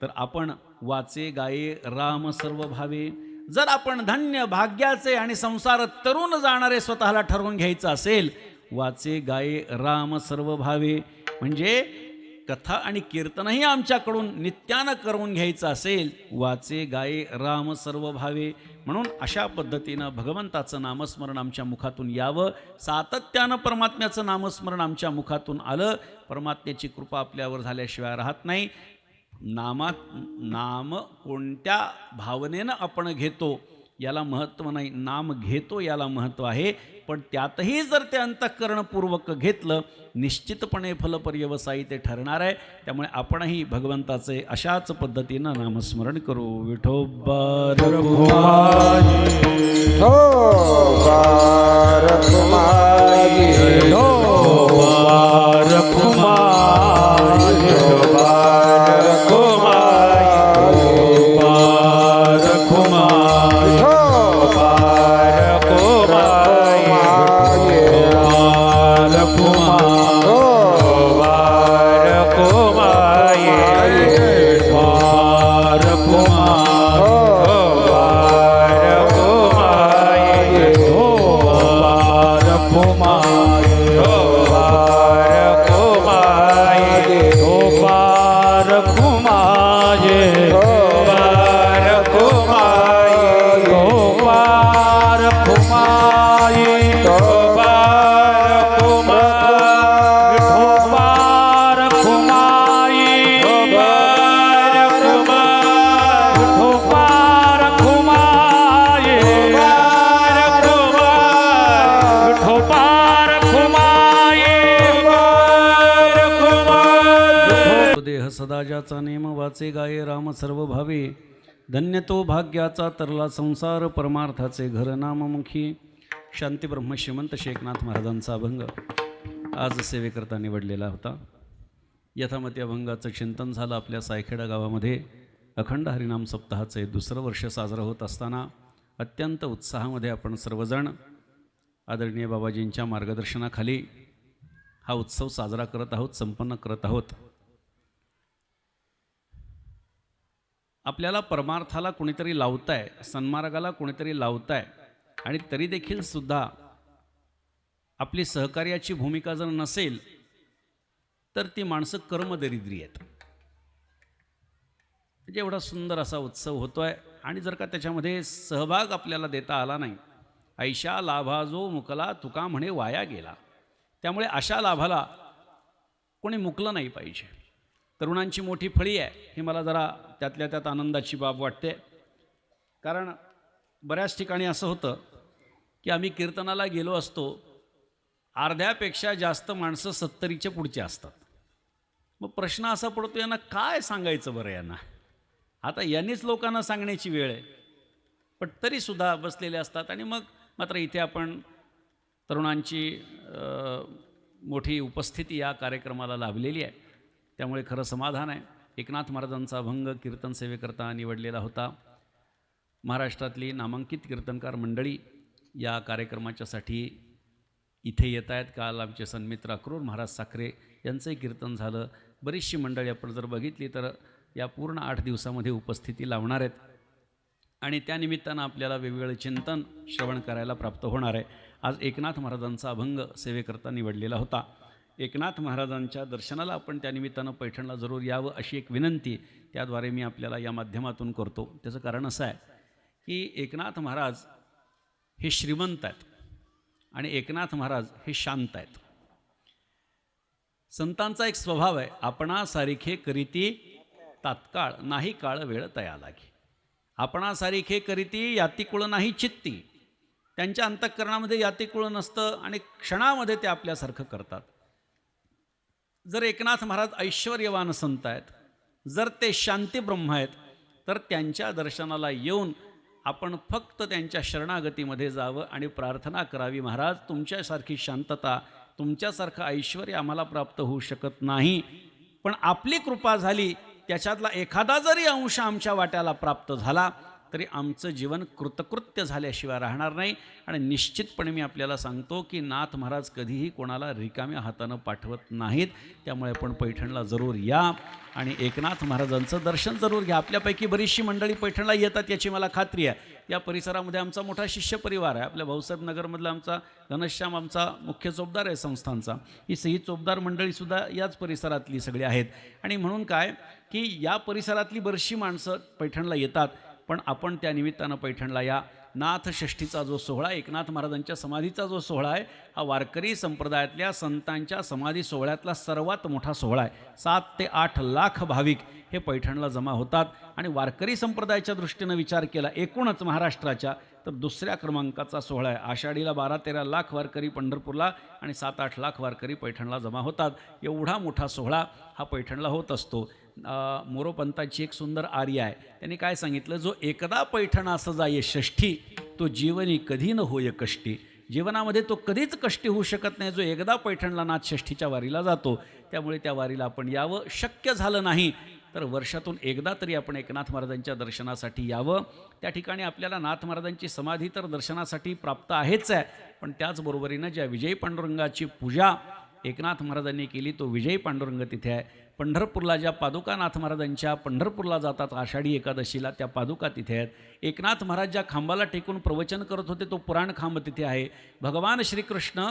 तर आपण वाचे गाये राम सर्व भावे. जर आपण धन्य भाग्याचे आणि संसार तरुण जाणारे स्वतःला ठरवून घ्यायचं असेल, वाचे गाये राम सर्व भावे, म्हणजे कथा आणि कीर्तनही आमच्याकडून नित्यानं करून घ्यायचं असेल, वाचे गाये राम सर्व भावे. म्हणून अशा पद्धतीनं भगवंताचं नामस्मरण आमच्या मुखातून यावं. सातत्यानं परमात्म्याचं नामस्मरण आमच्या मुखातून आलं. परमात्म्याची कृपा आपल्यावर झाल्याशिवाय राहत नाही. नाम कोणत्या भावनेनं आपण घेतो याला महत्त्व नाही, नाम घेतो याला महत्त्व आहे. पण त्यातही जर ते अंतःकरणपूर्वक घेतलं निश्चितपणे फलपर्यवसायी ते ठरणार आहे. त्यामुळे आपणही भगवंताचे अशाच पद्धतीनं नामस्मरण करू. विठोबा रघुमाई विठोबा रघुमाई विठोबा रघुमाई विठोबा रघुमाई सदा ज्याचा नेम वाचे गाये राम सर्व भावे. धन्य तो भाग्याचा तरला संसार परमार्थाचे घर नाममुखी. शांतीब्रह्म श्रीमंत शेखनाथ महाराजांचा अभंग आज सेवेकरता निवडलेला होता. यथामती अभंगाचं चिंतन झालं. आपल्या सायखेडा गावामध्ये अखंड हरिनाम सप्ताहाचे दुसरं वर्ष साजरं होत असताना अत्यंत उत्साहामध्ये आपण सर्वजण आदरणीय बाबाजींच्या मार्गदर्शनाखाली हा उत्सव साजरा करत आहोत, संपन्न करत आहोत. आपल्याला परमार्थाला कोणीतरी लावताय, सन्मार्गाला कोणीतरी लावताय आणि तरी देखील सुद्धा आपली सहकार्याची भूमिका जर नसेल तर ती माणसं कर्मदरिद्री आहेत. म्हणजे एवढा सुंदर असा उत्सव होतोय आणि जर का त्याच्यामध्ये सहभाग आपल्याला देता आला नाही, ऐशा लाभा जो मुकला तुका म्हणे वाया गेला. त्यामुळे अशा लाभाला कोणी मुकलं नाही पाहिजे. तरुणांची मोठी फळी आहे ही मला जरा त्यातल्या त्यात आनंदाची बाब वाटते. कारण बऱ्याच ठिकाणी असं होतं की आम्ही कीर्तनाला गेलो असतो, अर्ध्यापेक्षा जास्त माणसं 70च्या पुढचे असतात. मग प्रश्न असा पडतो, यांना काय सांगायचं बरं यांना. आता यांनीच लोकांना सांगण्याची वेळ आहे, पण तरीसुद्धा बसलेले असतात. आणि मग मात्र इथे आपण तरुणांची मोठी उपस्थिती या कार्यक्रमाला लाभलेली आहे. त्यामुळे खरं समाधान आहे. एकनाथ महाराजांचा अभंग कीर्तन सेवेकरता निवडलेला होता. महाराष्ट्रातली नामांकित कीर्तनकार मंडळी या कार्यक्रमाच्यासाठी इथे येत आहेत. काल आमचे सन्मित्र अक्रूर महाराज साखरे यांचंही कीर्तन झालं. बरीचशी मंडळी आपण जर बघितली तर या पूर्ण 8 दिवसामध्ये उपस्थिती लावणार आहेत आणि त्यानिमित्तानं आपल्याला वेगवेगळे चिंतन श्रवण करायला प्राप्त होणार आहे. आज एकनाथ महाराजांचा अभंग सेवेकरता निवडलेला होता. एकनाथ महाराजांच्या दर्शनाला आपण त्यानिमित्तानं पैठणला जरूर यावं अशी एक विनंती त्याद्वारे मी आपल्याला या माध्यमातून करतो. त्याचं कारण असं आहे की एकनाथ महाराज हे श्रीमंत आहेत आणि एकनाथ महाराज हे शांत आहेत. संतांचा एक स्वभाव आहे, आपणासारिखे करीती तात्काळ नाही काळ वेळ तया लागी. आपणासारिखे करीती यातिकुळ नाही चित्ती. त्यांच्या अंतःकरणामध्ये यातिकुळ नसतं आणि क्षणामध्ये ते आपल्यासारखं करतात. जर एकनाथ महाराज ऐश्वर्यवान संत आहेत, जर ते शांती ब्रह्म आहेत, तर त्यांच्या दर्शनाला येऊन आपण फक्त त्यांच्या शरणागतीमध्ये जावं आणि प्रार्थना करावी, महाराज तुमच्यासारखी शांतता, तुमच्यासारखं ऐश्वर्य आम्हाला प्राप्त होऊ शकत नाही, पण आपली कृपा झाली, त्याच्यातला एखादा जरी अंश आमच्या वाट्याला प्राप्त झाला तरी आमचं जीवन कृतकृत्य झाल्याशिवाय राहणार नाही. आणि निश्चितपणे मी आपल्याला सांगतो की नाथ महाराज कधीही कोणाला रिकाम्या हातानं पाठवत नाहीत. त्यामुळे आपण पैठणला जरूर या आणि एकनाथ महाराजांचं दर्शन जरूर घ्या. आपल्यापैकी बरीचशी मंडळी पैठणला येतात याची मला खात्री आहे. या परिसरामध्ये आमचा मोठा शिष्य परिवार आहे. आपल्या भाऊसाहेब नगरमधला आमचा घनश्याम आमचा मुख्य चोपदार आहे संस्थांचा. ही चोपदार मंडळीसुद्धा याच परिसरातली सगळी आहेत. आणि म्हणून काय की या परिसरातली बरीचशी माणसं पैठणला येतात. पण आपण त्या निमित्तानं पैठणला या. नाथषष्ठीचा जो सोहळा, एकनाथ महाराजांच्या समाधीचा जो सोहळा आहे, हा वारकरी संप्रदायातल्या संतांच्या समाधी सोहळ्यातला सर्वात मोठा सोहळा आहे. 7 ते 8 लाख भाविक हे पैठणला जमा होतात. आणि वारकरी संप्रदायाच्या दृष्टीनं विचार केला एकूणच महाराष्ट्राच्या तर दुसऱ्या क्रमांकाचा सोहळा आहे. आषाढीला 12-13 लाख वारकरी पंढरपूरला आणि 7-8 लाख वारकरी पैठणला जमा होतात. एवढा मोठा सोहळा हा पैठणला होत असतो. मोरोपंताची एक सुंदर आर्य आहे. त्यांनी काय सांगितलं, जो एकदा पैठणा असं जाये षष्ठी, तो जीवनी कधी न होय कष्टी. जीवनामध्ये तो कधीच कष्टी होऊ शकत नाही जो एकदा पैठणला नाथ षष्ठीच्या वारीला जातो. त्यामुळे त्या वारीला आपण यावं. शक्य झालं नाही तर वर्षातून एकदा तरी आपण एकनाथ महाराजांच्या दर्शनासाठी यावं. त्या ठिकाणी आपल्याला नाथ महाराजांची समाधी तर दर्शनासाठी प्राप्त आहेच आहे, पण त्याचबरोबरीनं ज्या विजयी पांडुरंगाची पूजा एकनाथ महाराजांनी केली तो विजयी पांडुरंग तिथे आहे. पंढरपूरला ज्या पादुका नाथ महाराजांच्या पंढरपूरला जातात आषाढी एकादशीला, त्या पादुका तिथे आहेत. एकनाथ महाराज ज्या खांबाला टेकून प्रवचन करत होते तो पुराण खांब तिथे आहे. भगवान श्रीकृष्ण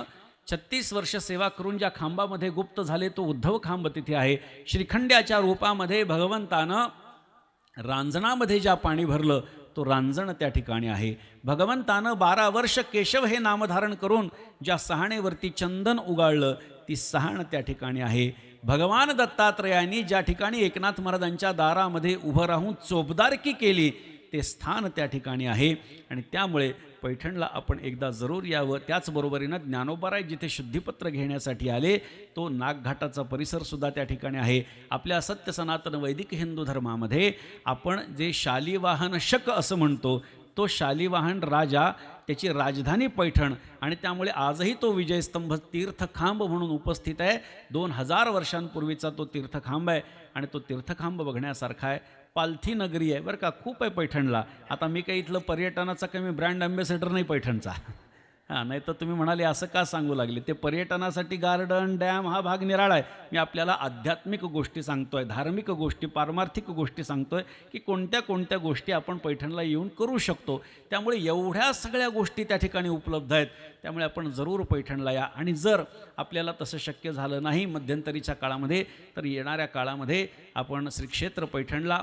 36 वर्ष सेवा करून ज्या खांबामध्ये गुप्त झाले तो उद्धव खांब तिथे आहे. श्रीखंड्याच्या रूपामध्ये भगवंतानं रांजणामध्ये ज्या पाणी भरलं तो रांजण त्या ठिकाणी आहे. भगवंतानं 12 वर्ष केशव हे नामधारण करून ज्या सहाणेवरती चंदन उगाळलं ती सहाण त्या ठिकाणी आहे. भगवान दत्तात्रयांनी ज्या ठिकाणी एकनाथ महाराजांच्या दारामध्ये उभं राहून चोपदारकी केली ते स्थान त्या ठिकाणी आहे. आणि त्यामुळे पैठणला आपण एकदा जरूर यावं. त्याचबरोबरीनं ज्ञानोबाराय जिथे शुद्धिपत्र घेण्यासाठी आले तो नागघाटाचा परिसरसुद्धा त्या ठिकाणी आहे. आपल्या सत्य सनातन वैदिक हिंदू धर्मामध्ये आपण जे शालिवाहन शक असं म्हणतो, तो शालिवाहन राजा, त्याची राजधानी पैठण, आणि त्यामुळे आजही तो विजयस्तंभ तीर्थखांब म्हणून उपस्थित आहे. 2000 वर्षांपूर्वीचा तो तीर्थखांब आहे आणि तो तीर्थखांब बघण्यासारखा आहे. पालथी नगरी आहे बरं का, खूप आहे पैठणला. आता मी काही इथलं पर्यटनाचा काही ब्रँड अँबॅसेडर नाही पैठणचा. हां, नाही तर तुम्ही म्हणाले असं का सांगू लागले. ते पर्यटनासाठी गार्डन डॅम हा भाग निराळा आहे. मी आपल्याला आध्यात्मिक गोष्टी सांगतोय, धार्मिक गोष्टी, पारमार्थिक गोष्टी सांगतोय की कोणत्या कोणत्या गोष्टी आपण पैठणला येऊन करू शकतो. त्यामुळे एवढ्या सगळ्या गोष्टी त्या ठिकाणी उपलब्ध आहेत. त्यामुळे आपण जरूर पैठणला या. आणि जर आपल्याला तसं शक्य झालं नाही मध्यंतरीच्या काळामध्ये, तर येणाऱ्या काळामध्ये आपण श्री क्षेत्र पैठणला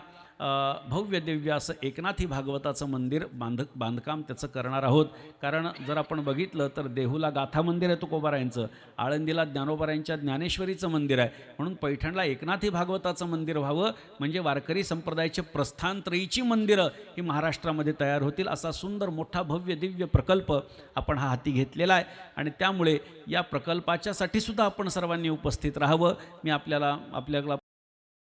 भव्य दिव्य असं एकनाथी भागवताचं मंदिर बांधकाम त्याचं करणार आहोत. कारण जर आपण बघितलं तर देहूला गाथा मंदिर आहे तुकोबारायांचं, आळंदीला ज्ञानोबारायांच्या ज्ञानेश्वरीचं मंदिर आहे. म्हणून पैठणला एकनाथी भागवताचं मंदिर व्हावं, म्हणजे वारकरी संप्रदायाचे प्रस्थानत्रयीची मंदिरं ही महाराष्ट्रामध्ये तयार होतील. असा सुंदर मोठा भव्य दिव्य प्रकल्प आपण हा हाती घेतलेला आहे. आणि त्यामुळे या प्रकल्पाच्यासाठी सुद्धा आपण सर्वांनी उपस्थित राहावं. मी आपल्याला